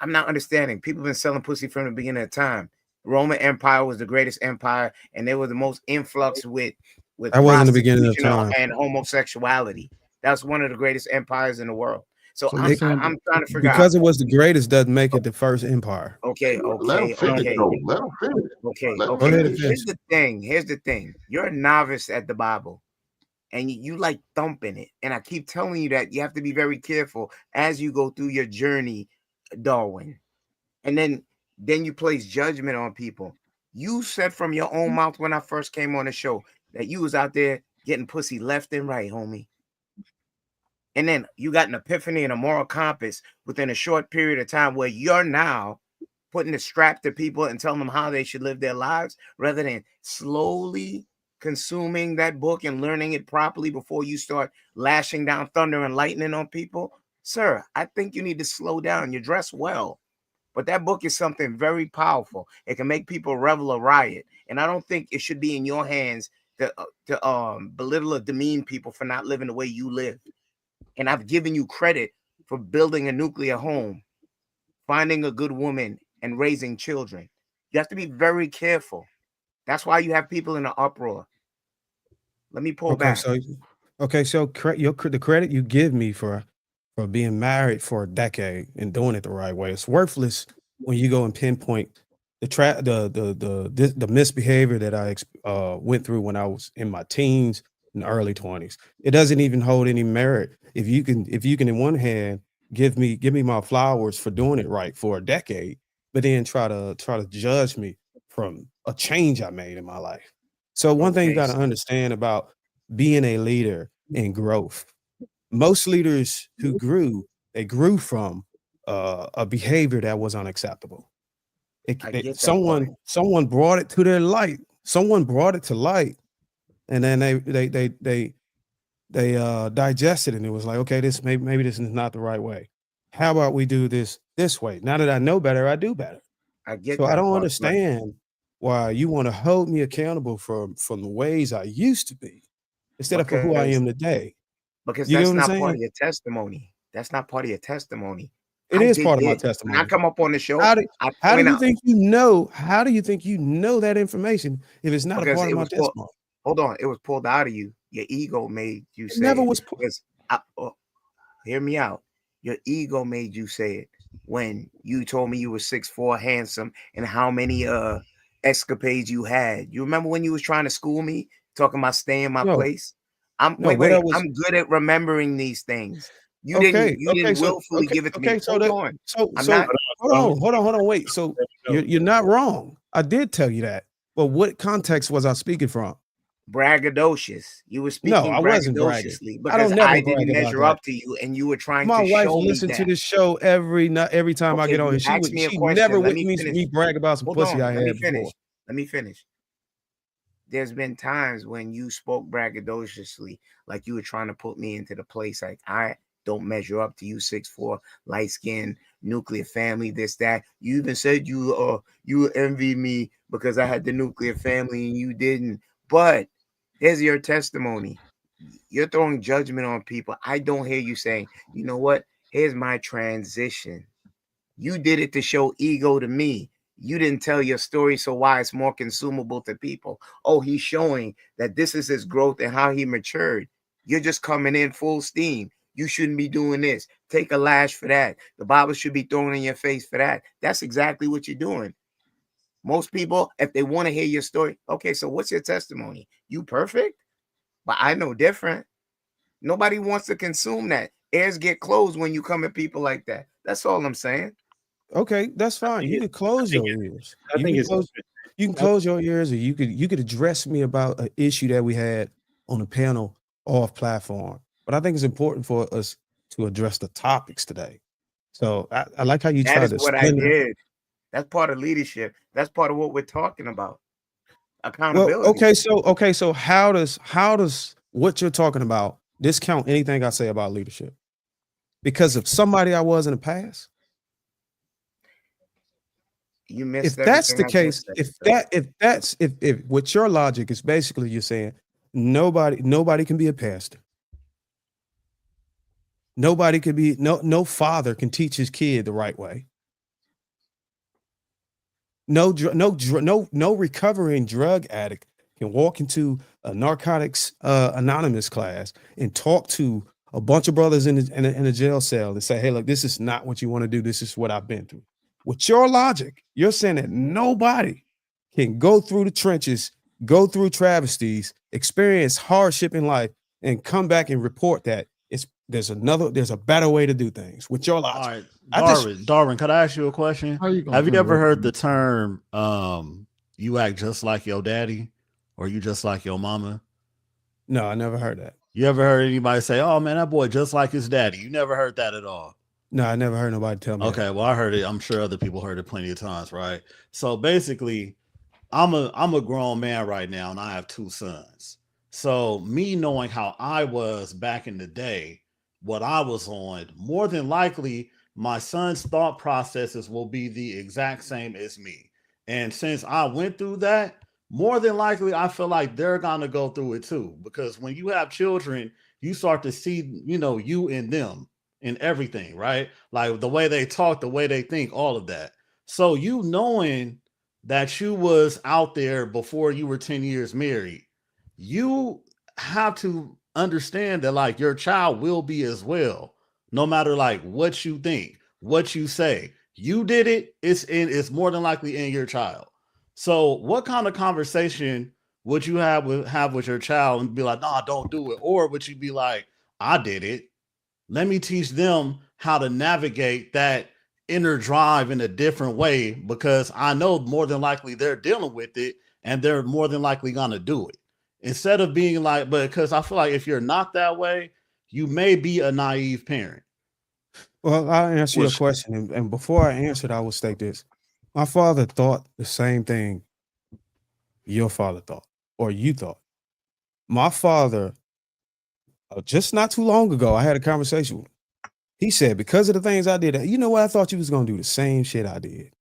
I'm not understanding. People have been selling pussy from the beginning of time. Roman Empire was the greatest empire, and they were the most influx with That wasn't the beginning of prostitution time. and homosexuality. That's one of the greatest empires in the world. So So I'm you saying trying to figure out. Because it was the greatest doesn't make it the first empire. Okay, Let them okay, finish, okay, though. Let them finish. okay, Let them Go ahead okay. and finish. finish. Here's the thing. You're a novice at the Bible, and you like thumping it. And I keep telling you that you have to be very careful as you go through your journey, Darwin. And then you place judgment on people. You said from your own mouth when I first came on the show that you was out there getting pussy left and right, homie. And then you got an epiphany and a moral compass within a short period of time where you're now putting the strap to people and telling them how they should live their lives rather than slowly consuming that book and learning it properly before you start lashing down thunder and lightning on people. Sir, I think you need to slow down. You dress well, but that book is something very powerful. It can make people revel or riot. And I don't think it should be in your hands to belittle or demean people for not living the way you live. And I've given you credit for building a nuclear home, finding a good woman, and raising children. You have to be very careful. That's why you have people in an uproar. Let me pull back. So the credit you give me for being married for a decade and doing it the right way, it's worthless when you go and pinpoint the misbehavior that I went through when I was in my teens and early 20s. It doesn't even hold any merit if you can in one hand give me my flowers for doing it right for a decade, but then try to judge me from a change I made in my life. So one thing you got to understand about being a leader in growth, most leaders who grew from a behavior that was unacceptable. Someone brought it to their light. Someone brought it to light, and then they digested it, and it was like, okay, this maybe this is not the right way. How about we do this way? Now that I know better, I do better. I get so that I don't part, understand why you want to hold me accountable from the ways I used to be instead of for who I am today. Because You that's get what I'm not part of saying? your testimony. That's not part of your testimony. It I is did part of my this. testimony. When I come up on the show, How do I how do point you out think you know? How do you think you know that information if it's not a because part it of my was pulled. testimony? Hold on, it was pulled out of you. Your ego made you It say never it. was. Because hear me out. Your ego made you say it when you told me you were 6'4", handsome, and how many escapades you had. You remember when you was trying to school me, talking about staying in my No, place? I'm no. What I was I'm good at remembering these things. You okay. didn't So willfully give it to me. So Hold that on. so I'm so not hold on. Wait. So you're not wrong. I did tell you that, but what context was I speaking from? braggadocious. You were No, speaking I wasn't bragging. braggadociously I because don't never I brag didn't about measure that. up to you, and you were trying My to wife show me listened to that. this show every time I Okay, get on, you and asked me a she question. never Let me witnessed finish. me brag about some Hold pussy on. I Let me had before. finish. Let me finish. There's been times when you spoke braggadociously, like you were trying to put me into the place like I don't measure up to you, 6'4", light skin, nuclear family, this, that. You even said you envy me because I had the nuclear family and you didn't. But here's your testimony. You're throwing judgment on people. I don't hear you saying, you know what? Here's my transition. You did it to show ego to me. You didn't tell your story, so why it's more consumable to people. Oh, he's showing that this is his growth and how he matured. You're just coming in full steam. You shouldn't be doing this. Take a lash for that. The Bible should be thrown in your face for that. That's exactly what you're doing. Most people, if they want to hear your story, okay, so what's your testimony? You perfect? But I know different. Nobody wants to consume that. Ears get closed when you come at people like that. That's all I'm saying. Okay, that's fine. You could close your ears. I think it's You can close your ears, or you could address me about an issue that we had on a panel off platform. But I think it's important for us to address the topics today. So I like how you That try is to what I spin it. did. That's part of leadership. That's part of what we're talking about. Well, Accountability. okay, so how does what you're talking about discount anything I say about leadership? Because of somebody I was in the past? You missed if that's the everything I case, just said. if with your logic is basically you're saying nobody can be a pastor. Nobody could be no father can teach his kid the right way. No recovering drug addict can walk into a narcotics anonymous class and talk to a bunch of brothers in a jail cell and say, hey, look, this is not what you want to do. This is what I've been through. With your logic, you're saying that nobody can go through the trenches, go through travesties, experience hardship in life, and come back and report that there's a better way to do things. With your logic. All right, Darwin, could I ask you a question? Have you ever heard the term you act just like your daddy or you just like your mama? No, I never heard that. You ever heard anybody say, oh man, that boy just like his daddy? You never heard that at all? No, I never heard nobody tell me. Okay, that. well, I heard it. I'm sure other people heard it plenty of times, right? So basically, I'm a grown man right now, and I have 2 sons. So me knowing how I was back in the day, what I was on, more than likely, my son's thought processes will be the exact same as me. And since I went through that, more than likely, I feel like they're going to go through it too. Because when you have children, you start to see, you and them in everything, right? Like the way they talk, the way they think, all of that. So you knowing that you was out there before you were 10 years married, you have to understand that like your child will be as well, no matter like what you think, what you say. You did it, it's more than likely in your child. So what kind of conversation would you have with your child and be like, nah, don't do it? Or would you be like, I did it. Let me teach them how to navigate that inner drive in a different way, because I know more than likely they're dealing with it and they're more than likely going to do it. Instead of being like, because I feel like if you're not that way, you may be a naive parent. Well, I'll answer your question. And before I answer it, I will state this. My father thought the same thing your father thought, or you thought. My father, just not too long ago, I had a conversation with him. He said, because of the things I did, you know what? I thought you was going to do the same shit I did.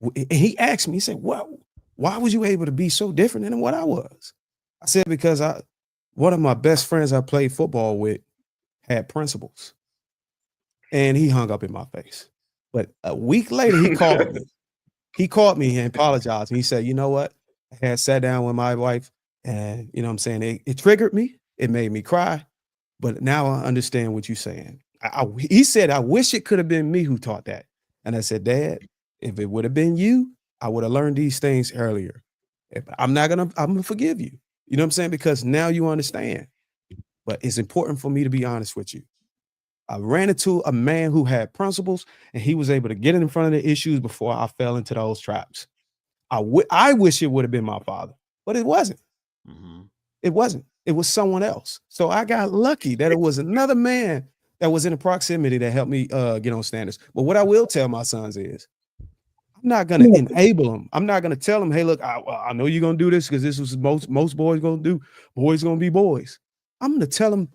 And he asked me, he said, well, why was you able to be so different than what I was? I said, because one of my best friends I played football with had principles. And he hung up in my face. But a week later, he called me. He called me and apologized. And he said, you know what? I had sat down with my wife and, you know what I'm saying? It triggered me. It made me cry. But now I understand what you're saying. He said, I wish it could have been me who taught that. And I said, Dad, if it would have been you, I would have learned these things earlier. I'm going to forgive you. You know what I'm saying? Because now you understand. But it's important for me to be honest with you. I ran into a man who had principles, and he was able to get in front of the issues before I fell into those traps. I wish it would have been my father, but it wasn't. Mm-hmm. It wasn't. It was someone else. So I got lucky that it was another man that was in the proximity that helped me get on standards. But what I will tell my sons is, I'm not going to enable them. I'm not going to tell them, hey, look, I know you're going to do this because this is most boys going to do. Boys going to be boys. I'm going to tell them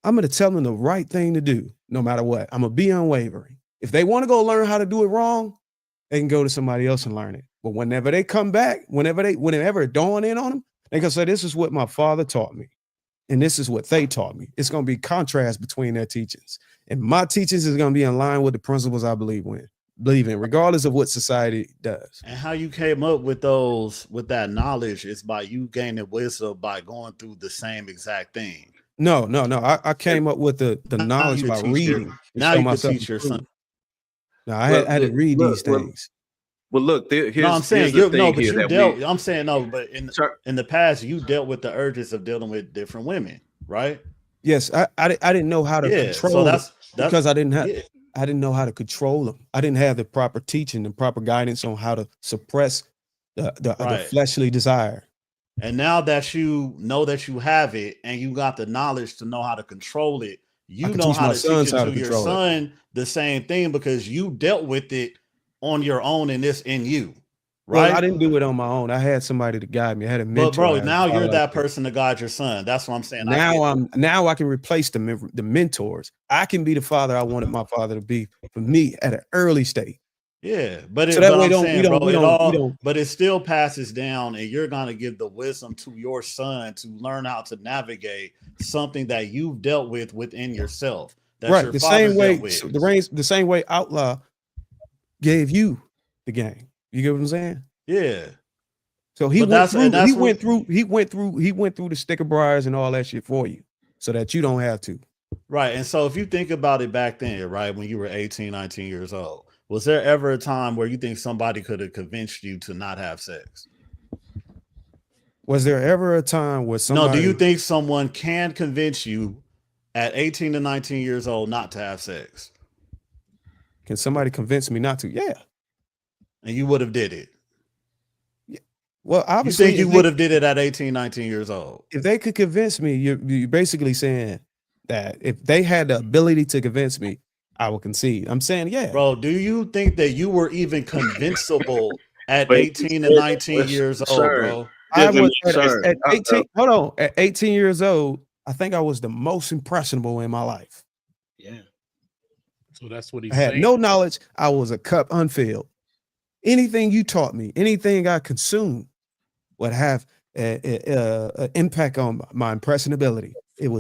the right thing to do, no matter what. I'm going to be unwavering. If they want to go learn how to do it wrong, they can go to somebody else and learn it. But whenever they come back, whenever it dawn in on them, they can say, this is what my father taught me. And this is what they taught me. It's going to be contrast between their teachings. And my teachings is going to be in line with the principles I believe in, regardless of what society does. And how you came up with that knowledge is by you gaining wisdom by going through the same exact thing. No. I came up with the knowledge by reading. Now you can teach your son. No, I had to read these things. Well, look, here's I'm saying here's the thing but here you that dealt. we, I'm saying no, but in the past, you dealt with the urges of dealing with different women, right? Yes, I didn't know how to control. So that's because I didn't know how to control them. I didn't have the proper teaching and proper guidance on how to suppress the fleshly desire. And now that you know that you have it and you got the knowledge to know how to control it, you know how to teach it to your son the same thing because you dealt with it on your own and it's in you. Right. Well, I didn't do it on my own. I had somebody to guide me. I had a mentor. But bro, now you're that person to guide your son. That's what I'm saying. Now I can replace the mentors. I can be the father I wanted my father to be for me at an early stage. Yeah, but So that way I'm saying, bro, we don't. but it still passes down, and you're gonna give the wisdom to your son to learn how to navigate something that you've dealt with within yourself. That Right. your The father same way dealt with. the same way Outlaw gave you the game. You get what I'm saying? Yeah. So he went through the sticker briars and all that shit for you so that you don't have to. Right. And so if you think about it back then, right, when you were 18, 19 years old, was there ever a time where you think somebody could have convinced you to not have sex? Was there ever a time where somebody... No, do you think someone can convince you at 18 to 19 years old not to have sex? Can somebody convince me not to? Yeah. And you would have did it? Yeah. Well, obviously... You think you would have did it at 18, 19 years old? If they could convince me, you're basically saying that if they had the ability to convince me, I will concede. I'm saying, yeah. Bro, do you think that you were even convincible at 18 and 19 years old, bro? I was at 18. Hold on. At 18 years old, I think I was the most impressionable in my life. Yeah. So that's what he's I had saying. no knowledge. I was a cup unfilled. Anything you taught me, anything I consumed would have an impact on my impressionability. It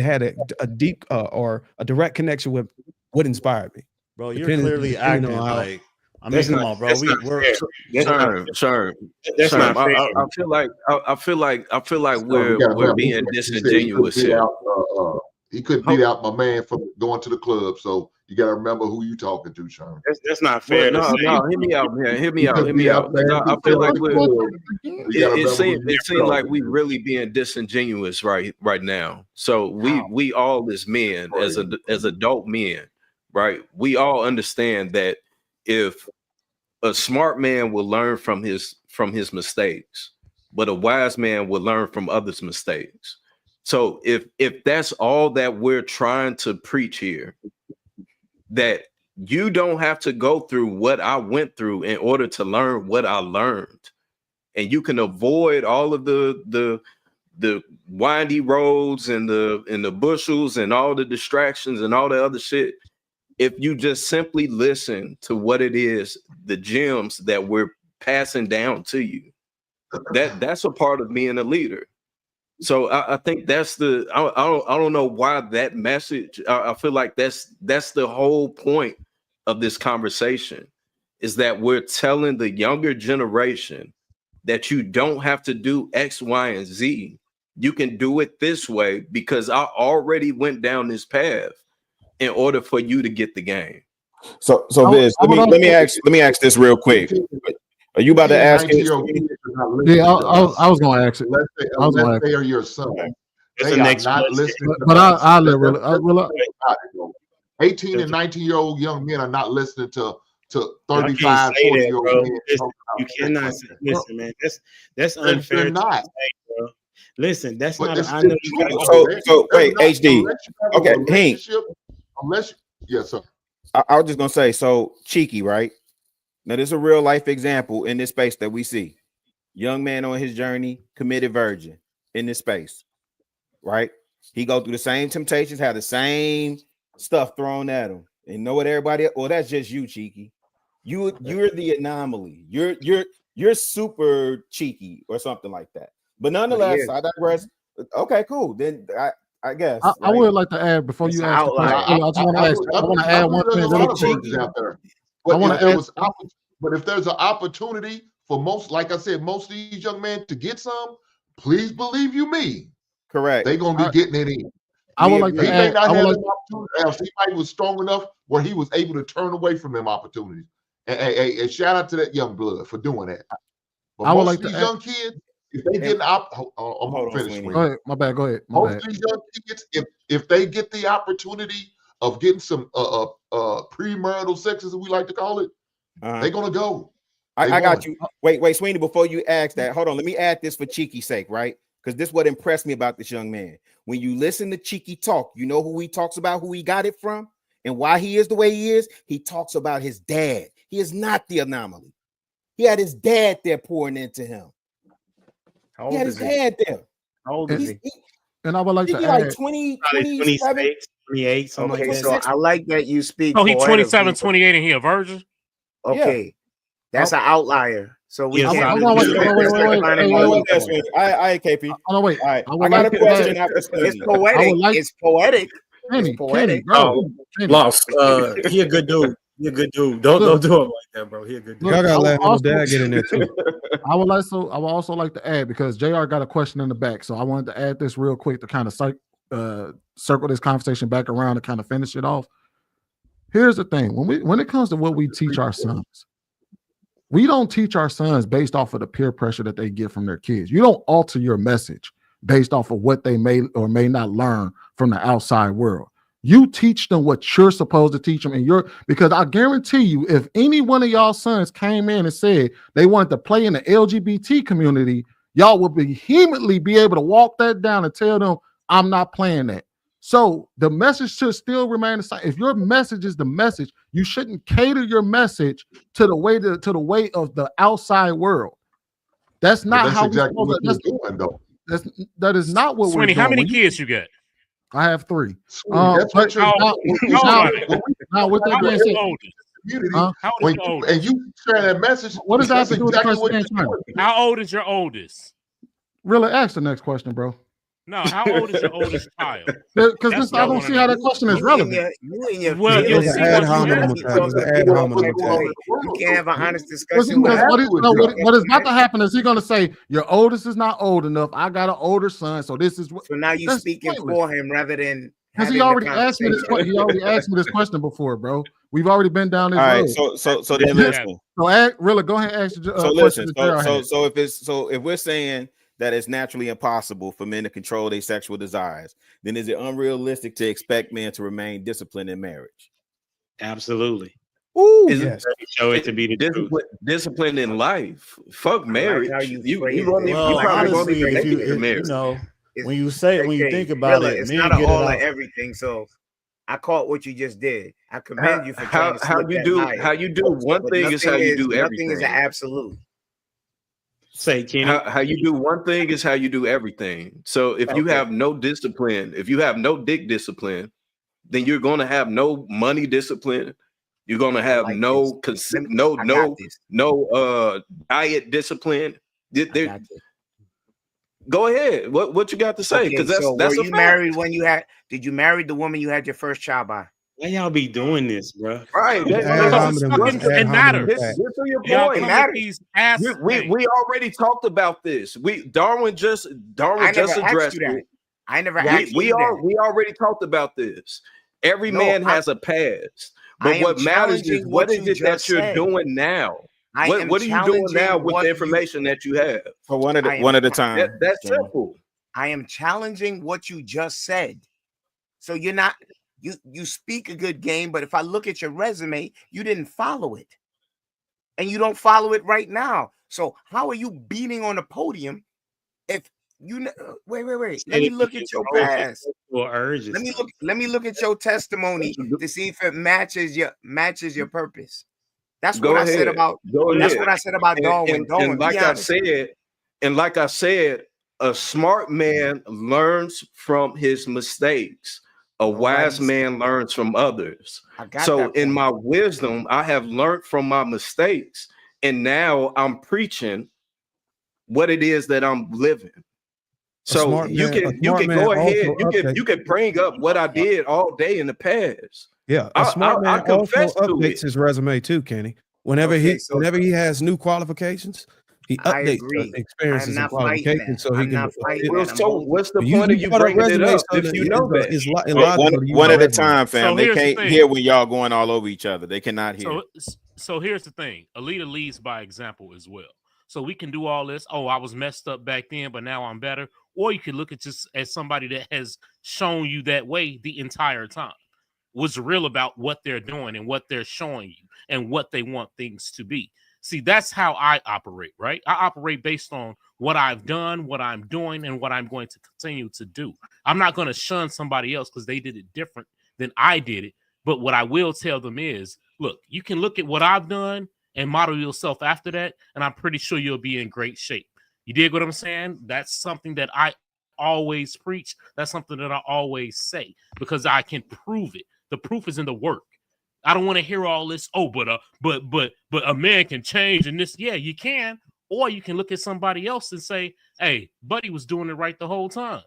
had a deep or a direct connection with what inspired me. Bro, you're clearly acting like, I mean, come on, bro. Sir. I feel like we're being disingenuous here. He couldn't beat out my man from going to the club, so you got to remember who you talking to, Sherman. That's not fair. No, hear me out, man. Hear me out. I feel like it seems like we really being disingenuous right now. So we all as men, as adult men, right? We all understand that if a smart man will learn from his mistakes, but a wise man will learn from others' mistakes. So if that's all that we're trying to preach here, that you don't have to go through what I went through in order to learn what I learned, and you can avoid all of the windy roads and the bushels and all the distractions and all the other shit, if you just simply listen to what it is, the gems that we're passing down to you, that's a part of being a leader. So I think that's I don't know why that message. I feel like that's the whole point of this conversation, is that we're telling the younger generation that you don't have to do X, Y, and Z. You can do it this way because I already went down this path in order for you to get the game. So Viz, let me ask this real quick. Are you about to ask him? Yeah, I was going to ask it. Unless they are your son. That's They the are next not question. listening. But I'll let Rilla. 18 and 19-year-old young men are not listening to 35, 40-year-old men. You cannot say, listen, man. That's unfair. They're not. Say, bro. Listen, that's But not. it's I know true. you So wait, HD. Okay, Hank. Yes, sir. I was just gonna say, so Cheeky, right? Now, this is a real life example in this space that we see. Young man on his journey, committed virgin in this space, right? He go through the same temptations, have the same stuff thrown at him. And know what everybody? Well, that's just you, Cheeky. You're the anomaly. You're super cheeky or something like that. But nonetheless, I digress. Okay, cool. Then I guess I would like to add before you ask the question. I just want to ask. I want to add one thing really quick. Out there. But but if there's an opportunity for most, like I said, most of these young men to get some, please believe you me. Correct. They're gonna be getting it in. I would like to he add. may not have an opportunity. Else he might was strong enough where he was able to turn away from them opportunities. And shout out to that young blood for doing that. But I would most like of these to young kids, if they get I'm gonna finish. Go ahead. My bad. Go ahead. Most of these young kids, if they get the opportunity of getting some premarital sex, as we like to call it, they're gonna go. I got you. Wait, Sweeney, before you ask that, hold on. Let me add this for Cheeky's sake, right? Because this is what impressed me about this young man. When you listen to Cheeky talk, you know who he talks about, who he got it from, and why he is the way he is. He talks about his dad. He is not the anomaly. He had his dad there pouring into him. How old he had his dad there. How old is he? And I would like to He add. like 27. 28, something Okay, like so that. I like that you speak. Oh, he's 27, poetically. 28, and he a virgin? Okay, that's an outlier. So we Yes, can't. I'm gonna wait. I KP. Oh, wait. All right, I would I got like a to question add- after It's study. poetic. I would like- It's poetic. Kenny, It's poetic. bro. Kenny. Lost. He a good dude. He a good dude. Don't do him like that, bro. He a good dude. Y'all gotta I will let Humble also- Dad get in there too. I would also like to add, because JR got a question in the back, so I wanted to add this real quick to kind of circle this conversation back around and kind of finish it off. Here's the thing: when it comes to what we teach our sons, we don't teach our sons based off of the peer pressure that they get from their kids. You don't alter your message based off of what they may or may not learn from the outside world. You teach them what you're supposed to teach them, because I guarantee you, if any one of y'all sons came in and said they wanted to play in the LGBT community, y'all would vehemently be able to walk that down and tell them, I'm not playing that. So the message should still remain the same. If your message is the message, you shouldn't cater your message to the way of the outside world. That's not how exactly we're what you're doing, though. That is not what Sweeney, we're doing. how many kids you got? I have 3. That's what you're Now, with that being said, and you share that message. What does that have to do with the exactly question? what you're doing. How old is your oldest? Really, ask the next question, bro. No, how old is your oldest child? Because I don't see how that question is relevant. Well, you'll see ad what you hominem ask. attack. It's an ad hominem attack. You can't have an honest discussion. What is about to happen is he's going to say, your oldest is not old enough. I got an older son, so this is what. So now you're speaking for him rather than. Because he already asked me this question. He already asked me this question before, bro. We've already been down this road. All right, so then listen. So really, go ahead and ask your So question. listen. So if we're saying that it's naturally impossible for men to control their sexual desires, then is it unrealistic to expect men to remain disciplined in marriage? Absolutely. Ooh, yes. Show it to be the truth. Discipline in life. Fuck marriage. how You phrase probably it. won't honestly, even if make you, it to if, marriage. you know, It's- when you okay, think about Rilla, it, it's men not an get it all or out. everything. So I caught what you just did. I commend you for trying to How slip you that do line. how you do one But thing is how you do nothing is an everything. absolute. Say, Kenny. How you do one thing is how you do everything. So if you Okay. have no discipline, if you have no dick discipline, then you're going to have no money discipline. You're going to have like no this. no diet discipline. Go ahead. What you got to say? Because so that's were a you fact. married when you had? Did you marry the woman you had your first child by? Why y'all be doing this, bro? Right. It matters. This is your Y'all point. come with these ass We already talked about this. Darwin just addressed it. I never asked you that. We already talked about this. Every man has a past. But what matters is what is it that you're doing now? What are you doing now with the information that you have? For one at a time. That's simple. I am challenging what you just said. So you're not you speak a good game, but if I look at your resume, you didn't follow it. And you don't follow it right now. So how are you beating on the podium if you wait? Let me look at your past. Let me look at your testimony to see if it matches your purpose. That's what I said about Darwin. And like I said, a smart man learns from his mistakes. A wise man learns from others. So in my wisdom, I have learned from my mistakes, and now I'm preaching what it is that I'm living. So you can go ahead. You can bring up what I did all day in the past. Yeah, a smart man also updates his resume too, Kenny. Whenever he has new qualifications, he updates the experiences and qualifications so he can. So what's the point of you bringing it up if you know that? One at a time, fam. They can't hear when y'all going all over each other. They cannot hear. So here's the thing: Alita leads by example as well. So we can do all this. Oh, I was messed up back then, but now I'm better. Or you could look at just as somebody that has shown you that way the entire time. Was real about what they're doing and what they're showing you and what they want things to be. See, that's how I operate, right? I operate based on what I've done, what I'm doing, and what I'm going to continue to do. I'm not going to shun somebody else because they did it different than I did it. But what I will tell them is, look, you can look at what I've done and model yourself after that, and I'm pretty sure you'll be in great shape. You dig what I'm saying? That's something that I always preach. That's something that I always say because I can prove it. The proof is in the work. I don't want to hear all this. Oh, but a man can change and this. Yeah, you can. Or you can look at somebody else and say, hey, buddy was doing it right the whole time.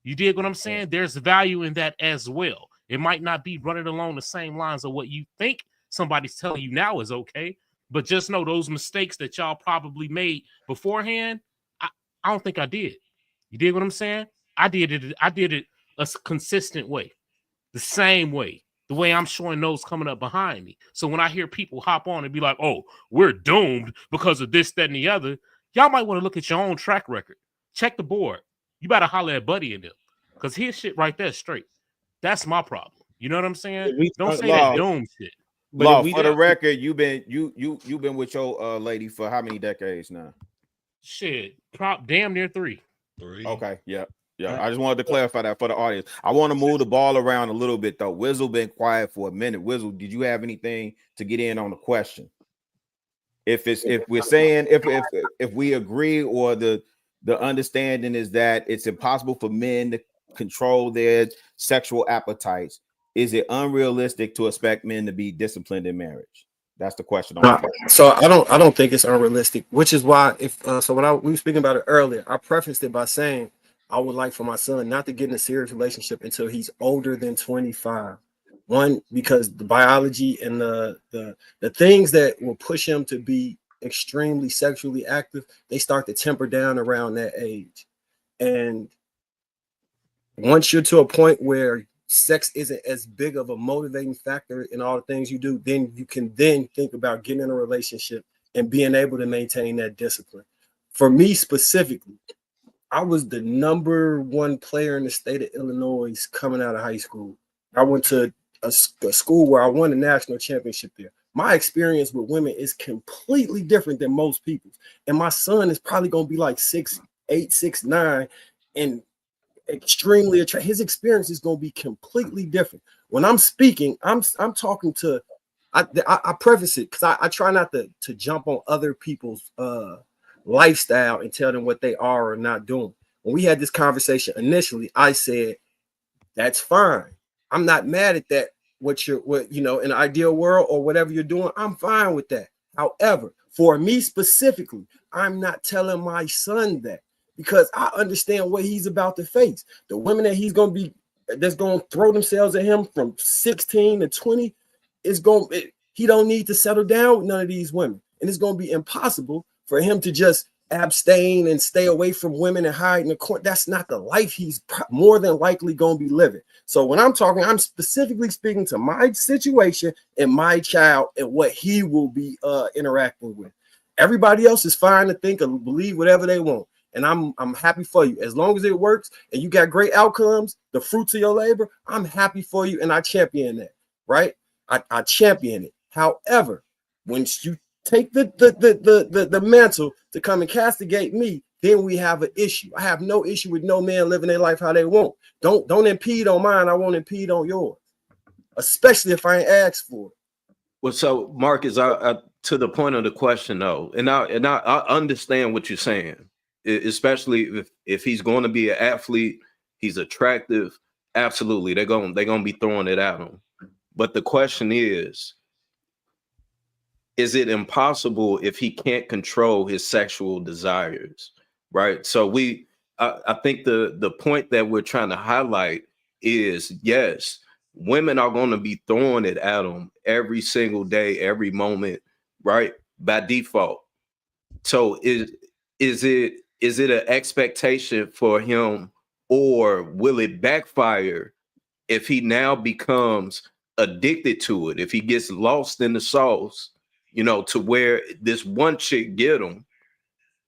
You dig what I'm saying? There's value in that as well. It might not be running along the same lines of what you think somebody's telling you now is okay, but just know those mistakes that y'all probably made beforehand, I don't think I did. You dig what I'm saying? I did it a consistent way, the same way. The way I'm showing those coming up behind me. So when I hear people hop on and be like, oh, we're doomed because of this, that, and the other, y'all might want to look at your own track record. Check the board. You better holler at Buddy in them. Because his shit right there straight. That's my problem. You know what I'm saying? Don't say that doom shit. Law, for the record, you've been with your lady for how many decades now? Shit, damn near 3. Okay, yeah. I just wanted to clarify that for the audience. I want to move the ball around a little bit though. Wizzle been quiet for a minute. Wizzle, did you have anything to get in on the question? If we're saying if we agree or the understanding is that it's impossible for men to control their sexual appetites, is it unrealistic to expect men to be disciplined in marriage? That's the question. So I don't think it's unrealistic, which is why when we were speaking about it earlier, I prefaced it by saying I would like for my son not to get in a serious relationship until he's older than 25. One, because the biology and the things that will push him to be extremely sexually active, they start to temper down around that age. And once you're to a point where sex isn't as big of a motivating factor in all the things you do, then you can then think about getting in a relationship and being able to maintain that discipline. For me specifically, I was the #1 player in the state of Illinois coming out of high school. I went to a school where I won a national championship there. My experience with women is completely different than most people's. And my son is probably going to be like 6'8", 6'9", and extremely attractive. His experience is going to be completely different. When I'm speaking, I'm talking to, I preface it because I try not to jump on other people's lifestyle and tell them what they are or not doing. When we had this conversation initially, I said, that's fine. I'm not mad at that. What in an ideal world or whatever you're doing, I'm fine with that. However, for me specifically, I'm not telling my son that because I understand what he's about to face. The women that he's going to be, that's going to throw themselves at him from 16 to 20 he don't need to settle down with none of these women. And it's going to be impossible for him to just abstain and stay away from women and hide in the corner. That's not the life he's more than likely going to be living. So when I'm talking, I'm specifically speaking to my situation and my child and what he will be interacting with. Everybody else is fine to think or believe whatever they want. And I'm happy for you. As long as it works and you got great outcomes, the fruits of your labor, I'm happy for you and I champion that, right? I champion it. However, when you take the mantle to come and castigate me, then we have an issue. I have no issue with no man living their life how they want. Don't impede on mine. I won't impede on yours, especially if I ain't asked for it. Well, so Marcus, I to the point of the question though, and I understand what you're saying, especially if he's going to be an athlete, he's attractive. Absolutely, they're gonna be throwing it at him. But the question is it impossible if he can't control his sexual desires, right? So I think the point that we're trying to highlight is, yes, women are going to be throwing it at him every single day, every moment, right? By default. So is it an expectation for him, or will it backfire if he now becomes addicted to it, if he gets lost in the sauce, to where this one chick get him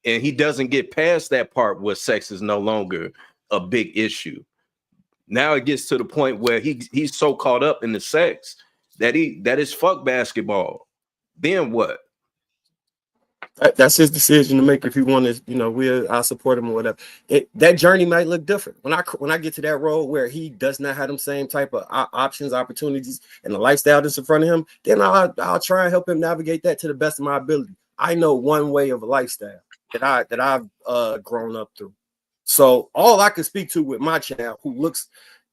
and he doesn't get past that part where sex is no longer a big issue? Now it gets to the point where he's so caught up in the sex that is fuck basketball. Then what? That's his decision to make. If he wants to, I'll support him or whatever. That journey might look different. When I get to that road where he does not have them same type of options, opportunities, and the lifestyle that's in front of him, then I'll try and help him navigate that to the best of my ability. I know one way of a lifestyle that I've grown up through. So all I can speak to with my child, who looks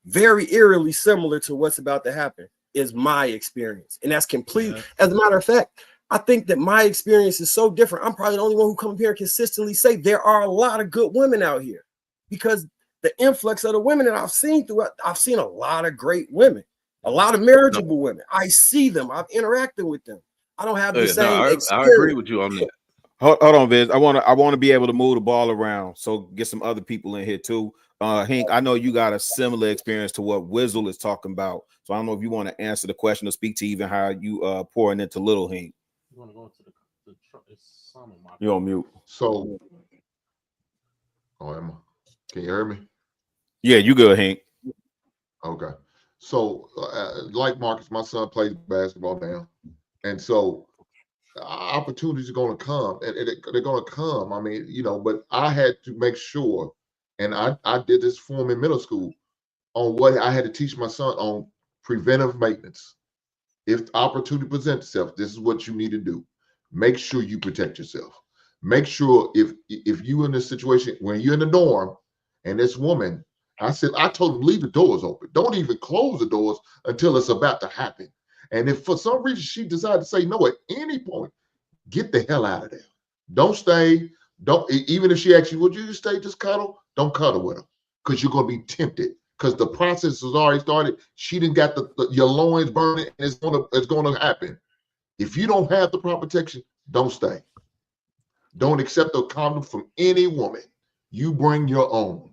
very eerily similar to what's about to happen, is my experience. And that's complete. As a matter of fact, I think that my experience is so different. I'm probably the only one who come up here and consistently say there are a lot of good women out here, because the influx of the women that I've seen I've seen a lot of great women, a lot of marriageable women. I see them. I've interacted with them. I don't have the same experience. I agree with you on that. Hold on, Viz. I want to be able to move the ball around, so get some other people in here too. Hank, I know you got a similar experience to what Wizzle is talking about, so I don't know if you want to answer the question or speak to even how you pouring into Little Hank. You want to go to the it's on my You're on mute. So, can you hear me? Yeah, you good, Hank. Okay. So, like Marcus, my son plays basketball now, and so opportunities are going to come, and they're going to come. I mean, but I had to make sure, and I did this for him in middle school, on what I had to teach my son on preventive maintenance. If the opportunity presents itself, this is what you need to do. Make sure you protect yourself. Make sure if you in this situation, when you're in the dorm and this woman, I told him, leave the doors open. Don't even close the doors until it's about to happen. And if for some reason she decided to say no at any point, get the hell out of there. Don't stay. Even if she asks you, would you just stay, just cuddle? Don't cuddle with her, because you're going to be tempted, because the process has already started. She didn't got your loins burning, and it's going to happen. If you don't have the proper protection, don't stay. Don't accept a condom from any woman. You bring your own.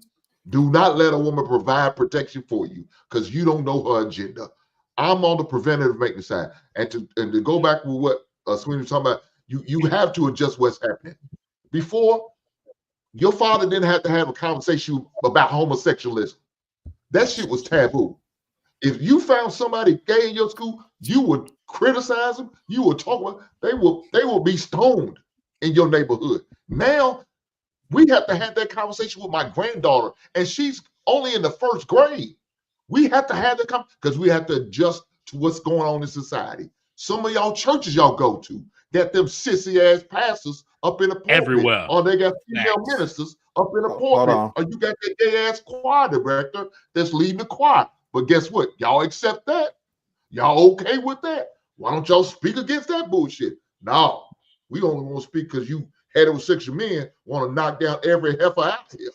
Do not let a woman provide protection for you, because you don't know her agenda. I'm on the preventative maintenance side. And to go back with what Sweeney was talking about, you have to adjust what's happening. Before, your father didn't have to have a conversation about homosexualism. That shit was taboo. If you found somebody gay in your school, you would criticize them. You would talk about. They will be stoned in your neighborhood. Now we have to have that conversation with my granddaughter, and she's only in the first grade. We have to have that conversation because we have to adjust to what's going on in society. Some of y'all churches y'all go to got them sissy ass pastors up in the pulpit, everywhere, or they got female ministers up in the pulpit, or you got that gay ass choir director that's leading the choir. But guess what? Y'all accept that? Y'all okay with that? Why don't y'all speak against that bullshit? No, we only want to speak because you heterosexual men want to knock down every heifer out here.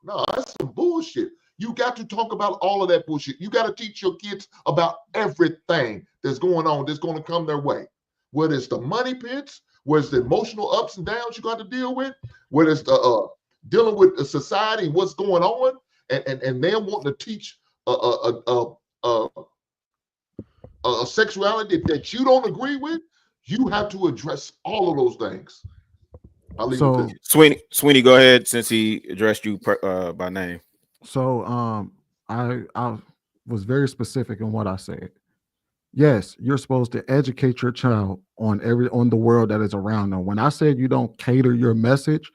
No, that's some bullshit. You got to talk about all of that bullshit. You got to teach your kids about everything that's going on, that's going to come their way. Whether it's the money pits, whether it's the emotional ups and downs you got to deal with, whether it's the dealing with the society and what's going on, and them wanting to teach a sexuality that you don't agree with, you have to address all of those things. I'll leave it there. Sweeney, go ahead, since he addressed you by name. So I was very specific in what I said. Yes, you're supposed to educate your child on the world that is around them. When I said you don't cater your message,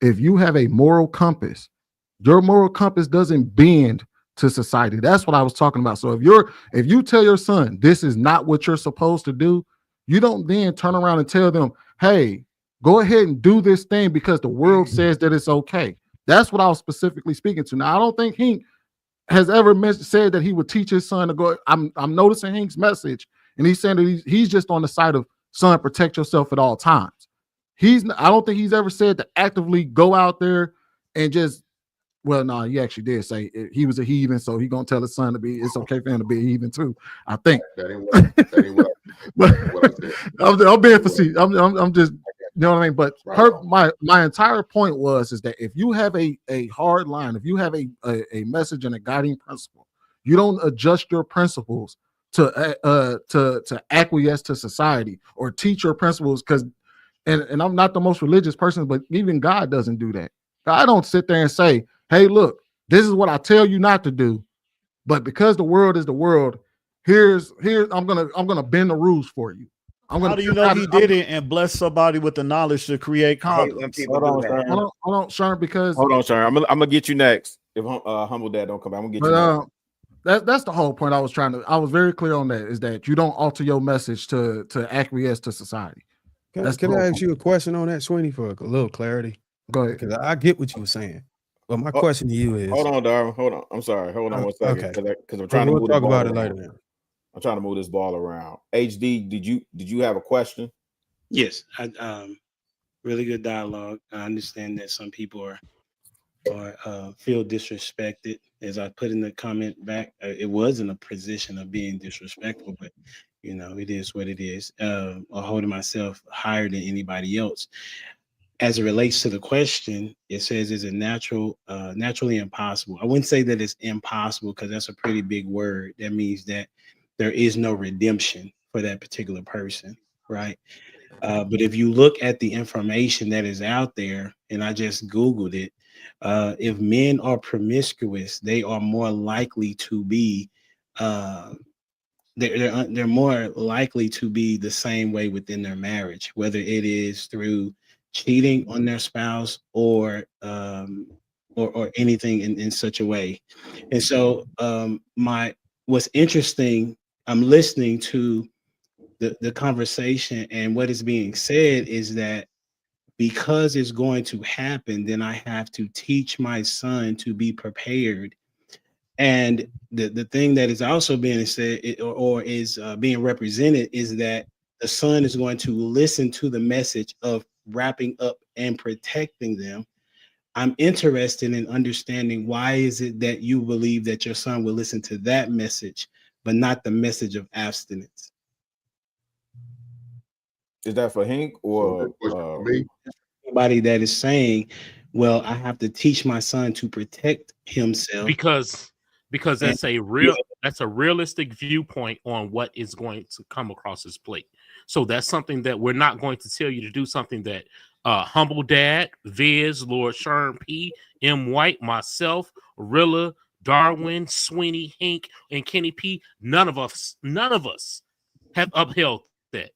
if you have a moral compass, your moral compass doesn't bend to society. That's what I was talking about. So if you tell your son this is not what you're supposed to do, you don't then turn around and tell them, hey, go ahead and do this thing because the world says that it's okay. That's what I was specifically speaking to. Now, I don't think he has ever said that he would teach his son to go. I'm noticing Hank's message, and he's saying that he's just on the side of, son, protect yourself at all times. I don't think he's ever said to actively go out there and just, well, no, he actually did say he was a heathen, so he's gonna tell his son it's okay for him to be a heathen too, I think. That ain't what I said. I'm being facetious. I'm just, you know what I mean? But my entire point is that if you have a hard line, if you have a message and a guiding principle, you don't adjust your principles to acquiesce to society or teach your principles, because and I'm not the most religious person, but even God doesn't do that. God don't sit there and say, hey, look, this is what I tell you not to do, but because the world is the world, here's I'm gonna bend the rules for you. How do you know he did it and bless somebody with the knowledge to create condoms? Hold on, Sharon, because hold on, Sharon. I'm gonna get you next. If Humble Dad don't come back, I'm gonna get you next. That's the whole point I was very clear on, that is that you don't alter your message to acquiesce to society. Can I ask you a question on that, Sweeney, for a little clarity? Go ahead. Because I get what you were saying. Well, my question to you is, hold on, Darwin. Hold on. I'm sorry. Hold on one second. okay, Because I'm trying to we'll move talk the ball about it around. later. I'm trying to move this ball around. HD, did you have a question? Yes, really good dialogue. I understand that some people are feel disrespected. As I put in the comment back, it wasn't a position of being disrespectful, but you know, it is what it is. Or holding myself higher than anybody else. As it relates to the question, it says, is it naturally impossible? I wouldn't say that it's impossible, because that's a pretty big word. That means that there is no redemption for that particular person, right? But if you look at the information that is out there, and I just Googled it, if men are promiscuous, they are more likely to be, they're more likely to be the same way within their marriage, whether it is through cheating on their spouse or anything in such a way. And so what's interesting, I'm listening to the conversation, and what is being said is that because it's going to happen, then I have to teach my son to be prepared. And the thing that is also being said, or is being represented, is that the son is going to listen to the message of wrapping up and protecting them. I'm interested in understanding, why is it that you believe that your son will listen to that message, but not the message of abstinence? Is that for Hank or me? Anybody that is saying, well, I have to teach my son to protect himself. Because that's a realistic viewpoint on what is going to come across his plate. So that's something that we're not going to tell you to do, something that Humble Dad, Viz, Lord Sherm P, M White, myself, Rilla, Darwin, Sweeney, Hank, and Kenny P, none of us have upheld that.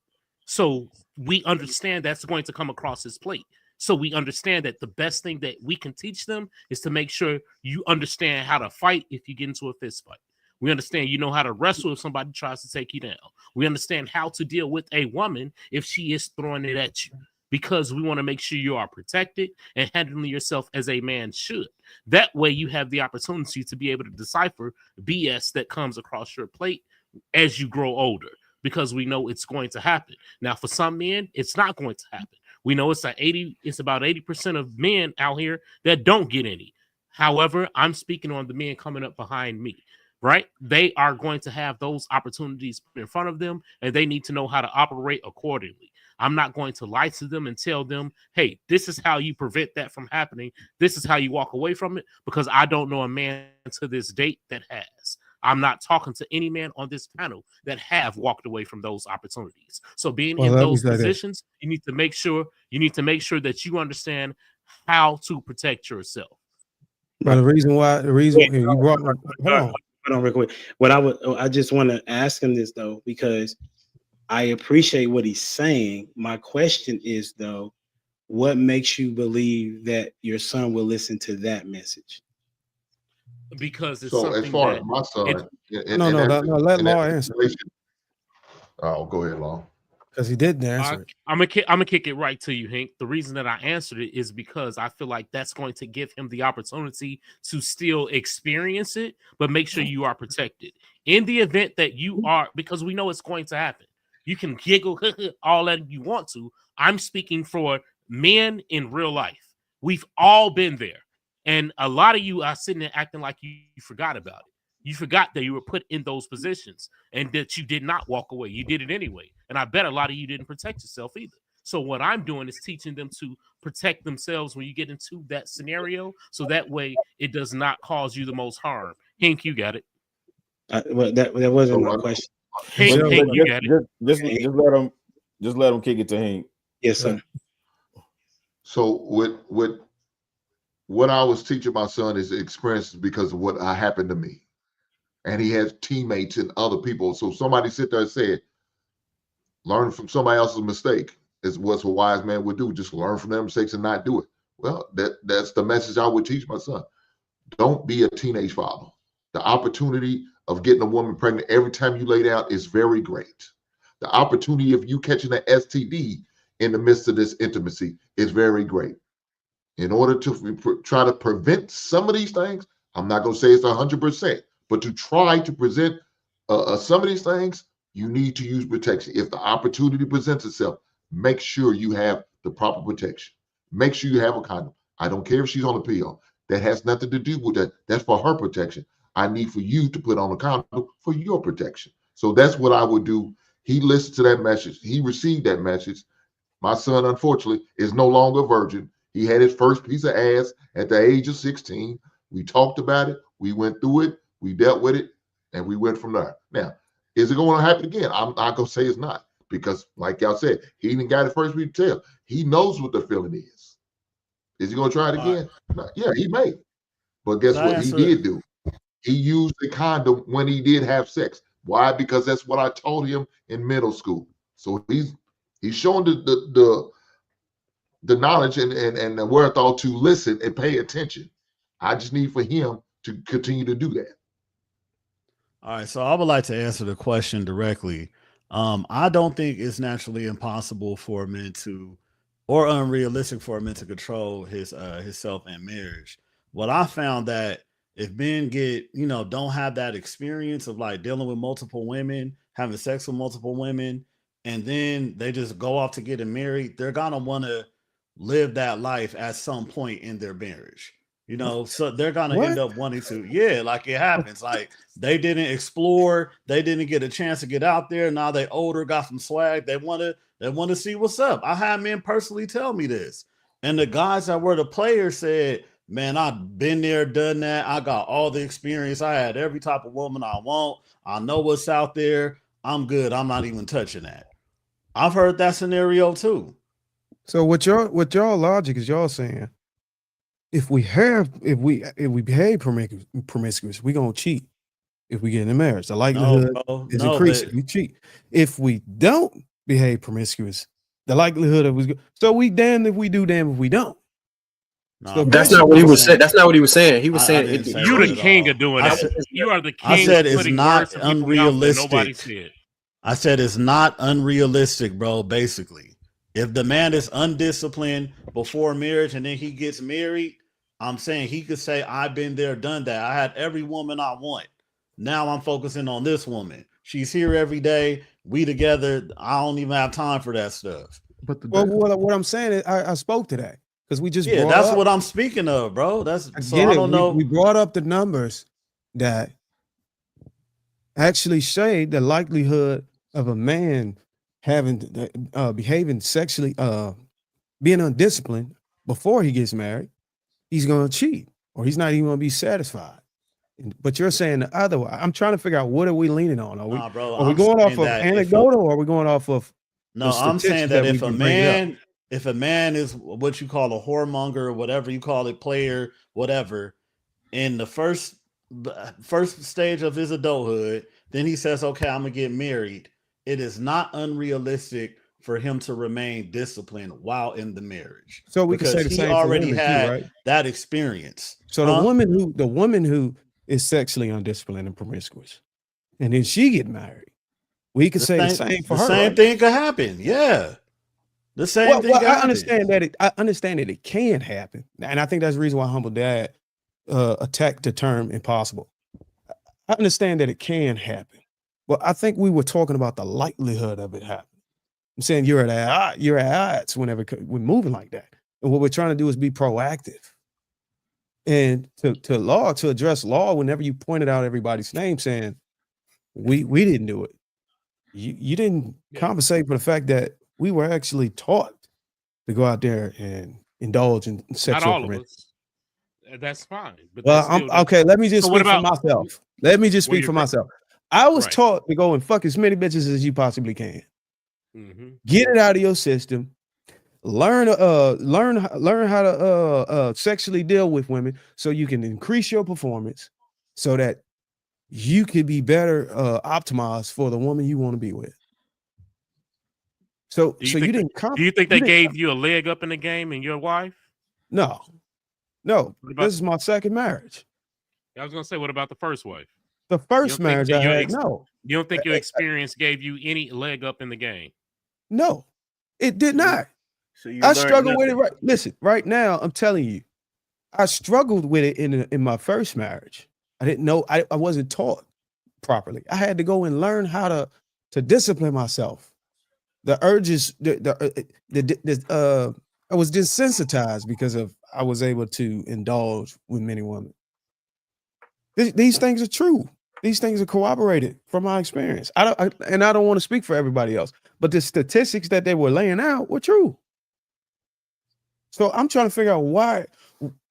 So we understand that's going to come across his plate. So we understand that the best thing that we can teach them is to make sure you understand how to fight if you get into a fist fight. We understand you know how to wrestle if somebody tries to take you down. We understand how to deal with a woman if she is throwing it at you, because we want to make sure you are protected and handling yourself as a man should. That way you have the opportunity to be able to decipher BS that comes across your plate as you grow older, because we know it's going to happen. Now, for some men, it's not going to happen. We know it's about 80% of men out here that don't get any. However, I'm speaking on the men coming up behind me, right? They are going to have those opportunities put in front of them, and they need to know how to operate accordingly. I'm not going to lie to them and tell them, hey, this is how you prevent that from happening. This is how you walk away from it, because I don't know a man to this date that has. I'm not talking to any man on this panel that have walked away from those opportunities. So being in those positions, you need to make sure that you understand how to protect yourself. But the reason you brought hold on real quick. I just want to ask him this though, because I appreciate what he's saying. My question is though, what makes you believe that your son will listen to that message? Because it's so something as far that as my son, let Law answer. Oh, go ahead, Law. Because he didn't answer it. I'm gonna kick it right to you, Hank. The reason that I answered it is because I feel like that's going to give him the opportunity to still experience it, but make sure you are protected. In the event that you are, because we know it's going to happen. You can giggle all that you want to. I'm speaking for men in real life. We've all been there. And a lot of you are sitting there acting like you forgot about it. You forgot that you were put in those positions and that you did not walk away. You did it anyway. And I bet a lot of you didn't protect yourself either. So what I'm doing is teaching them to protect themselves when you get into that scenario, so that way it does not cause you the most harm. Hank, you got it. Well, that wasn't my question. Hank, you got it. Just let him kick it to Hank. Yes, sir. So with what I was teaching my son is experiences because of what happened to me. And he has teammates and other people. So somebody sit there and said, learn from somebody else's mistake is what a wise man would do. Just learn from their mistakes and not do it. Well, that's the message I would teach my son. Don't be a teenage father. The opportunity of getting a woman pregnant every time you lay down is very great. The opportunity of you catching an STD in the midst of this intimacy is very great. in order to try to prevent some of these things, I'm not going to say it's 100%, but to try to present some of these things, you need to use protection. If the opportunity presents itself, make sure you have the proper protection. Make sure you have a condom. I don't care if she's on a pill. That has nothing to do with that. That's for her protection. I need for you to put on a condom for your protection. So that's what I would do. He listened to that message. He received that message. My son, unfortunately, is no longer a virgin. He had his first piece of ass at the age of 16. We talked about it. We went through it. We dealt with it. And we went from there. Now, is it going to happen again? I'm not going to say it's not. Because, like y'all said, he didn't got his first piece of tail. He knows what the feeling is. Is he going to try it again? No. Yeah, he may. But guess what he did do? He used the condom when he did have sex. Why? Because that's what I told him in middle school. So he's showing the knowledge and the wherewithal to listen and pay attention. I just need for him to continue to do that. All right, so I would like to answer the question directly. I don't think it's naturally impossible for men to, or unrealistic for men to control his self in marriage. What I found that if men don't have that experience of like dealing with multiple women, having sex with multiple women, and then they just go off to getting married, they're gonna want to live that life at some point in their marriage. So they're gonna end up wanting to, like it happens. Like they didn't explore, they didn't get a chance to get out there. Now they older, got some swag. They want to see what's up. I had men personally tell me this, and the guys that were the players said, "Man, I've been there, done that. I got all the experience. I had every type of woman I want. I know what's out there. I'm good. I'm not even touching that." I've heard that scenario too. So what y'all logic is y'all saying? If we behave promiscuous, we gonna cheat. If we get in a marriage, the likelihood is increasing. We cheat. If we don't behave promiscuous, the likelihood of so we damned if we do, damned if we don't. So that's not what he was saying. That's not what he was saying. He was saying you the king of doing that. You are the king. I said it's not unrealistic. I said it's not unrealistic, bro. Basically, if the man is undisciplined before marriage and then he gets married, I'm saying he could say, "I've been there, done that. I had every woman I want. Now I'm focusing on this woman. She's here every day. We together. I don't even have time for that stuff." But what I'm saying is, I spoke to that because we just that's what I'm speaking of, bro. I don't know. We brought up the numbers that actually say the likelihood of a man having behaving sexually, being undisciplined before he gets married, he's going to cheat or he's not even going to be satisfied. But you're saying the other way. I'm trying to figure out what are we leaning on? Are we going off of anecdotal or are we going off of? No, I'm saying that if a man is what you call a whoremonger or whatever you call it, player, whatever, in the first stage of his adulthood, then he says, "Okay, I'm gonna get married." It is not unrealistic for him to remain disciplined while in the marriage. So we can say the same. He already had too, right? That experience. So the woman who is sexually undisciplined and promiscuous, and then she get married, we could say the same for her. The same thing could happen. Yeah. The same thing. I understand that it can happen. And I think that's the reason why Humble Dad attacked the term impossible. I understand that it can happen. Well, I think we were talking about the likelihood of it happening. I'm saying you're at odds whenever we're moving like that. And what we're trying to do is be proactive. And to address law, whenever you pointed out everybody's name saying we didn't do it, you didn't compensate for the fact that we were actually taught to go out there and indulge in sexual. Not all of us. That's fine. But okay. Let me just speak for myself. Let me just speak for myself. I was taught to go and fuck as many bitches as you possibly can. Mm-hmm. Get it out of your system. Learn how to sexually deal with women so you can increase your performance so that you could be better optimized for the woman you want to be with. So do you think they gave you a leg up in the game and your wife? No. This is my second marriage. I was gonna say, what about the first wife? The first marriage I had, no. You don't think your experience gave you any leg up in the game? No, it did not. So you I learned struggle with it. nothing. Right. Listen, right now, I'm telling you, I struggled with it in my first marriage. I didn't know. I wasn't taught properly. I had to go and learn how to discipline myself. The urges, I was desensitized because of I was able to indulge with many women. These things are true. These things are corroborated from my experience. I don't want to speak for everybody else, but the statistics that they were laying out were true. So I'm trying to figure out why,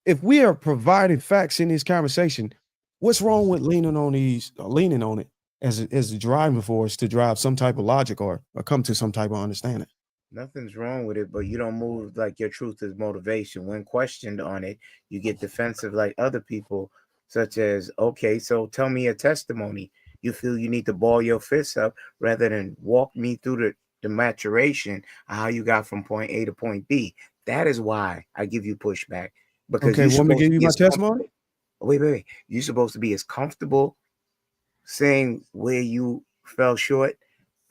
if we are providing facts in this conversation, what's wrong with leaning on it as a driving force to drive some type of logic or come to some type of understanding? Nothing's wrong with it, but you don't move like your truth is motivation. When questioned on it, you get defensive like other people, such as, okay, so tell me a testimony. You feel you need to ball your fists up rather than walk me through the maturation of how you got from point A to point B. That is why I give you pushback, because Okay, you're want me to supposed to give you be my as testimony? wait. You're supposed to be as comfortable saying where you fell short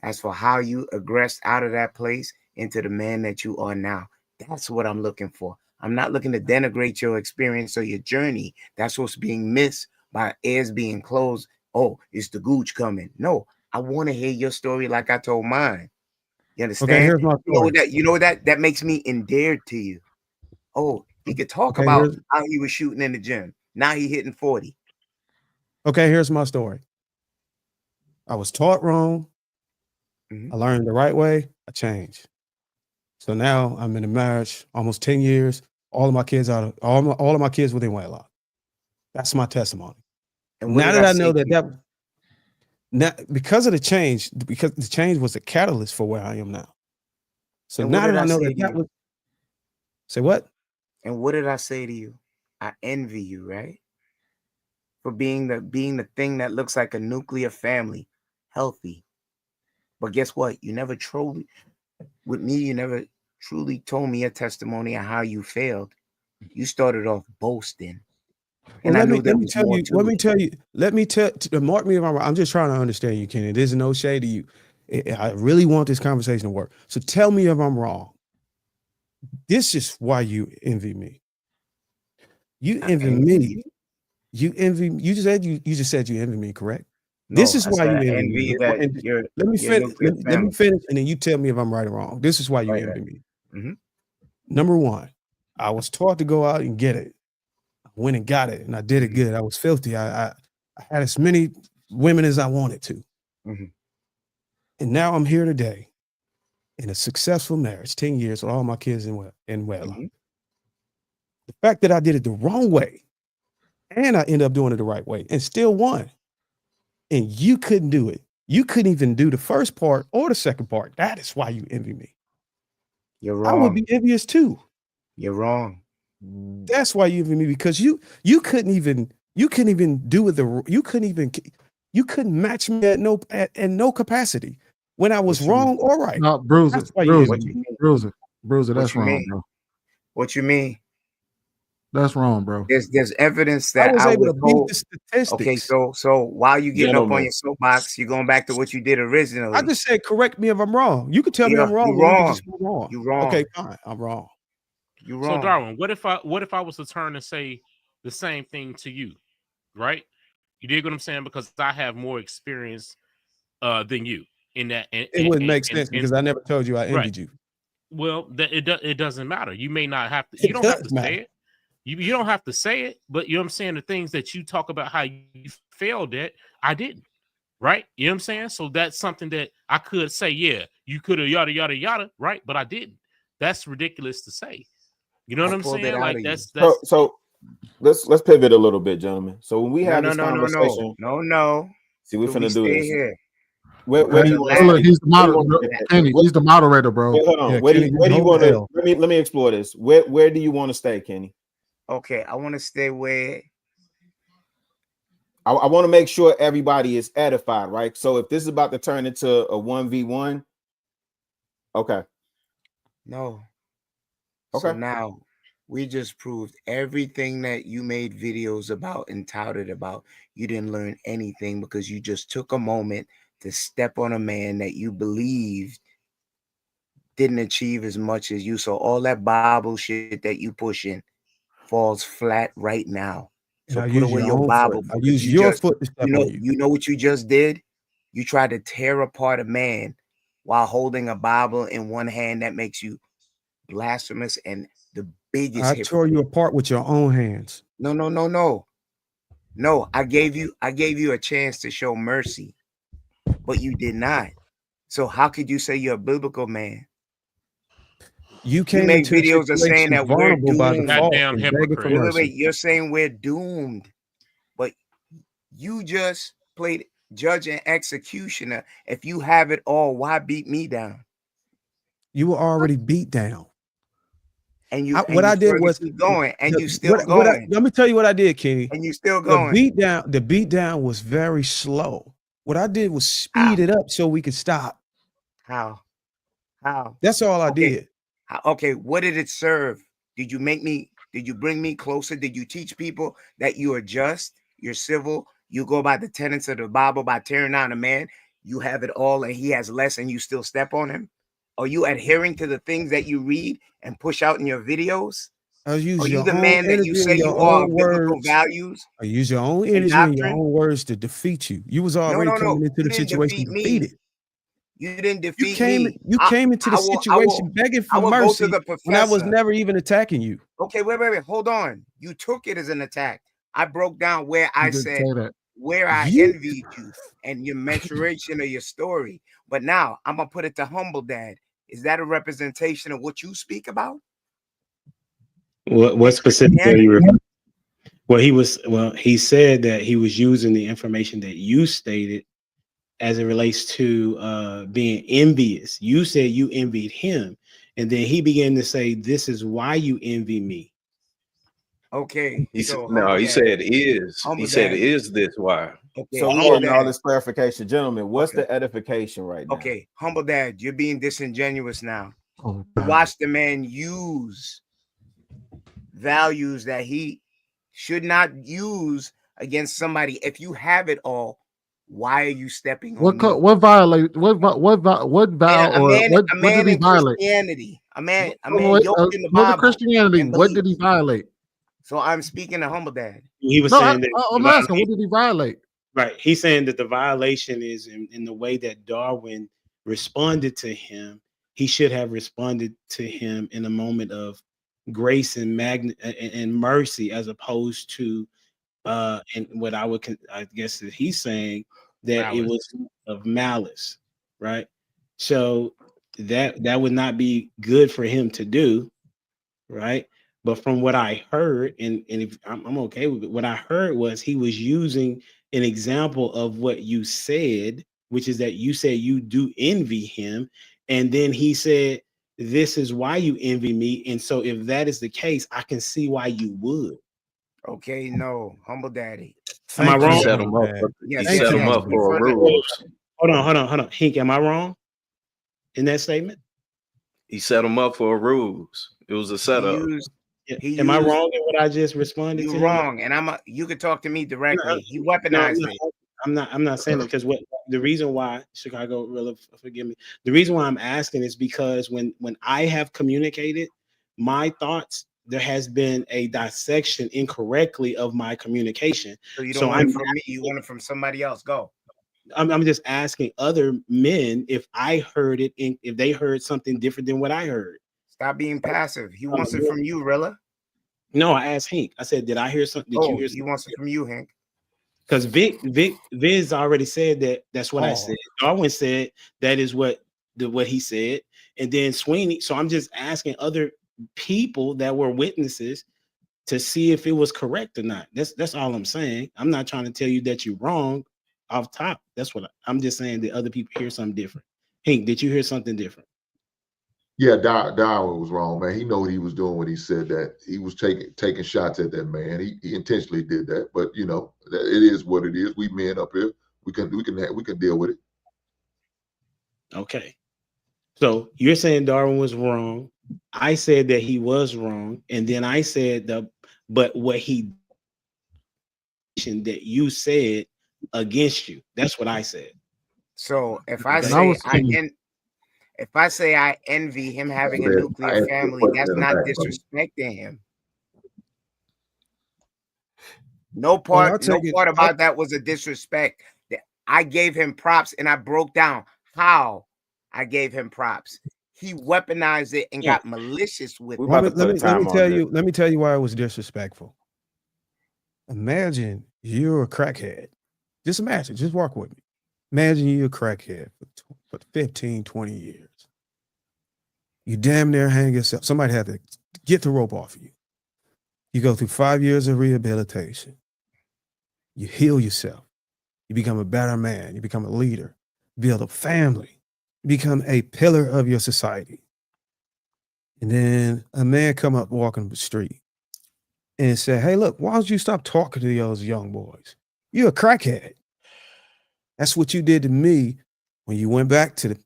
as for how you aggressed out of that place into the man that you are now. That's what I'm looking for. I'm not looking to denigrate your experience or your journey. That's what's being missed by ears being closed. Oh, it's the gooch coming. No, I want to hear your story like I told mine. You Okay, understand? here's my story. You know that makes me endeared to you. Oh, he could talk Okay, about how he was shooting in the gym. Now he hitting 40. here's my story. I was taught wrong. I learned the right way. I changed. So now I'm in a marriage, almost 10 years. All of my kids all of my kids within wedlock. That's my testimony. And what Now did that I I know say to you? now because of the change, because the change was the catalyst for where I am now. So And what now did that I I know say that to you? was say what? And what did I say to you? I envy you, right? For being the thing that looks like a nuclear family, healthy. But guess what? You never truly told me a testimony of how you failed. You started off boasting. Well, And I let knew me there was more to mark me if I'm wrong. I'm just trying to understand you, Kenny. There's no shade to you. I really want this conversation to work. So tell me if I'm wrong. This is why you envy me. You envy me. You just said you envy me, correct? This No, is I why said you I envy envy me. that And you're let me finish. nuclear Let me family. finish, and then you tell me if I'm right or wrong. This is why you envy me. Mm-hmm. Number one, I was taught to go out and get it. I went and got it, and I did it good. I was filthy. I had as many women as I wanted to. Mm-hmm. And now I'm here today in a successful marriage, 10 years with all my kids in wedlock. Mm-hmm. The fact that I did it the wrong way and I ended up doing it the right way and still won. And you couldn't do it. You couldn't even do the first part or the second part. That is why you envy me. You're I would wrong. be envious too. You're wrong. That's why you envy me, because you couldn't even do it you couldn't match me at no capacity when I was wrong or right. No, Bruiser, That's why you envy me. Bruiser. What That's you wrong, mean? bro. What you mean? That's wrong, bro. There's evidence I that was I able was to beat told. the statistics. Okay, so while you getting up on Gentlemen. your soapbox, you're going back to what you did originally. I just said, correct me if I'm wrong. You can tell me I'm wrong, You're or you can wrong. just move on. You're wrong. Okay, fine. I'm wrong. You're So wrong. Darwin, what if I was to turn and say the same thing to you, right? You dig what I'm saying? Because I have more experience than you in that. It wouldn't make sense because I never told you I right. envied you. Well, it doesn't matter. You may not have to. It You don't have to does say matter. it. You don't have to say it. But you know what I'm saying. The things that you talk about how you failed at, I didn't. Right? You know what I'm saying? So that's something that I could say. Yeah, you could have yada yada yada. Right? But I didn't. That's ridiculous to say. You know what I'm pulled it saying? out Like of you. that's So let's pivot a little bit, gentlemen. So when we have this conversation, No. see, we're Till we finna do stay this. here. Where Because do the you want Hey, to look, stay? he's the Where do you moderator. want to Kenny, he's the moderator, bro. Wait, hold on. Yeah, Where do Kenny, you hold want the to? L. Let me explore this. Where do you want to stay, Kenny? Okay, I want to stay where I want to make sure everybody is edified, right? So if this is about to turn into a 1v1, okay. no. Okay. So now we just proved everything that you made videos about and touted about. You didn't learn anything because you just took a moment to step on a man that you believed didn't achieve as much as you. So all that Bible shit that you pushing falls flat right now. And So I put use away your your own Bible foot. I because use your just, foot to step on you. you know what you just did? You tried to tear apart a man while holding a Bible in one hand. That makes you blasphemous and the biggest I hypocrite. tore you apart with your own hands. No. I gave you a chance to show mercy, but you did not. So how could you say you're a biblical man? You You came make into a videos of saying situation that we're vulnerable by doomed. default Goddamn and begging for hypocrite. mercy. Wait. You're saying we're doomed, but you just played judge and executioner. If you have it all, why beat me down? You were already beat down. And you What I did was keep going, and you still let going, me tell you what I did, Kenny. and you still The going. beat down was very slow. What I did was speed it up so we could stop. How? That's all I Okay. did. Okay, what did it serve? Did you bring me closer? Did you teach people that you are just, you're civil, you go by the tenets of the Bible by tearing down a man, you have it all and he has less and you still step on him? Are you adhering to the things that you read and push out in your videos? I use Are you your the own man that you energy say and your you are, own biblical words. values I use your own and energy and your doctrine? own words to defeat you. You was already No. coming into You the didn't situation defeat me. defeated. You didn't You defeat came me. you came into the situation begging I for will go to mercy the when I was professor. never even attacking you. Okay, wait. Hold on. You took it as an attack. I broke down where I didn't said say that. where I envied you and your maturation of your story. But now I'm gonna put it to Humble Dad. Is that a representation of what you speak about? What specifically are you referring? Well, he said that he was using the information that you stated as it relates to being envious. You said you envied him, and then he began to say, "This is why you envy me." Okay, He said, so no, Humble he Dad. said is. Humble He said, Dad. is this why? Okay, So we Humble getting all Dad. this clarification, gentlemen. What's the edification right now? Okay, Humble Dad, you're being disingenuous now. Oh, watch the man use values that he should not use against somebody. If you have it all, why are you stepping on me? What violate? What vow or what did he in violate? Christianity, a man Wait, yoked in the go to Bible. Christianity. and What did believes. he violate? So I'm speaking to Humble Dad. He was No, saying that I'm asking, what did he violate? right. He's saying that the violation is in the way that Darwin responded to him. He should have responded to him in a moment of grace and mercy, as opposed to and what I guess that he's saying that it was of malice, right? So that would not be good for him to do, right? But from what I heard, and if I'm okay with it, what I heard was he was using an example of what you said, which is that you said you do envy him, and then he said, "This is why you envy me." And so, if that is the case, I can see why you would. Okay, no, Humble Daddy. Am I wrong? He set him up. Yes, He set him up for a ruse. Hold on. Hink, am I wrong in that statement? He set him up for a ruse. It was a setup. Am I wrong in what I just responded to? You're wrong, and you could talk to me directly. He weaponized it. I'm not saying that because what the reason why Chicago, really, forgive me. The reason why I'm asking is because when I have communicated my thoughts, there has been a dissection incorrectly of my communication. So you don't want it from me. You want it from somebody else. Go. I'm just asking other men if I heard it, if they heard something different than what I heard. Stop being passive. He wants it from you, Rilla. No, I asked Hank. I said, did I hear something? Did you hear something? He wants it from you, Hank. Because Viz already said that. That's what I said. Darwin said that is what he said, and then Sweeney. So I'm just asking other people that were witnesses to see if it was correct or not. That's all I'm saying. I'm not trying to tell you that you're wrong off top. That's what I'm just saying that other people hear something different. Hank, did you hear something different? Yeah, Darwin was wrong, man. He know what he was doing when he said that. He was taking shots at that man. He intentionally did that, but you know, it is what it is. We men up here, we can deal with it. Okay. So you're saying Darwin was wrong. I said that he was wrong, and then I said but what he that you said against you. That's what I said. So if I say If I say I envy him having a nuclear family, that's not disrespecting him. No part about that was a disrespect. I gave him props and I broke down how I gave him props. He weaponized it and got malicious with it. Let me tell you why it was disrespectful. Imagine you're a crackhead. Just imagine, just walk with me. Imagine you're a crackhead for 15, 20 years. You damn near hang yourself. Somebody had to get the rope off of you. You go through 5 years of rehabilitation. You heal yourself. You become a better man. You become a leader. Build a family. You become a pillar of your society. And then a man come up walking the street and say, hey, look, why don't you stop talking to those young boys? You're a crackhead. That's what you did to me when you went back to the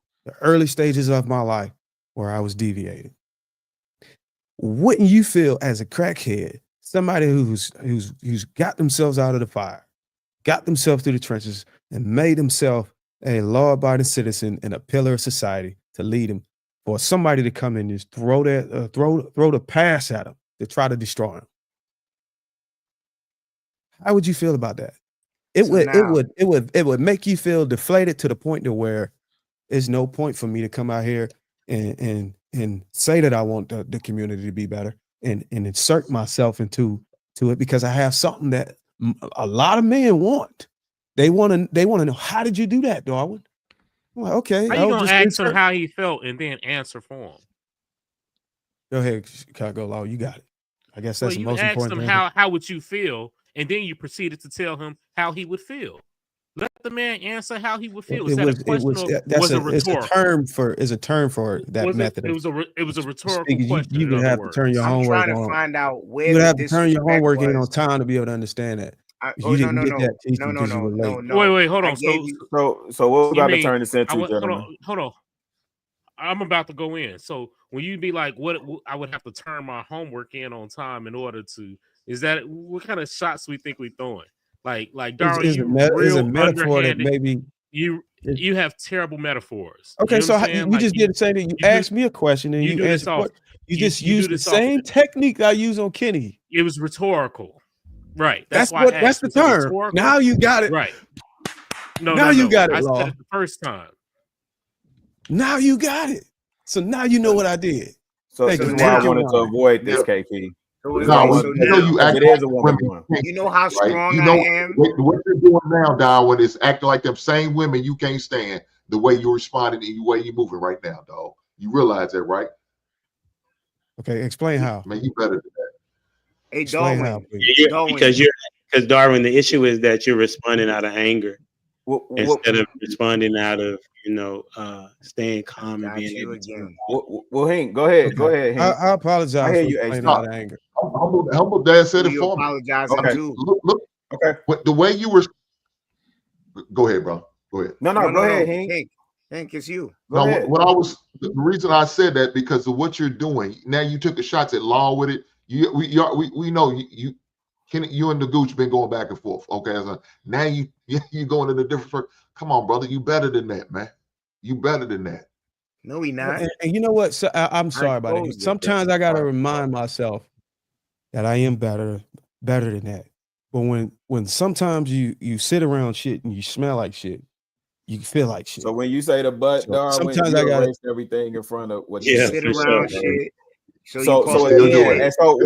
early stages of my life where I was deviating. Wouldn't you feel as a crackhead, somebody who's got themselves out of the fire, got themselves through the trenches, and made themselves a law-abiding citizen and a pillar of society to lead them, for somebody to come in and just throw the pass at them to try to destroy them? How would you feel about that? It would make you feel deflated to the point to where there's no point for me to come out here and say that I want the community to be better and insert myself into it, because I have something that a lot of men want. They want to know, how did you do that, Darwin? I'm like, okay. How you gonna ask him how he felt and then answer for him? Go ahead, Chicago Law. You got it. I guess that's the most important thing. How would you feel, and then you proceeded to tell him how he would feel. Let the man answer how he would feel. Is that a question or was it rhetorical? It's a term for that method. It was a rhetorical question. You would have to turn your homework on. I'm trying to find out where you would have to turn your homework in on time to be able to understand that. You didn't get that teaching because you were late. Wait, hold on. So what we about to turn this into, gentlemen? Hold on. I'm about to go in. So when you be like, what I would have to turn my homework in on time in order to, is that what kind of shots we think we throwing? Like Darwin, is a metaphor that maybe you have terrible metaphors. Okay, so we just did the same thing. You asked me a question and you answered. You just used the same technique I use on Kenny. It was rhetorical, right? That's the term. Now you got it, right? No, you got it. I said it the first time. Now you got it. So now you know what I did. So this is why I wanted to avoid this, KP. You know how strong I am. What you're doing now, Darwin, is acting like them same women you can't stand, the way you responded and the way you're moving right now, dog. You realize that, right? Okay, explain how. Man, you better than that. Hey, Darwin. Because Darwin, the issue is that you're responding out of anger instead of responding out of staying calm and being able to. Well, Hank, go ahead. Go ahead, Hank. I apologize. I hear you. Out of anger. Humble Dad said it for me. Okay. Look. Okay. The way you were. Go ahead, bro. Go ahead. No, go ahead, Hank. Hank, it's you. No, the reason I said that, because of what you're doing now. You took a shots at Law with it. We know you. You and the Gooch been going back and forth. Okay, so now you going in a different. Come on, brother. You better than that, man. You better than that. No, he not. And you know what? So, I'm sorry about it. Sometimes I gotta remind myself that I am better than that. But when sometimes you sit around shit and you smell like shit, you feel like shit. So when you say the butt, Darwin, sometimes I got everything in front of what you sit around shit. So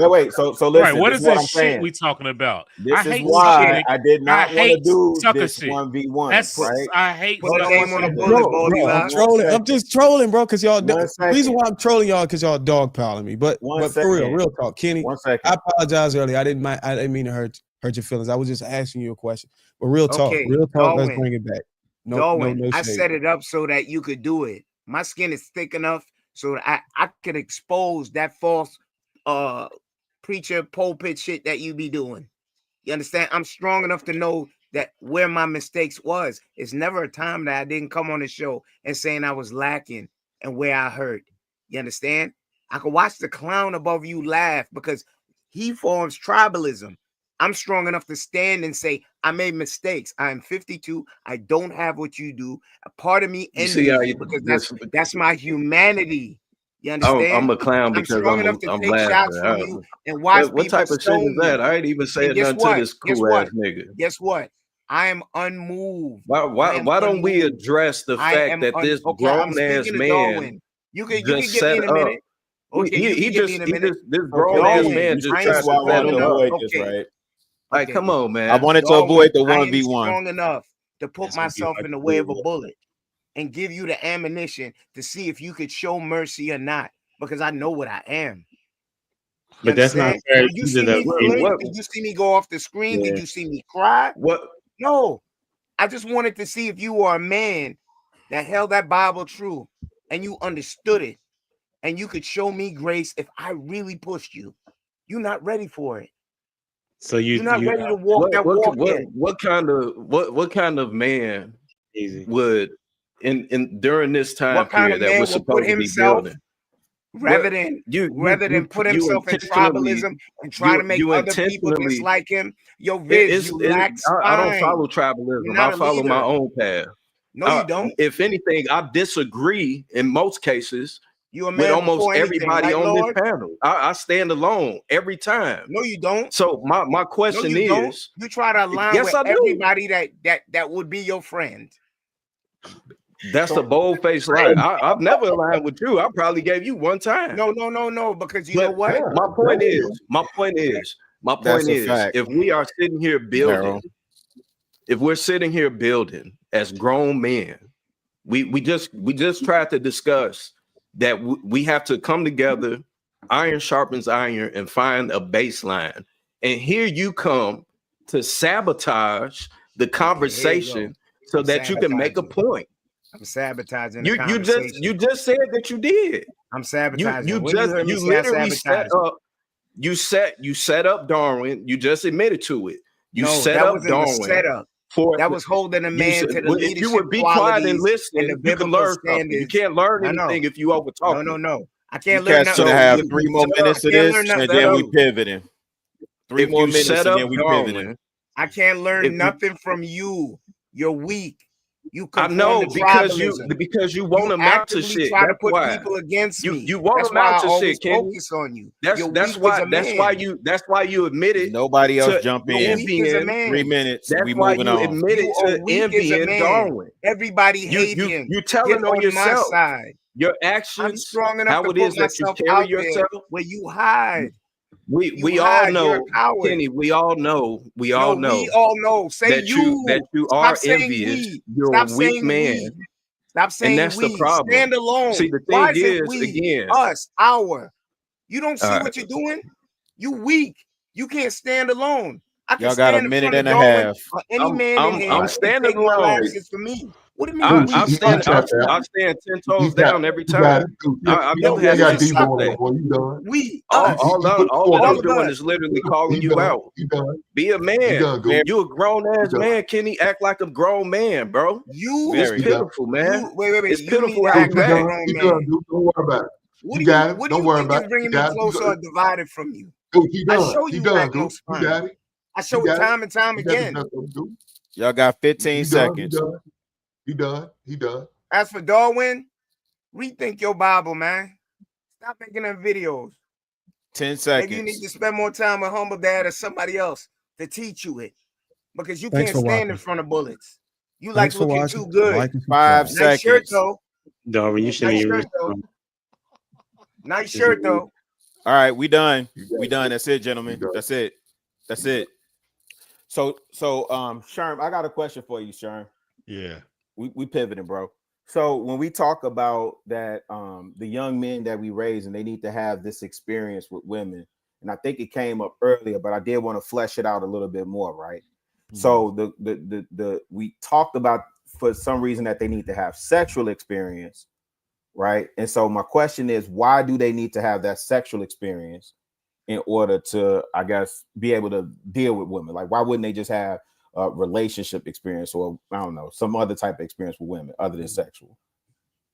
wait. So listen. Right, what is this shit saying. we talking about? This is why I did not want to do this 1v1. Right? I hate. I'm just trolling, bro. Because y'all. The reason why I'm trolling y'all because y'all dogpiling me. But for real talk, Kenny. 1 second. I apologize earlier. I didn't mean to hurt your feelings. I was just asking you a question. But real talk. Let's bring it back. No, I set it up so that you could do it. My skin is thick enough so that I could expose that false preacher pulpit shit that you be doing. You understand? I'm strong enough to know that where my mistakes was. It's never a time that I didn't come on the show and saying I was lacking and where I hurt. You understand? I could watch the clown above you laugh because he forms tribalism. I'm strong enough to stand and say, I made mistakes. I'm 52. I don't have what you do. A part of me You see how envies you you because that's my humanity. You I'm understand? a clown I'm because strong enough to I'm take laughing. shots from you and watch What people type of shit is stone that? me. I ain't even And saying guess nothing to what? this Guess cool ass what? nigga. Guess what? I am unmoved. Why don't we address the fact that this okay. I'm grown ass speaking to man Darwin. You can just get me set in a up? minute. Okay, you can get me in a minute. This grown ass Darwin, man just I am tried to set strong him enough. up. Okay. Like, come on, man. I wanted to Darwin, avoid the I am 1v1. strong enough to put It's gonna be myself hard in to the way of do a it. bullet and give you the ammunition to see if you could show mercy or not, because I know what I am. You But that's not understand? fair Did you either, see though, me Kenny. flinch? Did you see me go off the screen? Yeah. Did you see me cry? What? No. I just wanted to see if you were a man that held that Bible true and you understood it and you could show me grace if I really pushed you. You're not ready for it. So You're not ready to walk that walk yet. What kind of man would in during this time What kind period of that we're man will put supposed to be himself building? rather than put himself in tribalism and try to make other people dislike him? Yo, Viz, you lack I don't spine. follow You're tribalism. not I a follow my leader. own path. No, you don't. If anything, I disagree in most cases You're a with man almost before anything, everybody right, on Lord? this panel. I stand alone every time. No, you don't. So my No, question you don't. is, You try to align yes, with I do. everybody that would be your friend. That's a bold-faced lie. I've never aligned with you. I probably gave you one time. No, because you know what? My point is, That's a fact. if we are sitting here building, if we're sitting here building as grown men, we just tried to discuss that we have to come together, iron sharpens iron, and find a baseline. And here you come to sabotage the conversation so that you can make a point. I'm sabotaging the You conversation. just said that you did. I'm sabotaging. You When you heard me say I literally set sabotaged? up. You set up Darwin. You just admitted to it. You No, set that up wasn't the Darwin. setup. That was holding a man to the If leadership you would be quiet qualities and listen, and the you can biblical learn something. You standards. can't learn No, anything if you over talk. No. I You can't learn cats nothing. gonna have if 3 you more set minutes up- of this, learn and nothing. then we pivoting. 3 if more you minutes, set and up then we Darwin, pivoting. I can't learn If you- nothing from you. You're weak. You I conform know to because tribalism. you want them out to actively shit. try to That's put why people against me. you want That's them why I out to always shit, Kenny. focus on you. That's You're that's weak why as a that's why man. you admitted Nobody else to jump You're in. weak as a man. 3 minutes. That's We why moving you on. admitted You are to weak as a envying man. Darwin. Everybody hate him. You Get telling on on my yourself side. your I'm actions, strong enough how to it put is that you myself carry out there yourself. where you hide. We all hide. You're a know, coward. Kenny. We all know. We No, all we know all know. Say that you Stop are saying envious. we. You're Stop a weak saying man, we. Stop and saying that's the we. problem. Stand alone. See, the Why thing is it is, we? again, Us, our. You don't see all what right. you're doing? You weak. You can't stand alone. I can Y'all got a stand in minute front of and a Darwin half. or any man in here I'm and standing take my alone. lashes for me. What do you mean I weak? stand 10 toes down every time. I've never had got anything to D-Boy say. on, boy. You done. We, All us, that all I'm of doing us. is literally calling He you done. out. He done. Be a He man. done, Goofy. You a grown ass done. man, Kenny. Act like a grown man, bro. You, It's Very. pitiful, man. you, wait. It's You need pitiful to how act you like a act. grown He man. done, dude. Don't worry about it. What You do got you, it. what do Don't you worry think about is it. bringing You me got it. You closer got or it. divided from you? Dude, he I done. show He you done, lack no dude. You spine. got it. I show You it got time and time You got again. the dude. Y'all got 15 He seconds. done. He done. He done. As for Darwin, rethink your Bible, man. Stop making them videos. 10 Maybe you need seconds. to spend more time with Humble Dad or somebody else to teach you it. Because you Thanks can't for stand in watching. front of bullets. You Thanks like for looking watching. too good. Like and 5 subscribe. Nice shirt seconds. though. Darwin, you shouldn't Nice even shirt though. respond. Nice shirt though. All right, we done. You got We it. done. That's it, gentlemen. You got it. That's it. That's it. So Sherm, I got a question for you, Sherm. Yeah. We pivoting, bro. So when we talk about that, the young men that we raise and they need to have this experience with women, and I think it came up earlier, but I did want to flesh it out a little bit more, right? So the we talked about for some reason that they need to have sexual experience, right? And so my question is, why do they need to have that sexual experience in order to, I guess, be able to deal with women? Like, why wouldn't they just have a relationship experience, or I don't know, some other type of experience with women other than sexual?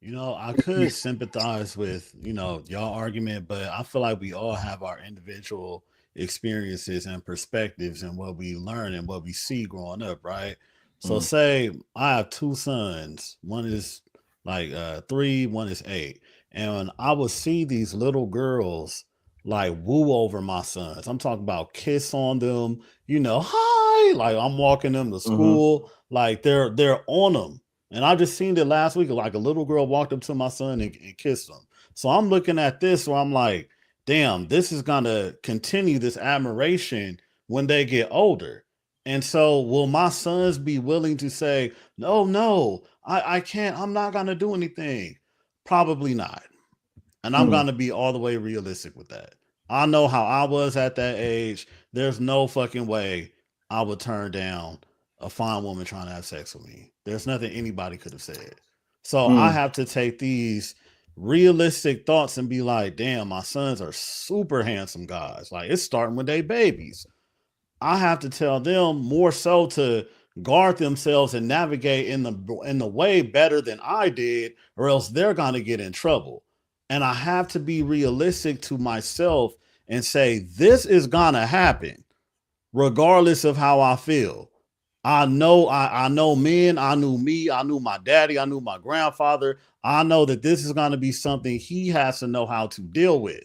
You know, I could sympathize with, y'all argument, but I feel like we all have our individual experiences and perspectives and what we learn and what we see growing up, right? So say I have two sons. One is like 3, one is 8. And I would see these little girls like woo over my sons. I'm talking about kiss on them, hi, like I'm walking them to school, like they're on them. And I just seen it last week, like a little girl walked up to my son and kissed him. So I'm looking at this where I'm like, damn, this is gonna continue this admiration when they get older. And so will my sons be willing to say, no, I can't, I'm not gonna do anything? Probably not. And I'm gonna be all the way realistic with that. I know how I was at that age. There's no fucking way I would turn down a fine woman trying to have sex with me. There's nothing anybody could have said. So I have to take these realistic thoughts and be like, damn, my sons are super handsome guys. Like it's starting when they babies. I have to tell them more so to guard themselves and navigate in the way better than I did, or else they're gonna get in trouble. And I have to be realistic to myself and say, this is gonna happen, regardless of how I feel. I know men, I knew me, I knew my daddy, I knew my grandfather. I know that this is gonna be something he has to know how to deal with.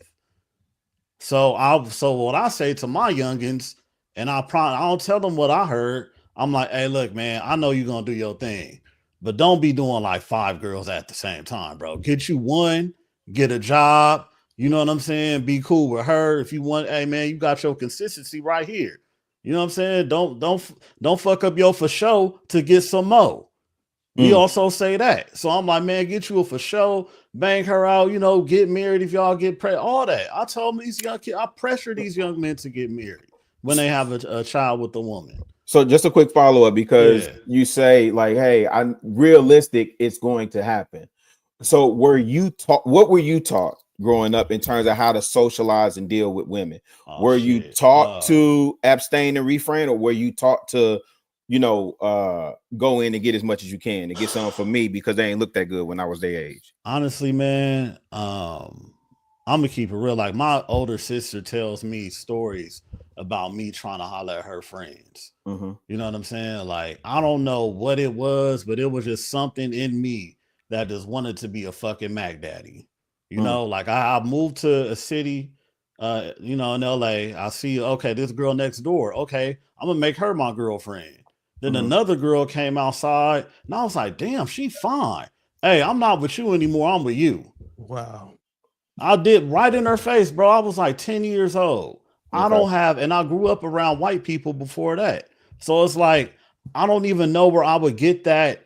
So what I say to my youngins, and I don't tell them what I heard. I'm like, hey, look, man, I know you're gonna do your thing, but don't be doing like 5 girls at the same time, bro. Get you one, get a job. You know what I'm saying? Be cool with her. If you want, hey man, you got your consistency right here. You know what I'm saying? Don't fuck up your for show to get some more. We also say that. So I'm like, man, get you a for show, bang her out, get married if y'all get pregnant, all that. I told them these young kids, I pressure these young men to get married when they have a child with a woman. So just a quick follow-up, because you say like, hey, I'm realistic, it's going to happen. So what were you taught growing up in terms of how to socialize and deal with women? Were you taught to abstain and refrain, or were you taught to, go in and get as much as you can to get something for me because they ain't look that good when I was their age? Honestly, man, I'm gonna keep it real. Like my older sister tells me stories about me trying to holler at her friends. You know what I'm saying? Like, I don't know what it was, but it was just something in me that just wanted to be a fucking Mac daddy. Like I moved to a city, in LA. I see, okay, this girl next door. Okay, I'm gonna make her my girlfriend. Then another girl came outside, and I was like, damn, she fine. Hey, I'm not with you anymore. I'm with you. Wow. I did right in her face, bro. I was like 10 years old. I don't have, and I grew up around white people before that. So it's like, I don't even know where I would get that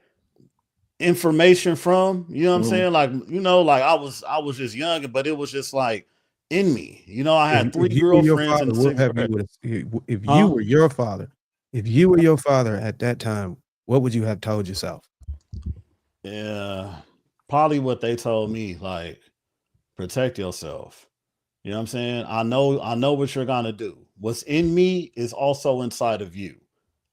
information from. You know what I'm saying? Like, like I was just young, but it was just like in me. I had 3 girlfriends in the 6th grade. If you were your father, if you were your father at that time, what would you have told yourself? Yeah, probably what they told me, like, protect yourself. You know what I'm saying? I know what you're gonna do. What's in me is also inside of you.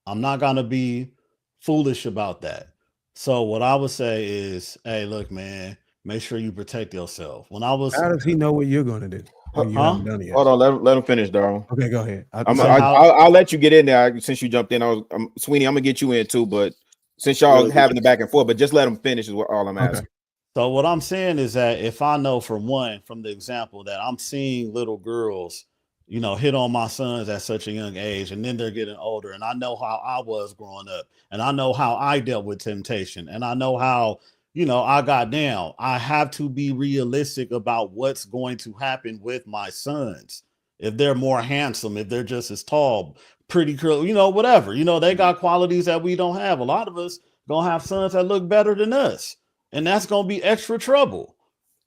I'm not gonna be foolish about that. So what I would say is, hey, look, man, make sure you protect yourself. When I was, how does he know what you're gonna do? You haven't done it yet. Hold on, let him finish, Darryl. Okay, go ahead. I'll let you get in there since you jumped in. Sweeney, I'm gonna get you in too, but since y'all having the back and forth, but just let him finish is what all I'm asking. So what I'm saying is that if I know from the example that I'm seeing little girls, hit on my sons at such a young age, and then they're getting older, and I know how I was growing up, and I know how I dealt with temptation, and I know how, I got down. I have to be realistic about what's going to happen with my sons. If they're more handsome, if they're just as tall, pretty curly, whatever, they got qualities that we don't have. A lot of us gonna have sons that look better than us. And that's going to be extra trouble.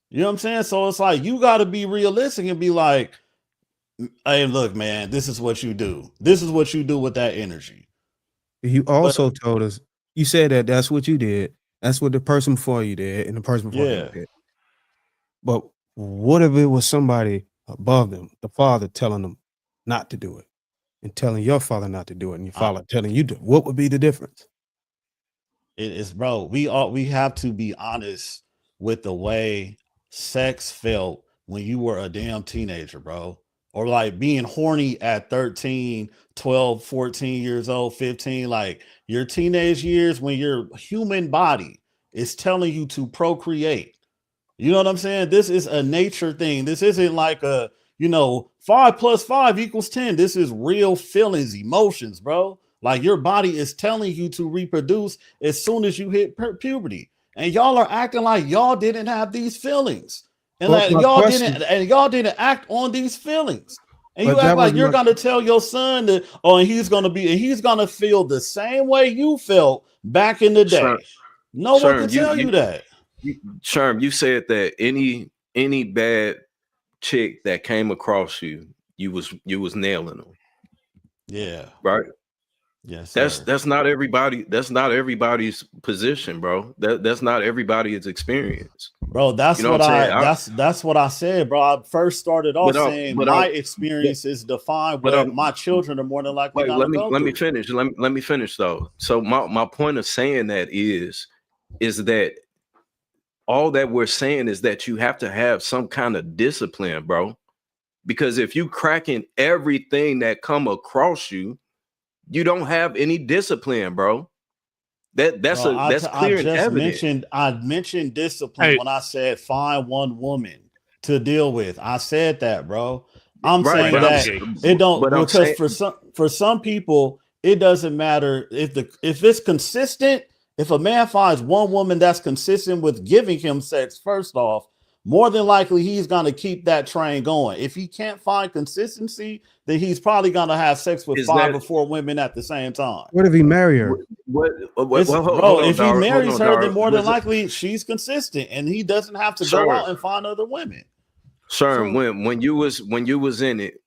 You know what I'm saying? So it's like, you got to be realistic and be like, hey, look, man, this is what you do. This is what you do with that energy. You also told us, you said that that's what you did. That's what the person before you did and the person before you did. But what if it was somebody above them, the father telling them not to do it and telling your father not to do it and your father telling you to? What would be the difference? It is, bro. We have to be honest with the way sex felt when you were a damn teenager, bro. or like being horny at 13, 12, 14 years old, 15, like your teenage years when your human body is telling you to procreate. You know what I'm saying? This is a nature thing. This isn't like a, 5 + 5 = 10. This is real feelings, emotions, bro. Like your body is telling you to reproduce as soon as you hit puberty. And y'all are acting like y'all didn't have these feelings. And But like my question, y'all didn't act on these feelings. And you but act that was like you're my gonna tell your son that, and he's gonna feel the same way you felt back in the Sherm, day. No one can Sherm, tell you that. Sherm, you said that any bad chick that came across you, you was nailing them. Yeah. Right. Yes, sir. That's not everybody. That's not everybody's position, bro. That's not everybody's experience. Bro, that's You know what what I'm saying? that's what I said, bro. I first started off saying my But experiences define what my children are more than likely wait, gonna go let me through. finish. Let me finish though. So my point of saying that is that all that we're saying is that you have to have some kind of discipline, bro. Because if you cracking everything that come across you, you don't have any discipline, bro. That's Bro, clear and evident. I mentioned discipline when I said find one woman to deal with. I said that, bro. I'm Right, saying but that it don't, but I'm because saying for some people it doesn't matter if it's consistent. If a man finds one woman that's consistent with giving him sex, first off, more than likely he's going to keep that train going. If he can't find consistency, then he's probably going to have sex with is 5 that or 4 women at the same time. what if he marry her? Well, hold Bro, on, if he Dar, marries her, then more than Was it, likely she's consistent, and he doesn't have to go sir, out and find other women. sir, So, when you was in it,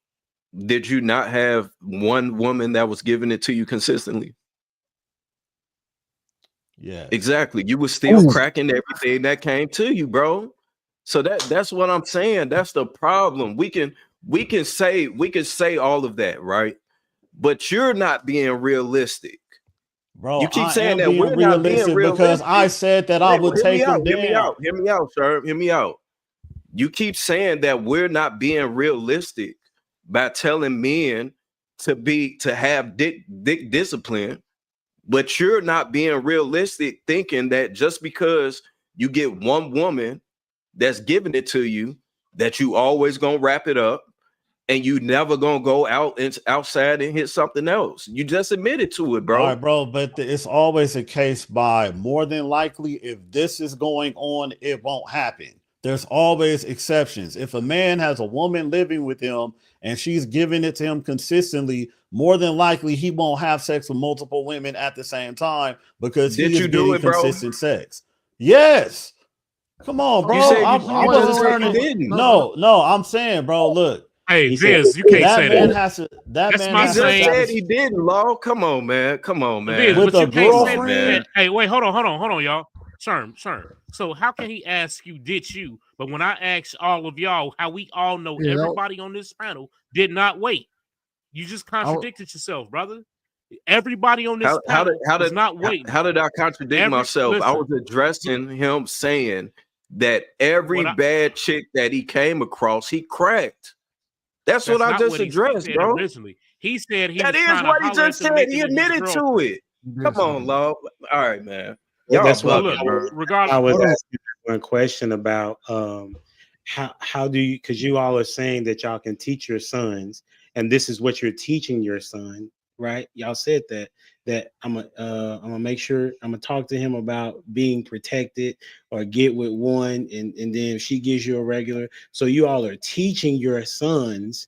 did you not have one woman that was giving it to you consistently? yeah, Exactly. You were still cracking everything that came to you, bro. So that's what I'm saying. That's the problem. We can say all of that, right? But you're not being realistic. bro, You keep I saying am that being we're not being realistic because realistic. I said that I Wait, would hear me take out. them Hear me down. out. Hear me out, sir. Hear me out. You keep saying that we're not being realistic by telling men to have dick discipline, but you're not being realistic thinking that just because you get one woman that's giving it to you, that you always gonna wrap it up and you never gonna go out and outside and hit something else. You just admitted to it, All bro. right, bro, but it's always a case by more than likely if this is going on, it won't happen. There's always exceptions. If a man has a woman living with him and she's giving it to him consistently, more than likely he won't have sex with multiple women at the same time because he Did is you do getting it, bro? consistent sex. Yes. Come on, bro. You said I you wasn't just said you turning. didn't. No, I'm saying, bro, look. Hey, He said Viz, you can't that say man that. has to That's my He just same. said he didn't, Law. Come on, man. Come on, Viz, man. with but a you can't say girlfriend. that. Hey, wait, hold on, y'all. Sherm. So how can he ask you, did you? But when I ask all of y'all, how we all know Yeah, everybody on this panel did not wait. You just contradicted yourself, brother. Everybody on this panel is not waiting. How did I contradict myself? I Listen, was addressing him saying that every bad chick that he came across, he cracked. That's what I not just what he addressed, said bro. originally. He said he That was is trying to what he holler at just them, said. make He them his admitted to girlfriend. it. Come on, Law. All right, man. Well, Y'all that's what bugging, bro. I was asking one question about how do you, because you all are saying that y'all can teach your sons, and this is what you're teaching your son, right? Y'all said that I'm gonna make sure I'm gonna talk to him about being protected or get with one, and then if she gives you a regular. So you all are teaching your sons.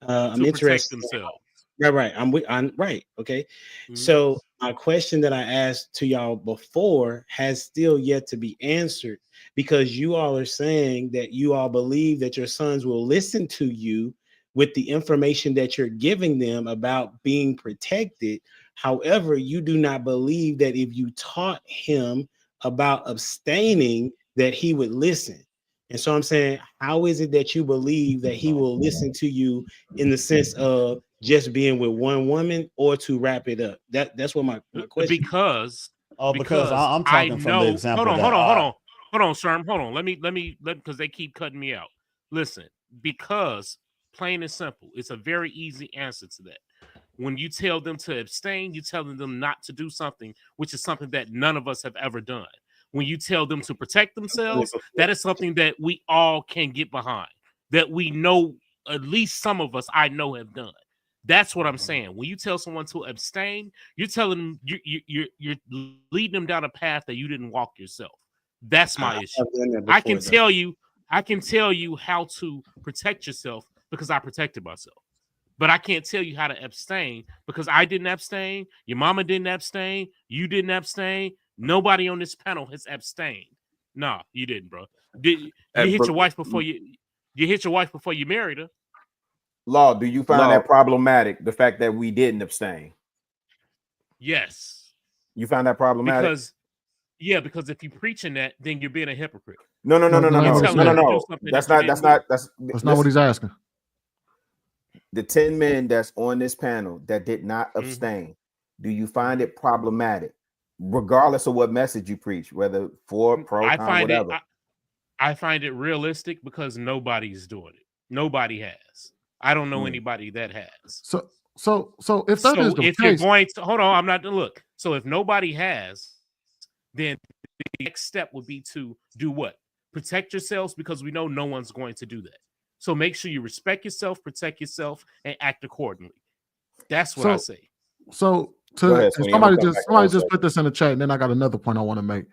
I'm to protect interested. themselves. Right. I'm right. Okay. Mm-hmm. So my question that I asked to y'all before has still yet to be answered, because you all are saying that you all believe that your sons will listen to you with the information that you're giving them about being protected. However, you do not believe that if you taught him about abstaining, that he would listen. And so I'm saying, how is it that you believe that he will listen to you in the sense of just being with one woman, or to wrap it up? That's what my question. Because I'm I talking from the know. example Hold on, Sherm. Hold on. Let me because they keep cutting me out. Listen, because Plain and simple. It's a very easy answer to that. When you tell them to abstain, you're telling them not to do something, which is something that none of us have ever done. When you tell them to protect themselves, that is something that we all can get behind, that we know, at least some of us I know have done. That's what I'm saying. When you tell someone to abstain, you're telling them you're leading them down a path that you didn't walk yourself. That's my issue. I can tell you how to protect yourself because I protected myself. But I can't tell you how to abstain because I didn't abstain. Your mama didn't abstain. You didn't abstain. Nobody on this panel has abstained. No, you didn't, bro. You hit your wife before you hit your wife before you married her. Law, do you find that problematic? The fact that we didn't abstain. Yes. You find that problematic? Because if you're preaching that, then you're being a hypocrite. No. That's not what he's asking. The 10 men that's on this panel that did not abstain, do you find it problematic, regardless of what message you preach, whether for, pro, con, whatever? I find it realistic because nobody's doing it. Nobody has. I don't know anybody that has. So if that is the if case, you're going to hold on, I'm not to look. So if nobody has, then the next step would be to do what? Protect yourselves, because we know no one's going to do that. So make sure you respect yourself, protect yourself, and act accordingly. That's what I say. So somebody just put this in the chat, and then I got another point I want to make.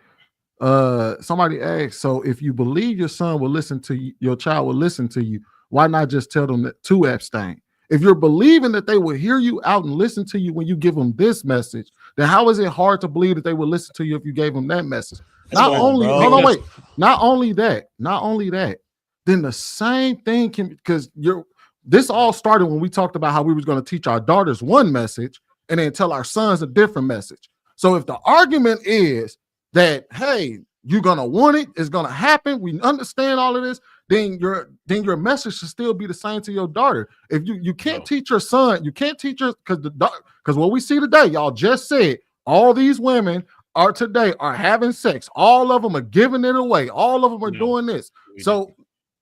Somebody asked, so if you believe your son will listen to you, your child will listen to you, why not just tell them to abstain? If you're believing that they will hear you out and listen to you when you give them this message, then how is it hard to believe that they will listen to you if you gave them that message? Not only that, then the same thing can, because this all started when we talked about how we was going to teach our daughters one message and then tell our sons a different message. So if the argument is that, hey, you're gonna want it, it's gonna happen, we understand all of this, then your message should still be the same to your daughter. If you can't teach your son, you can't teach her, because what we see today, y'all just said, all these women are having sex, all of them are giving it away, all of them are doing this. So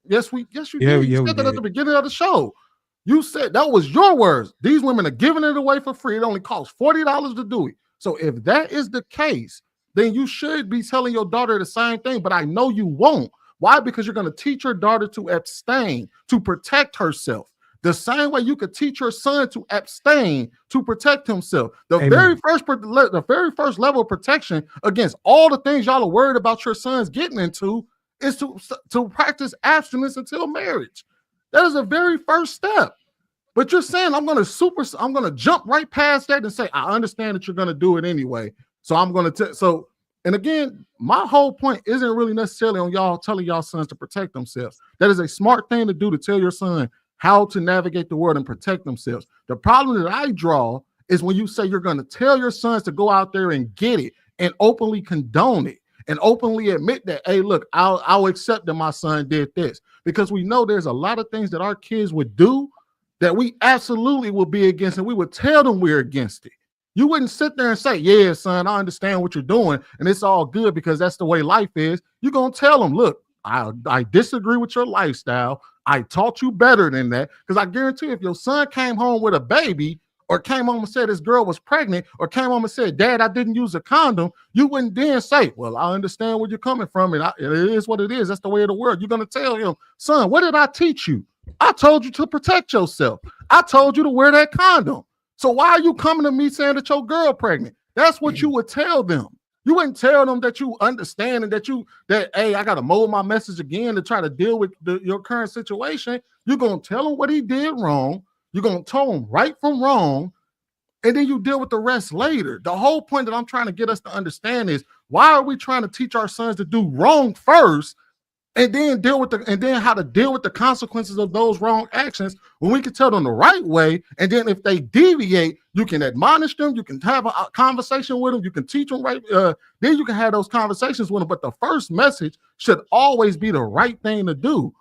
yes, you did. You said that at the beginning of the show. You said that was your words. These women are giving it away for free. It only costs $40 to do it. So if that is the case, then you should be telling your daughter the same thing, but I know you won't. Why? Because you're going to teach your daughter to abstain, to protect herself. The same way you could teach your son to abstain, to protect himself. The very first level of protection against all the things y'all are worried about your sons getting into is to practice abstinence until marriage. That is the very first step. But you're saying I'm going to jump right past that and say, I understand that you're going to do it anyway. So I'm going to and again, my whole point isn't really necessarily on y'all telling y'all sons to protect themselves. That is a smart thing to do, to tell your son how to navigate the world and protect themselves. The problem that I draw is when you say you're going to tell your sons to go out there and get it and openly condone it and openly admit that, hey, look, I'll accept that my son did this, because we know there's a lot of things that our kids would do that we absolutely will be against, and we would tell them we're against it. You wouldn't sit there and say, yeah, son, I understand what you're doing, and it's all good because that's the way life is. You're going to tell them, look, I disagree with your lifestyle. I taught you better than that, because I guarantee if your son came home with a baby or came home and said his girl was pregnant or came home and said, Dad, I didn't use a condom, you wouldn't then say, well, I understand where you're coming from, and it is what it is. That's the way of the world. You're going to tell him, son, what did I teach you? I told you to protect yourself. I told you to wear that condom. So why are you coming to me saying that your girl pregnant? That's what you would tell them. You wouldn't tell them that you understand and that hey, I got to mold my message again to try to deal with your current situation. You're going to tell him what he did wrong. You're going to tell him right from wrong. And then you deal with the rest later. The whole point that I'm trying to get us to understand is, why are we trying to teach our sons to do wrong first and then how to deal with the consequences of those wrong actions, when we can tell them the right way? And then if they deviate, you can admonish them, you can have a conversation with them, you can teach them right. Then you can have those conversations with them. But the first message should always be the right thing to do.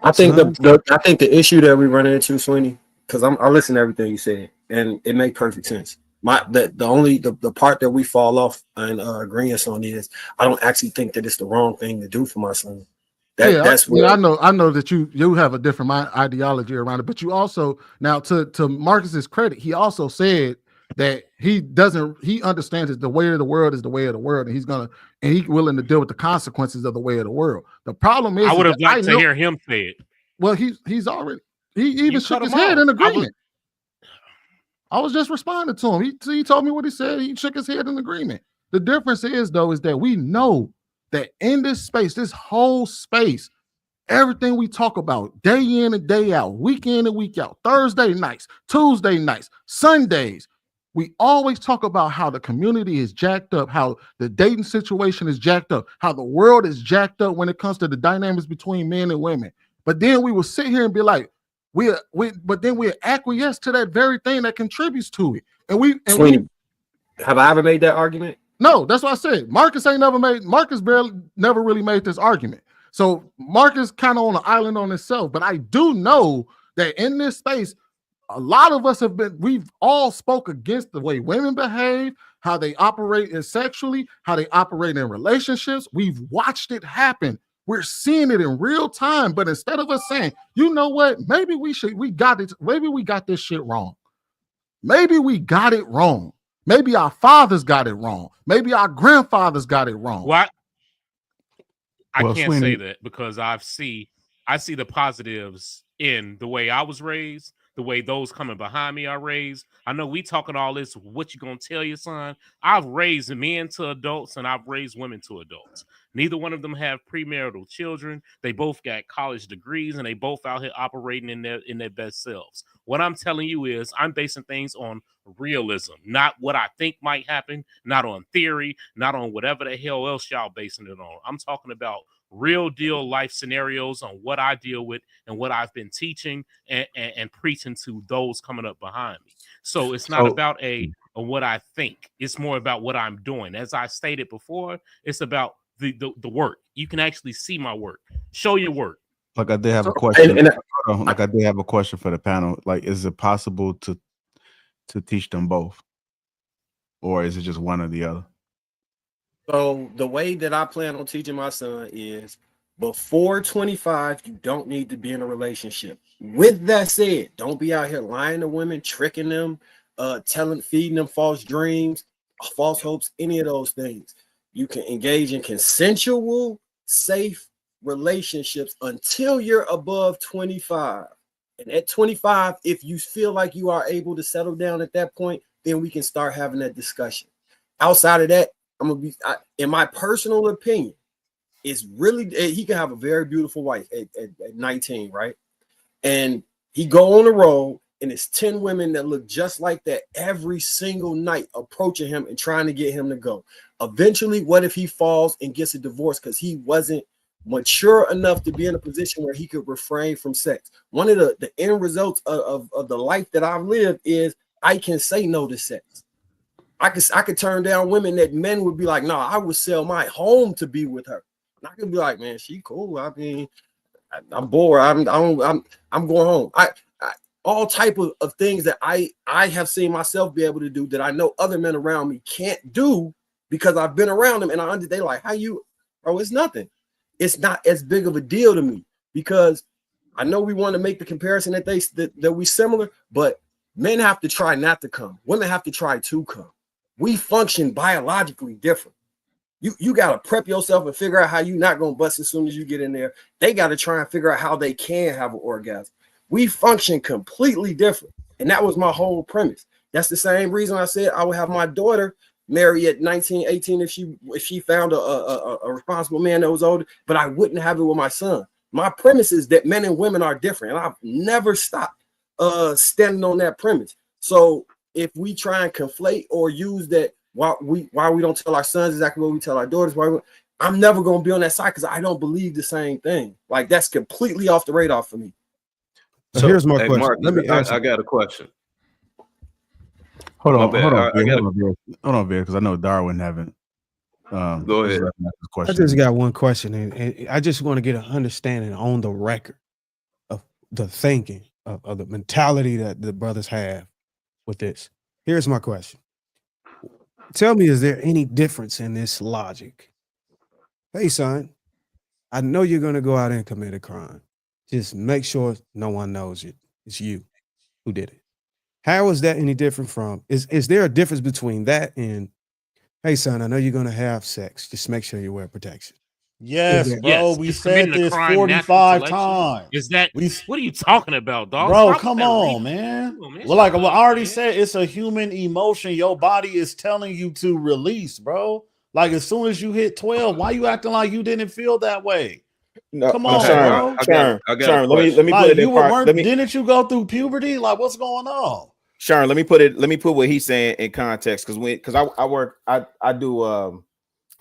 I think the issue that we run into, Sweeney, because I listen to everything you said, and it makes perfect sense. The part that we fall off and agreeance on is, I don't actually think that it's the wrong thing to do for my son. That's where I know that you have a different ideology around it, but you also now to Marcus's credit, he also said that he understands that the way of the world is the way of the world, and he's willing to deal with the consequences of the way of the world. The problem is I would have liked to hear him say it. Well, he's already even shook his head in agreement. I was just responding to him. He told me what he said. He shook his head in agreement. The difference is that we know that in this space, this whole space, everything we talk about day in and day out, week in and week out, Thursday nights, Tuesday nights, Sundays, we always talk about how the community is jacked up, how the dating situation is jacked up, how the world is jacked up when it comes to the dynamics between men and women. But then we will sit here and be like, but then we acquiesce to that very thing that contributes to it. Have I ever made that argument? No, that's what I said. Marcus never really made this argument. So Marcus kind of on an island on himself. But I do know that in this space, a lot of us we've all spoke against the way women behave, how they operate sexually, how they operate in relationships. We've watched it happen. We're seeing it in real time. But instead of us saying, you know what, maybe we got this shit wrong. Maybe we got it wrong. Maybe our fathers got it wrong. Maybe our grandfathers got it wrong. What? I can't say that because I see the positives in the way I was raised, the way those coming behind me are raised. I know we talking all this, what you gonna tell your son? I've raised men to adults and I've raised women to adults. Neither one of them have premarital children. They both got college degrees and they both out here operating in their best selves. What I'm telling you is I'm basing things on realism, not what I think might happen, not on theory, not on whatever the hell else y'all basing it on. I'm talking about real deal life scenarios on what I deal with and what I've been teaching and preaching to those coming up behind me. So it's not about what I think. It's more about what I'm doing. As I stated before, it's about the work. You can actually see my work. Show your work. Like I did have a question. Like I did have a question for the panel. Like, is it possible to teach them both, or is it just one or the other? So the way that I plan on teaching my son is before 25, you don't need to be in a relationship. With that said, don't be out here lying to women, tricking them, feeding them false dreams, false hopes, any of those things. You can engage in consensual, safe relationships until you're above 25. And at 25, if you feel like you are able to settle down at that point, then we can start having that discussion. Outside of that, in my personal opinion, it's really, he can have a very beautiful wife at 19, right? And he go on the road and it's 10 women that look just like that every single night approaching him and trying to get him to go. Eventually, what if he falls and gets a divorce because he wasn't mature enough to be in a position where he could refrain from sex? One of the end results of the life that I've lived is I can say no to sex. I could turn down women that men would be like, no, I would sell my home to be with her. And I could be like, man, she cool. I mean, I'm bored. I'm going home. All type of things that I have seen myself be able to do that I know other men around me can't do because I've been around them and they like, how you, bro, it's nothing. It's not as big of a deal to me because I know we want to make the comparison that we similar, but men have to try not to come. Women have to try to come. We function biologically different. You got to prep yourself and figure out how you're not going to bust as soon as you get in there. They got to try and figure out how they can have an orgasm. We function completely different. And that was my whole premise. That's the same reason I said I would have my daughter marry at 19, 18 if she found a responsible man that was older, but I wouldn't have it with my son. My premise is that men and women are different, and I've never stopped standing on that premise. So if we try and conflate or use that, why we don't tell our sons exactly what we tell our daughters, I'm never going to be on that side because I don't believe the same thing. Like, that's completely off the radar for me. So here's my question. Mark, Let me answer. I got a question. Hold on, Vic, because I know Darwin haven't. Go ahead. I just got one question, and I just want to get an understanding on the record of the thinking of the mentality that the brothers have with this. Here's my question. Tell me, is there any difference in this logic? Hey, son, I know you're going to go out and commit a crime. Just make sure no one knows it. It's you who did it. How is that any different from, is there a difference between that and, hey, son, I know you're going to have sex. Just make sure you wear protection. Yes, bro. Yes, We is said committing a this crime natural 45 selection? times. Is that what are you talking about, dog? Bro, Stop come that on, reading. man. Come on, man. Well, like Shut I up, already man. said, it's a human emotion. Your body is telling you to release, bro. Like as soon as you hit 12, why you acting like you didn't feel that way? No, Come no, on, bro. Sharon, I got a Sharon, let me question. put Like it in you part. Let me, didn't you go through puberty? Like what's going on? Sharon, let me put what he's saying in context, because I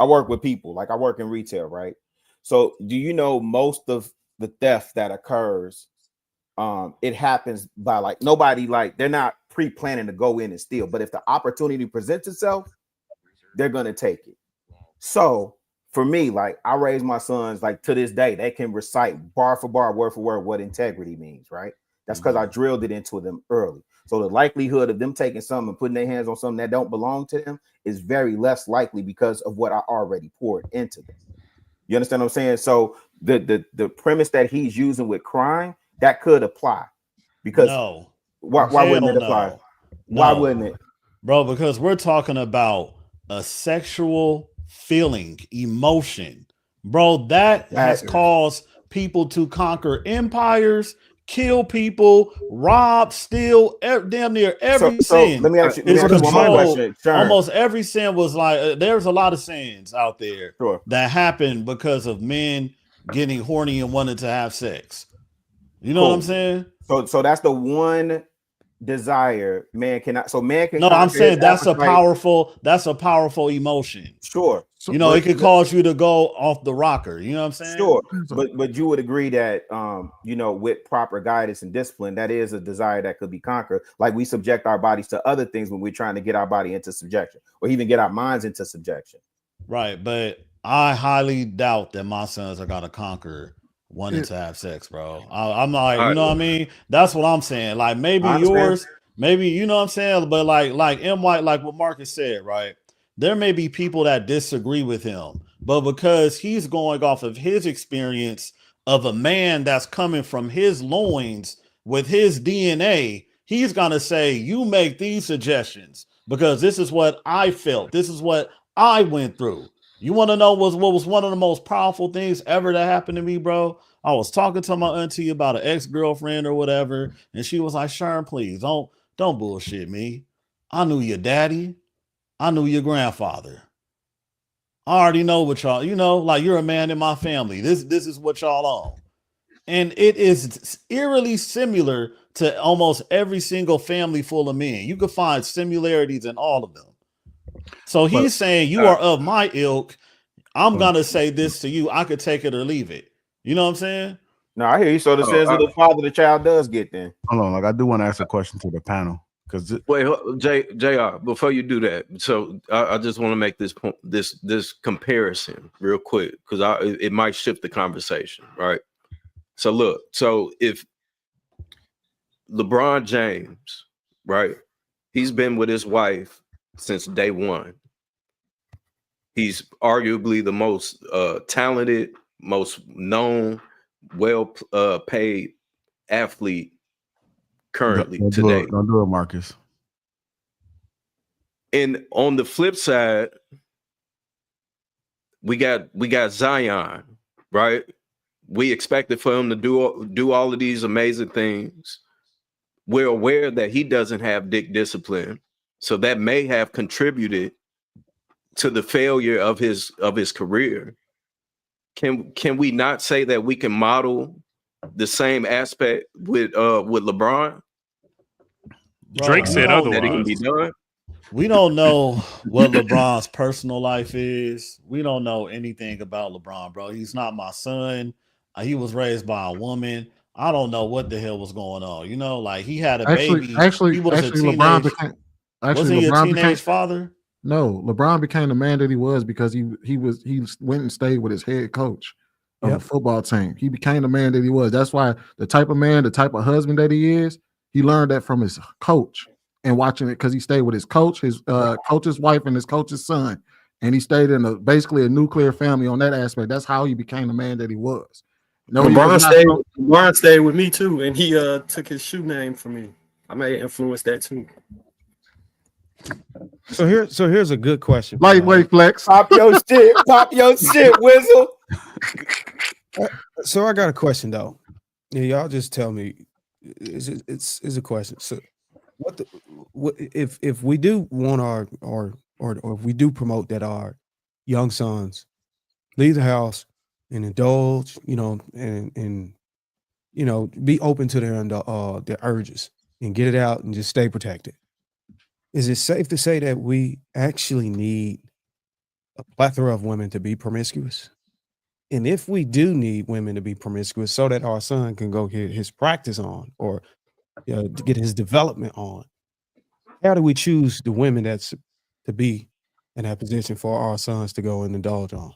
work with people, like I work in retail, right? So do you know most of the theft that occurs, it happens by like nobody, like they're not pre-planning to go in and steal, but if the opportunity presents itself, they're gonna take it. So for me, like I raise my sons, like to this day, they can recite bar for bar, word for word what integrity means, right? That's because I drilled it into them early. So the likelihood of them taking something and putting their hands on something that don't belong to them is very less likely because of what I already poured into them. You understand what I'm saying? So the premise that he's using with crime, that could apply. Because No. why wouldn't it apply? Why wouldn't it? Bro, because we're talking about a sexual feeling, emotion. Bro, that has caused people to conquer empires, kill people, rob, steal, damn near every sin. Let me ask you is one more controlled. question. Sure. Almost every sin was like, there's a lot of sins out there Sure. that happen because of men getting horny and wanting to have sex. You know what I'm saying? So that's the one desire man cannot. So man can. No, I'm saying that's a appetite. powerful emotion. Sure. You know, it could cause you to go off the rocker. You know what I'm saying? Sure. But you would agree that you know, with proper guidance and discipline, that is a desire that could be conquered. Like we subject our bodies to other things when we're trying to get our body into subjection, or even get our minds into subjection. Right. But I highly doubt that my sons are gonna conquer wanting to have sex, bro. I'm like, you know what I mean? That's what I'm saying. Like maybe yours, maybe you know what I'm saying, but like M. White, like what Marcus said, right? There may be people that disagree with him, but because he's going off of his experience of a man that's coming from his loins with his DNA, he's gonna say, you make these suggestions because this is what I felt. This is what I went through. You want to know what was one of the most powerful things ever that happened to me, bro? I was talking to my auntie about an ex-girlfriend or whatever, and she was like, Sharon, please don't bullshit me. I knew your daddy. I knew your grandfather. I already know what y'all, you know, like you're a man in my family. This is what y'all on. And it is eerily similar to almost every single family full of men. You could find similarities in all of them. So he's saying you are of my ilk. I'm gonna say this to you. I could take it or leave it. You know what I'm saying? No, I hear you. So the sins of the father the child does get then. Hold on, like I do want to ask a question to the panel because wait, JR, before you do that, so I just want to make this point, this comparison real quick because it might shift the conversation, right? So look, so if LeBron James, right, he's been with his wife since day one. He's arguably the most talented, most known, well paid athlete currently today. Don't do it, Marcus. And on the flip side, we got Zion, right? We expected for him to do all of these amazing things. We're aware that he doesn't have dick discipline, so that may have contributed to the failure of his career. Can we not say that we can model the same aspect with LeBron? Drake said otherwise. That it can be done. We don't know what LeBron's personal life is. We don't know anything about LeBron, bro. He's not my son. He was raised by a woman. I don't know what the hell was going on. You know, like he had a baby. He was a teenage. LeBron became wasn't he a teenage father? No, LeBron became the man that he was because he went and stayed with his head coach of a football team. He became the man that he was. That's why the type of man, the type of husband that he is, he learned that from his coach and watching it because he stayed with his coach, his coach's wife, and his coach's son. and he stayed in basically a nuclear family on that aspect. That's how he became the man that he was. No, LeBron stayed with me too, and he took his shoe name from me. I may influence that too. So here's a good question. Lightweight flex. Pop your shit, Wizzle. So I got a question though. Yeah, y'all just tell me. It's a question. So what if we do want or if we do promote that our young sons leave the house and indulge, and be open to their urges and get it out and just stay protected. Is it safe to say that we actually need a plethora of women to be promiscuous? And if we do need women to be promiscuous so that our son can go get his practice on or to get his development on, how do we choose the women that's to be in that position for our sons to go and indulge on?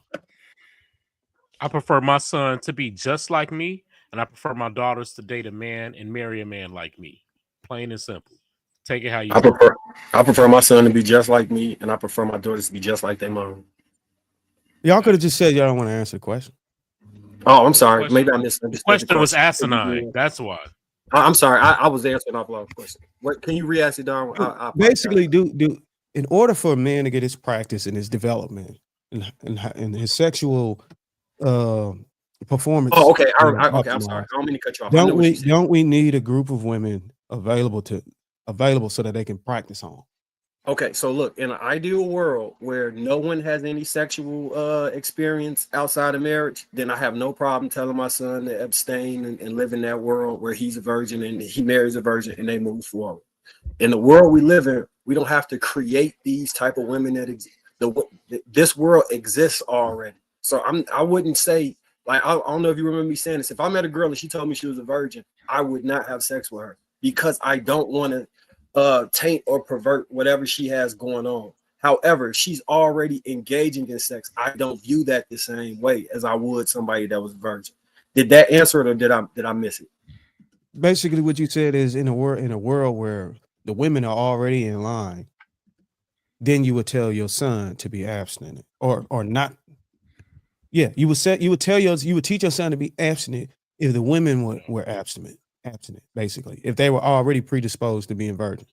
I prefer my son to be just like me, and I prefer my daughters to date a man and marry a man like me. Plain and simple. Take it how you want. I prefer my son to be just like me, and I prefer my daughters to be just like their mom. Y'all could have just said y'all don't want to answer the question. Oh, I'm sorry. Maybe I missed the question. Was asinine. That's why. I'm sorry. I was answering off a lot of questions. What can you re-ask it, Darwin? Basically, in order for a man to get his practice and his development and his sexual performance. Oh, okay. Okay, I'm sorry. I don't mean to cut you off. Don't we need a group of women available so that they can practice on? Okay, so look, in an ideal world where no one has any sexual experience outside of marriage, then I have no problem telling my son to abstain and live in that world where he's a virgin and he marries a virgin and they move forward. In the world we live in, we don't have to create these type of women this world exists already. So I wouldn't say, like, I don't know if you remember me saying this. If I met a girl and she told me she was a virgin, I would not have sex with her because I don't want to taint or pervert whatever she has going on. However, she's already engaging in sex. I don't view that the same way as I would somebody that was a virgin. Did that answer it, or did I miss it? Basically, what you said is in a world where the women are already in line, then you would tell your son to be abstinent or not. Yeah, you would teach your son to be abstinent if the women were abstinent, basically, if they were already predisposed to being virgins.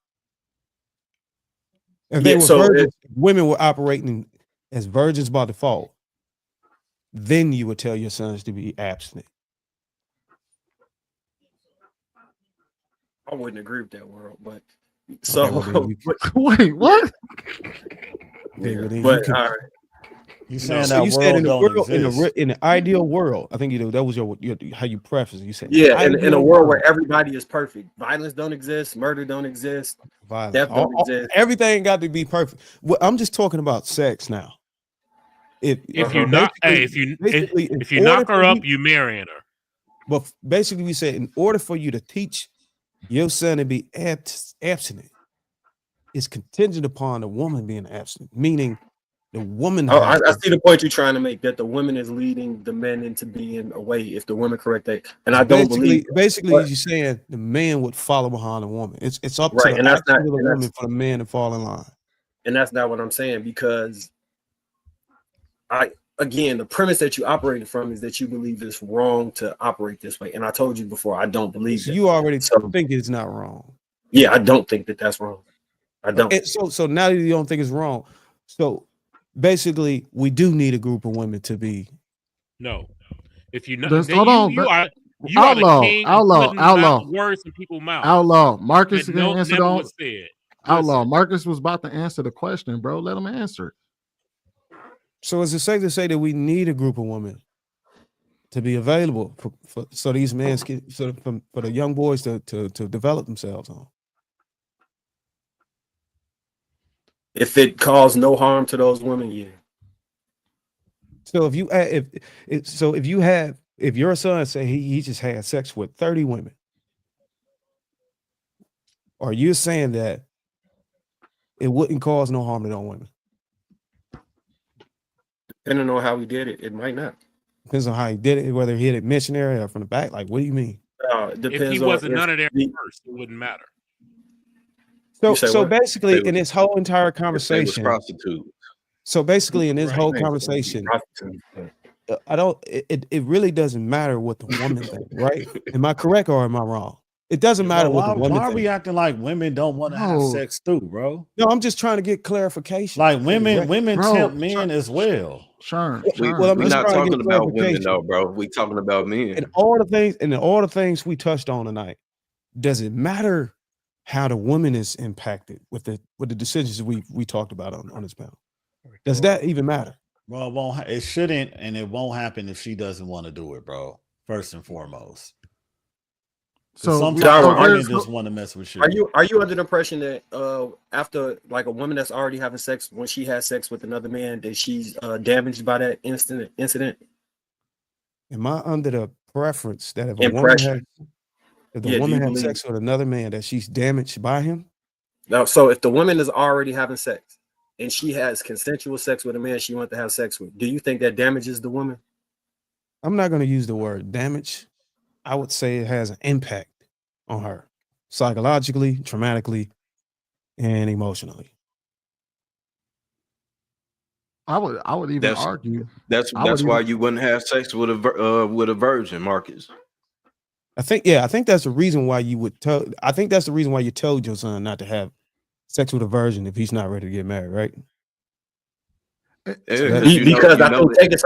If they were virgins, women were operating as virgins by default, then you would tell your sons to be abstinent. I wouldn't agree with that world, but so wait, what? Yeah, but all right. You saying that you said in the world, in the ideal world, I think that was your how you preface it. You said in a world where everybody is perfect, violence don't exist, murder don't exist, death don't exist. Everything got to be perfect. Well, I'm just talking about sex now. If you knock her up, you marrying her. But basically, we said in order for you to teach your son to be abstinent, it's contingent upon the woman being abstinent, meaning the woman. I see the point you're trying to make, that the woman is leading the men into being away if the women correct that. And I don't believe. Basically, you're saying the man would follow behind the woman. It's up to the woman for the man to fall in line. And that's not what I'm saying, because again, the premise that you operated from is that you believe it's wrong to operate this way. And I told you before, I don't believe that. You already think it's not wrong. Yeah, I don't think that that's wrong. I don't. So now you don't think it's wrong. So basically, we do need a group of women to be. No, if you know, you are outlaw, the king outlaw, words in people's mouths. Outlaw. Marcus is gonna answer never was said. Outlaw. Marcus was about to answer the question, bro. Let him answer it. So is it safe to say that we need a group of women to be available for so these men for the young boys to develop themselves on? If it caused no harm to those women, yeah. So if your son say he just had sex with 30 women, are you saying that it wouldn't cause no harm to those women? Depending on how he did it, it might not. Depends on how he did it, whether he hit it missionary or from the back. Like, what do you mean? It depends. If he wasn't none of that first, it wouldn't matter. So basically, in this whole entire conversation, prostitute. So basically, in this whole Right. conversation, it really doesn't matter what the woman thinks, right? Am I correct or am I wrong? It doesn't matter Bro, what the woman why are we thinks. acting like women don't want to have No, sex too, bro? No, I'm just trying to get clarification. Like for the women record. tempt bro, men as well. Sherm, Well, I'm We're just not trying to talking get about women clarification. though, bro. We talking about men. And all the things we touched on tonight, does it matter how the woman is impacted with the decisions we talked about on this panel? Does that even matter? Bro, it won't. It shouldn't, and it won't happen if she doesn't want to do it, bro. First and foremost. So, Sometimes so women there's just want to mess with you. Are you under the impression that after like a woman that's already having sex, when she has sex with another man, that she's damaged by that incident? Am I under the preference that if the Impression. woman has sex with another man, that she's damaged by him? No. So if the woman is already having sex and she has consensual sex with a man she wants to have sex with, do you think that damages the woman? I'm not going to use the word damage. I would say it has an impact on her psychologically, traumatically, and emotionally. I would even argue that's why you wouldn't have sex with a virgin, Marcus. I think that's the reason why you would tell. I think that's the reason why you told your son not to have sex with a virgin if he's not ready to get married, right? Because I think taking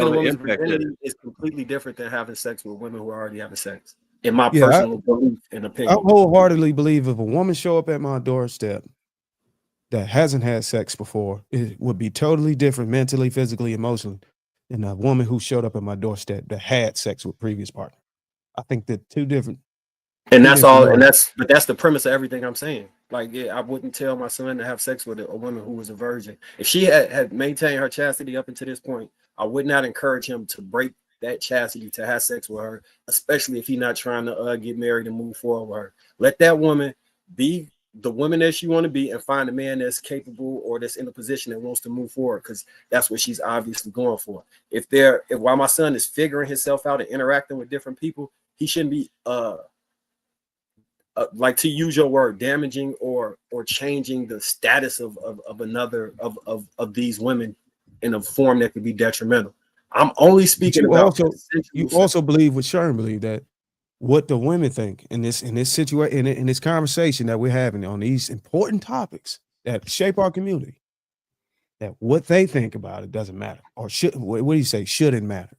a woman's virginity is completely different than having sex with women who are already having sex. In my personal belief and opinion, I wholeheartedly believe if a woman show up at my doorstep that hasn't had sex before, it would be totally different mentally, physically, emotionally than a woman who showed up at my doorstep that had sex with previous partner. I think they're two different. And that's all. And that's the premise of everything I'm saying. Like, I wouldn't tell my son to have sex with a woman who was a virgin. If she had maintained her chastity up until this point, I would not encourage him to break that chastity to have sex with her, especially if he's not trying to get married and move forward with her. Let that woman be the woman that she want to be and find a man that's capable or that's in a position that wants to move forward, because that's what she's obviously going for. If while my son is figuring himself out and interacting with different people, he shouldn't be like, to use your word, damaging or changing the status of another of these women in a form that could be detrimental. I'm only speaking about. You also believe what Sharon believed, that what the women think in this situation, in this conversation that we're having on these important topics that shape our community, that what they think about it doesn't matter, or should. What do you say? Shouldn't matter.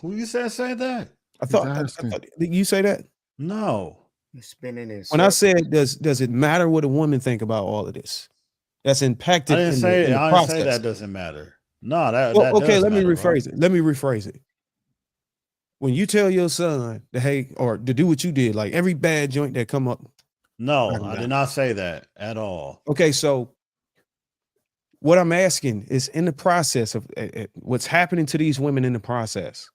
Who you said say that? I thought did you say that? No. You're spinning it. When I said does it matter what a woman think about all of this? That's impacted. I didn't say that doesn't matter. No, that okay. Let me matter, rephrase bro. it. Let me rephrase it. When you tell your son to hey, or to do what you did, like every bad joint that come up. No, I did not say that at all. Okay, so what I'm asking is, in the process of what's happening to these women in the process,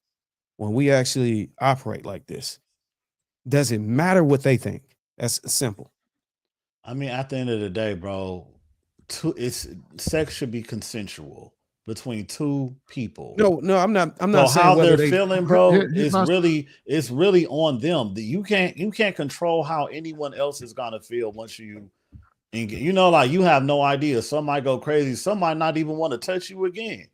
when we actually operate like this, does it matter what they think? That's simple. I mean, at the end of the day, bro, sex should be consensual between two people. No, I'm not saying how they're they feeling, bro. It's really on them. You can't control how anyone else is gonna feel once you, like, you have no idea. Some might go crazy. Some might not even want to touch you again.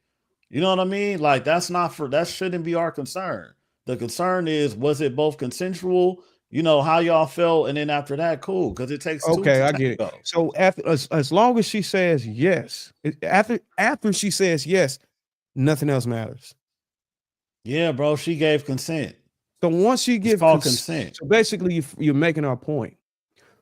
You know what I mean? Like, that shouldn't be our concern. The concern is, was it both consensual? How y'all felt, and then after that, cool, because it takes two. Okay, I get it. So as long as she says yes, after she says yes, nothing else matters. Yeah, bro, she gave consent. So once she gives consent, so basically you're making our point.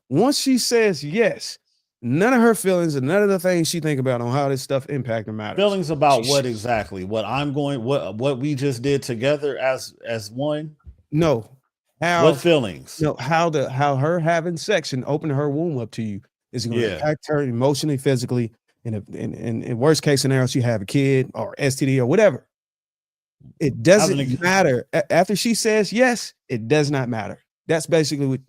Once she says yes, none of her feelings and none of the things she think about on how this stuff impact her matters. Feelings about what exactly? What we just did together as one? No. What feelings? How her having sex and opening her womb up to you is going to impact her emotionally, physically, and in worst case scenario, she have a kid or STD or whatever. It doesn't matter. After she says yes, it does not matter. That's basically what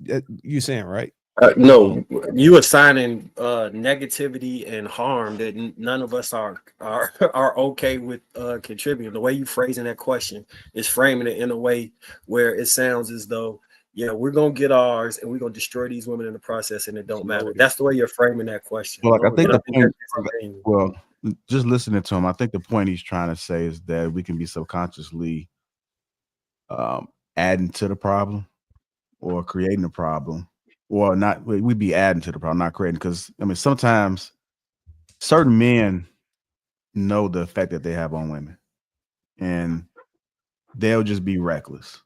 you're saying, right? No, you assigning negativity and harm that none of us are okay with contributing. The way you phrasing that question is framing it in a way where it sounds as though yeah, we're gonna get ours and we're gonna destroy these women in the process, and it don't matter. That's the way you're framing that question. Well, like I think And I the think point. that's disopinion. Well, just listening to him, I think the point he's trying to say is that we can be subconsciously adding to the problem or creating a problem, or not. We'd be adding to the problem, not creating. Because I mean, sometimes certain men know the effect that they have on women, and they'll just be reckless.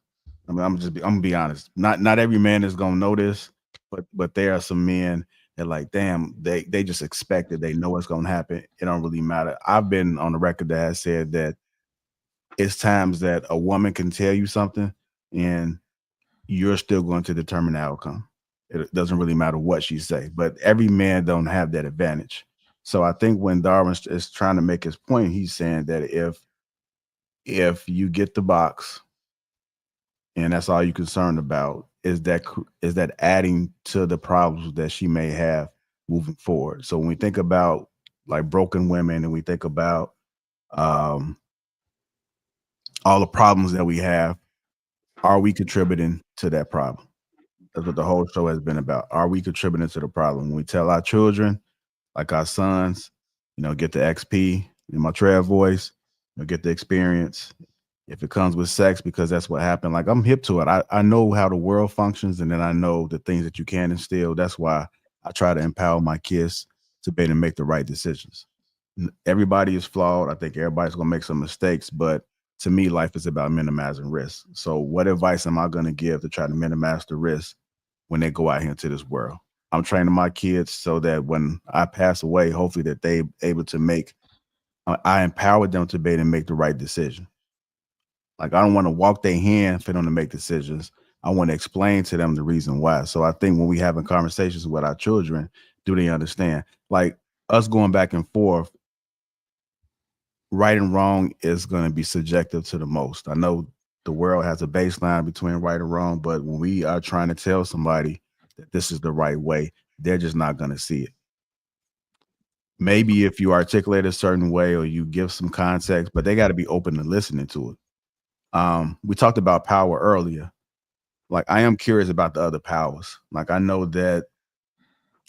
I mean, I'm gonna be honest. Not every man is gonna know this, but there are some men that like, damn, they just expect it. They know it's gonna happen. It don't really matter. I've been on the record that has said that it's times that a woman can tell you something and you're still going to determine the outcome. It doesn't really matter what she say, but every man don't have that advantage. So I think when Darwin is trying to make his point, he's saying that if you get the box and that's all you're concerned about, is that adding to the problems that she may have moving forward. So when we think about like broken women and we think about all the problems that we have, are we contributing to that problem? That's what the whole show has been about. Are we contributing to the problem? When we tell our children, like our sons, get the XP in my trad voice, get the experience. If it comes with sex, because that's what happened, like I'm hip to it. I know how the world functions, and then I know the things that you can instill. That's why I try to empower my kids to be able to make the right decisions. Everybody is flawed. I think everybody's gonna make some mistakes, but to me, life is about minimizing risk. So what advice am I going to give to try to minimize the risk when they go out here into this world? I'm training my kids so that when I pass away, hopefully that they able to I empower them to be able to make the right decision. Like I don't want to walk their hand for them to make decisions. I want to explain to them the reason why. So I think when we having conversations with our children, do they understand? Like us going back and forth, right and wrong is going to be subjective to the most. I know the world has a baseline between right and wrong, but when we are trying to tell somebody that this is the right way, they're just not going to see it. Maybe if you articulate a certain way or you give some context, but they got to be open to listening to it. We talked about power earlier. Like I am curious about the other powers. Like I know that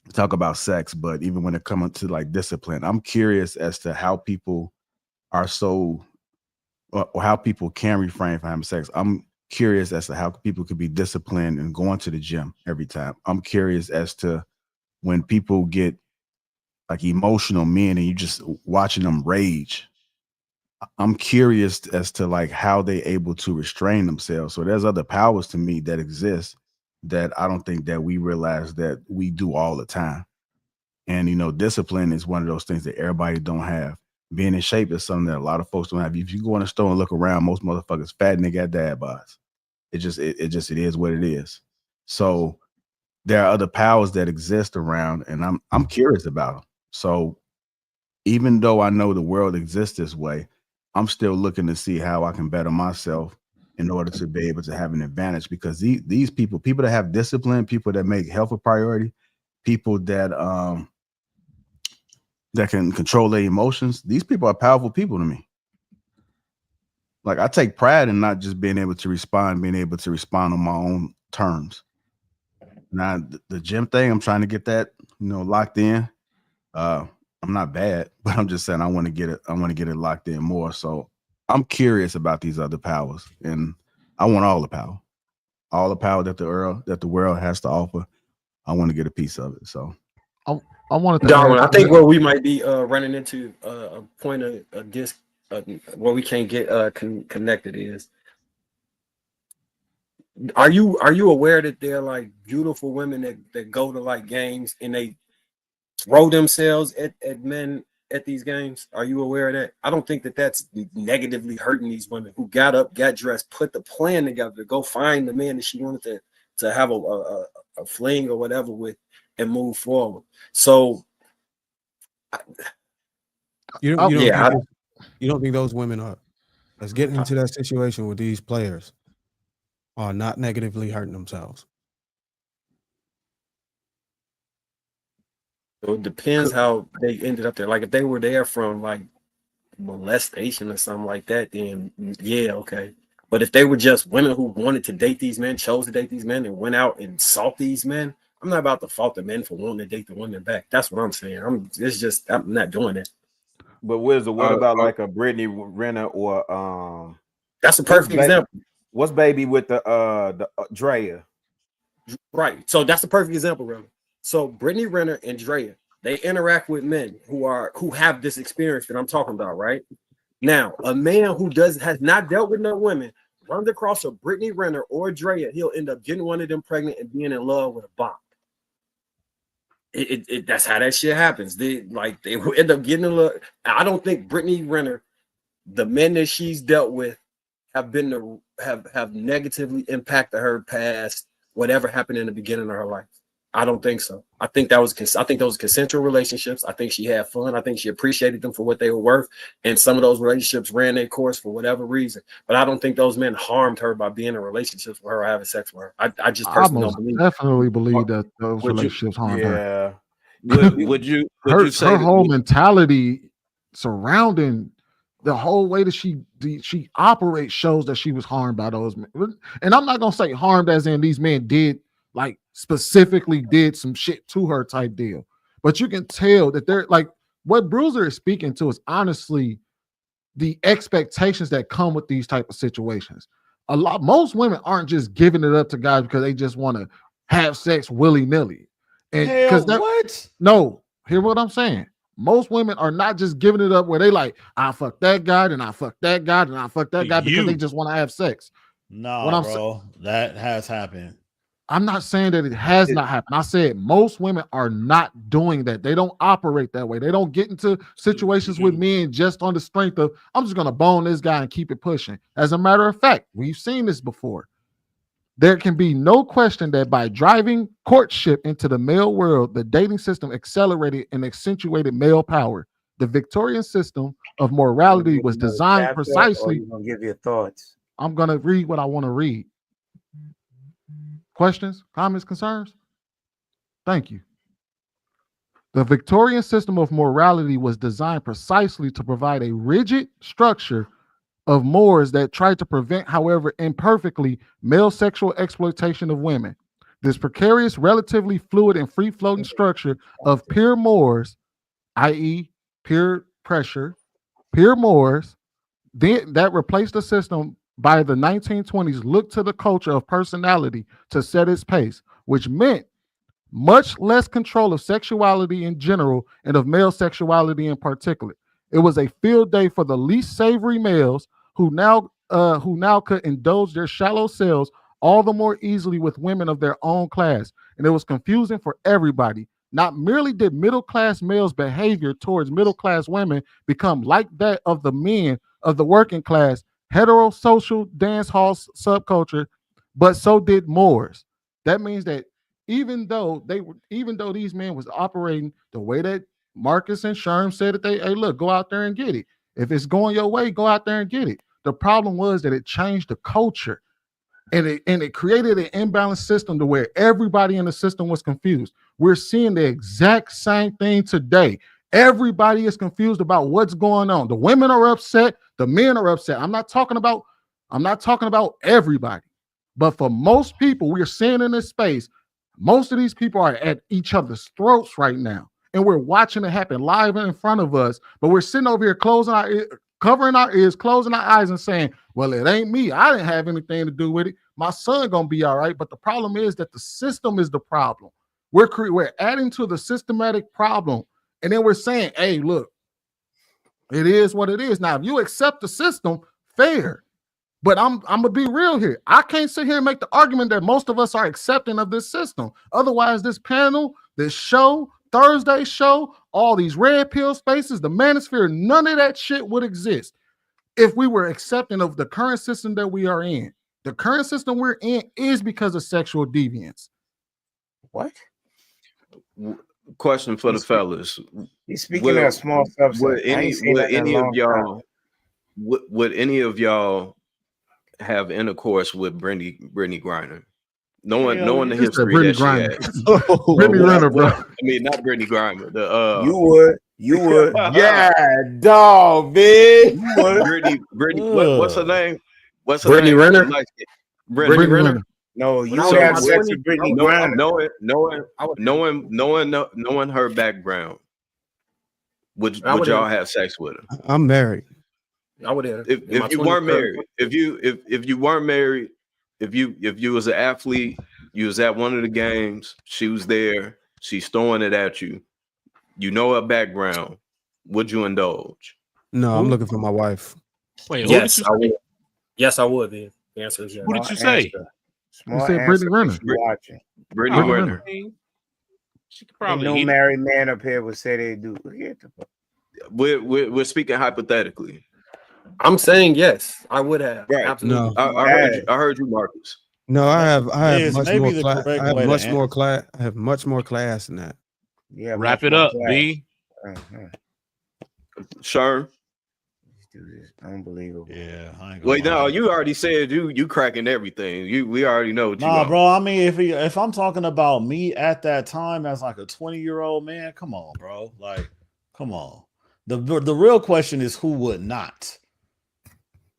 we talk about sex, but even when it comes to like discipline, I'm curious as to how people are so, or how people can refrain from having sex. I'm curious as to how people could be disciplined and going to the gym every time. I'm curious as to when people get like emotional men and you just watching them rage. I'm curious as to like how they able to restrain themselves. So there's other powers to me that exist that I don't think that we realize that we do all the time. And discipline is one of those things that everybody don't have. Being in shape is something that a lot of folks don't have. If you go in the store and look around, most motherfuckers fat and they got dad bods. It is what it is. So there are other powers that exist around, and I'm curious about them. So even though I know the world exists this way, I'm still looking to see how I can better myself in order to be able to have an advantage. Because these people that have discipline, people that make health a priority, people that can control their emotions, these people are powerful people to me. Like I take pride in not just being able to respond on my own terms. Now the gym thing, I'm trying to get that, locked in. I'm not bad, but I'm just saying I want to get it locked in more. So I'm curious about these other powers, and I want all the power that the world has to offer. I want to get a piece of it. So I wanted to Darwin, I ask think you- where we might be running into a point of a disc where we can't get connected is, are you aware that there are like beautiful women that go to like games and they throw themselves at men at these games? Are you aware of that? I don't think that that's negatively hurting these women who got up, got dressed, put the plan together to go find the man that she wanted to have a fling or whatever with and move forward. So You don't think those women are that's getting into that situation with these players are not negatively hurting themselves? So it depends how they ended up there. Like if they were there from like molestation or something like that, then yeah, okay. But if they were just women who wanted to date these men, chose to date these men, and went out and sought these men, I'm not about to fault the men for wanting to date the women back. That's what I'm saying. I'm not doing it. But Wizard, what about like a Brittany Renner or that's a perfect example. What's baby with the Drea? Right. So that's a perfect example, bro. So Brittany Renner and Drea, they interact with men who have this experience that I'm talking about, right? Now, a man who has not dealt with no women runs across a Brittany Renner or a Drea, he'll end up getting one of them pregnant and being in love with a bot. That's how that shit happens. They will end up getting in love. I don't think Brittany Renner, the men that she's dealt with, have negatively impacted her past whatever happened in the beginning of her life. I don't think so. I think those consensual relationships. I think she had fun. I think she appreciated them for what they were worth. And some of those relationships ran their course for whatever reason. But I don't think those men harmed her by being in relationships with her or having sex with her. I just personally don't believe. Definitely believe that those relationships harmed her. Would you say her whole mentality surrounding the whole way that she operates shows that she was harmed by those men. And I'm not gonna say harmed as in these men did like specifically did some shit to her type deal, but you can tell that they're like what Bruiser is speaking to is honestly the expectations that come with these type of situations. Most women aren't just giving it up to guys because they just want to have sex willy-nilly. And hear what I'm saying. Most women are not just giving it up where they like, I fuck that guy, and I fuck that guy, and I fuck that guy because they just want to have sex. No, bro, that has happened. I'm not saying that it has not happened. I said most women are not doing that. They don't operate that way. They don't get into situations with men just on the strength of, I'm just going to bone this guy and keep it pushing. As a matter of fact, we've seen this before. There can be no question that by driving courtship into the male world, the dating system accelerated and accentuated male power. The Victorian system of morality was designed precisely. You're gonna give your thoughts. I'm going to read what I want to read. Questions, comments, concerns? Thank you. The Victorian system of morality was designed precisely to provide a rigid structure of mores that tried to prevent, however imperfectly, male sexual exploitation of women. This precarious, relatively fluid and free-floating structure of pure mores, i.e. peer pressure, pure mores, that replaced the system by the 1920s looked to the culture of personality to set its pace, which meant much less control of sexuality in general and of male sexuality in particular. It was a field day for the least savory males who now could indulge their shallow selves all the more easily with women of their own class. And it was confusing for everybody. Not merely did middle-class males' behavior towards middle-class women become like that of the men of the working class, heterosocial dance hall subculture, but so did Moors. That means that even though these men was operating the way that Marcus and Sherm said that hey, look, go out there and get it. If it's going your way, go out there and get it. The problem was that it changed the culture and it created an imbalanced system to where everybody in the system was confused. We're seeing the exact same thing today. Everybody is confused about what's going on. The women are upset, the men are upset. I'm not talking about everybody, but for most people we're seeing in this space, most of these people are at each other's throats right now. And we're watching it happen live in front of us, but we're sitting over here covering our ears, closing our eyes and saying, well, it ain't me. I didn't have anything to do with it. My son gonna be all right. But the problem is that the system is the problem. We're adding to the systematic problem. And then we're saying, hey, look, it is what it is. Now, if you accept the system, fair. But I'm gonna be real here. I can't sit here and make the argument that most of us are accepting of this system. Otherwise, this panel, this show, Thursday show, all these red pill spaces, the manosphere, none of that shit would exist if we were accepting of the current system that we are in. The current system we're in is because of sexual deviance. What? Question for the fellas. He's speaking of a small subset. Would any of y'all have intercourse with Brittany Griner? Knowing the history that she had. Brittany Renner, bro. I mean, not Brittany Griner. You would. Yeah, dog, man. Brittany, what's her name? What's her Brittany name? Renner? Brittany Renner? No, you So would have with- sex with Brittany Griner. knowing her background, would I would y'all have- have sex with her? I'm married. I would have. If you weren't married, if you weren't married, if you was an athlete, you was at one of the games, she was there, she's throwing it at you, you know her background, would you indulge? No, I'm looking for my wife. Wait, yes, who I did you would. Yes, I would. Then the answer is yes. Who did you say? Small said answer, Brittany Renner. if you're watching. Brittany Oh, Renner. She could Ain't probably no eat it. married man up here would say they do. Get the fuck. We're speaking hypothetically. I'm saying yes, I would have. Right. Absolutely. No. I heard you, Marcus. No, I have Yes, much maybe more the class. correct I have way to much an- more class. I have much more class than that. Yeah, Wrap it up, B. Sure. Unbelievable. Yeah, I ain't gonna Wait, lie. no, you already said you cracking everything. We already know what you Nah, are. bro. I mean, if I'm talking about me at that time as like a 20-year-old man, come on, bro. Like, come on. The real question is who would not?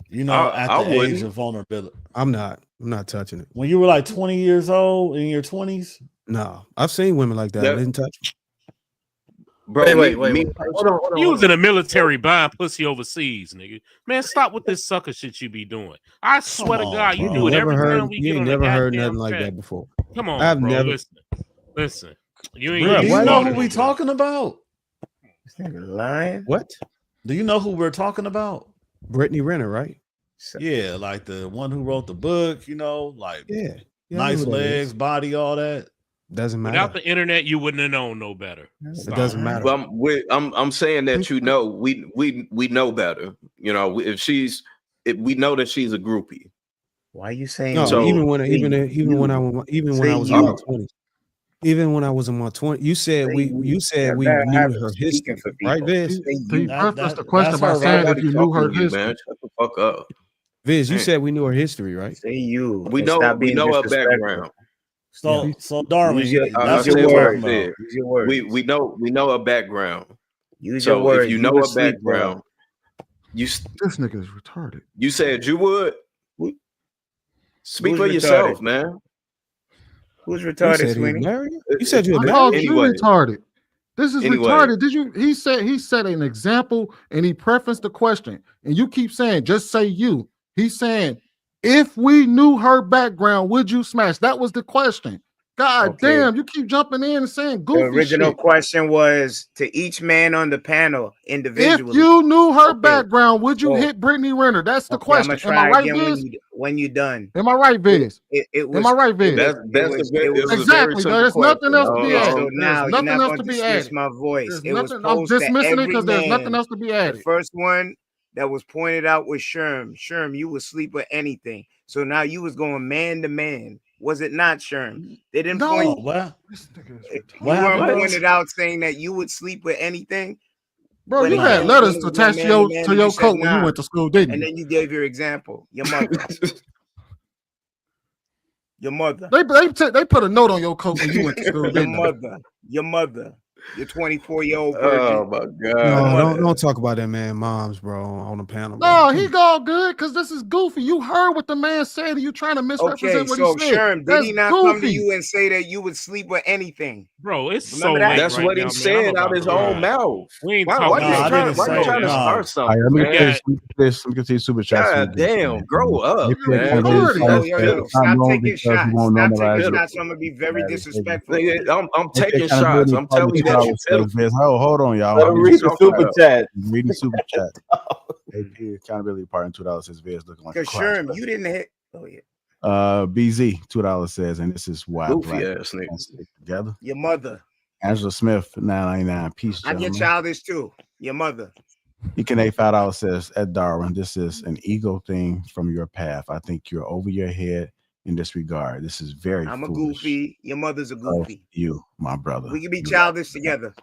You know, at I the age wouldn't. of vulnerability. I'm not touching it. When you were like 20 years old in your 20s? No, I've seen women like that. I didn't touch them. Bro, wait. Hold on. You was in the military buying pussy overseas, nigga. Man, stop with this sucker shit you be doing. I swear to God, you do it every time we You get ain't on the never heard goddamn nothing like chat. that before. Come on, I've bro. never. Listen. You Bro, ain't do you know who we talking about? This nigga lying. What? Do you know who we're talking about? Brittany Renner, right? Yeah, like the one who wrote the book, you know, like Yeah. I know nice who that legs, is. body, all that. Doesn't matter. Without the internet, you wouldn't have known no better. It doesn't matter. Well, I'm saying that we know better. You know, we know that she's a groupie. Why are you saying No, so? even when I was in my 20s. Even when I was in my 20s, you said we knew her history, right, Viz? He prefaced the question by saying if you knew her history. Man, shut the fuck up. Viz, you Man. said we knew her history, right? Say you. We know her background. So Darwin, Use your, that's use what your we're words. talking about. Use your words. We know her background. Use So your words. if you You know would her sleep with her. background, This nigga is retarded. you said you would. Speak Who's for yourself, retarded? man. Who's You retarded, said he Sweeney? married? You said you I had called married? you retarded. This is Anyway. retarded. Did you? He said an example, and he prefaced the question, and you keep saying just say you. He's saying if we knew her background, would you smash? That was the question. God Okay. damn, you keep jumping in and saying The goofy original shit. question was to each man on the panel If individually. you knew her Okay. background, would you So- hit Brittany Renner? That's the Okay, I'm question. gonna Am I try right, again Viz? when you're done. Am I right, Viz? It was. Am I right, Viz? That's a very Exactly. simple There's nothing question. else to be Okay, added. so There's now you're nothing not else going to to be dismiss added. my voice. There's It was nothing. I'm posed to dismissing it every because there's nothing man. else to be The added. first one that was pointed out was Sherm. Sherm, you would sleep with anything. So now you was going man to man. Was it not, Sherm? They didn't No. point. What? You What weren't happened? pointed out saying that you would sleep with anything. Bro, When you it had came- letters when it to was going attach to man your man, to you your said coat when you nah. went to school, didn't And you? then you gave your example. Your mother. Your mother. They put a note on your coat when you went to school, Your didn't they? mother. Your mother. Your 24-year-old Oh virgin. my No, god. don't talk about that man moms, bro, on the panel. No, bro. he go good because this is goofy. You heard what the man said, and you trying to misrepresent Okay, what so he said. Sherm, did That's he not come to goofy. you and say that you would sleep with anything? Bro, it's Remember so that? late That's right what now, he man. said I'm out about his to own ride. mouth. We ain't Why talking you I trying didn't why you say trying to that. start All right, something, let me man? get got- this. Let me get these super chats. God damn, grow up, If you're man. retarded. Yo, stop taking shots. Stop taking shots. I'm gonna be very disrespectful. Nigga, I'm Okay, taking shots. I'm telling you that you pitiful. Hold on, y'all. Let him read the super chat. Reading super chat. AP accountability part in $2 says Viz looking like a Because crack. Sherm, you didn't hit. Oh yeah, BZ $2 says, and this is why Goofy black ass people nigga. don't stick together. your mother. Angela Smith $9.99. Peace, I get gentlemen. childish too. Your mother. EK $5 says, Ed Darwin, this is an ego thing from your path. I think you're over your head in this regard. This is very I'm a foolish goofy. Your mother's a of goofy. you, my brother. We can be childish together.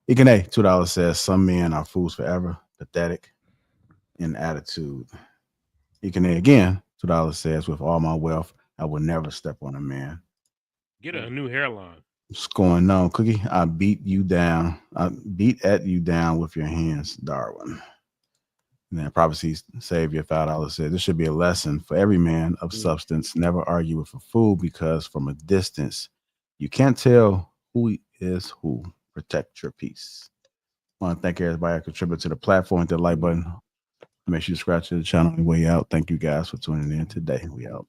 EK $2 says, some men are fools forever, pathetic in attitude. EK again, $2 says, with all my wealth, I will never step on a man. Get a new hairline. What's going on, Cookie? I beat you down. I beat at you down with your hands, Darwin. And then Prophecy Savior $5 said, this should be a lesson for every man of substance. Never argue with a fool, because from a distance, you can't tell who is who. Protect your peace. I want to thank everybody that contributed to the platform. Hit the like button. Make sure you subscribe to the channel on the way out. Thank you guys for tuning in today. We out.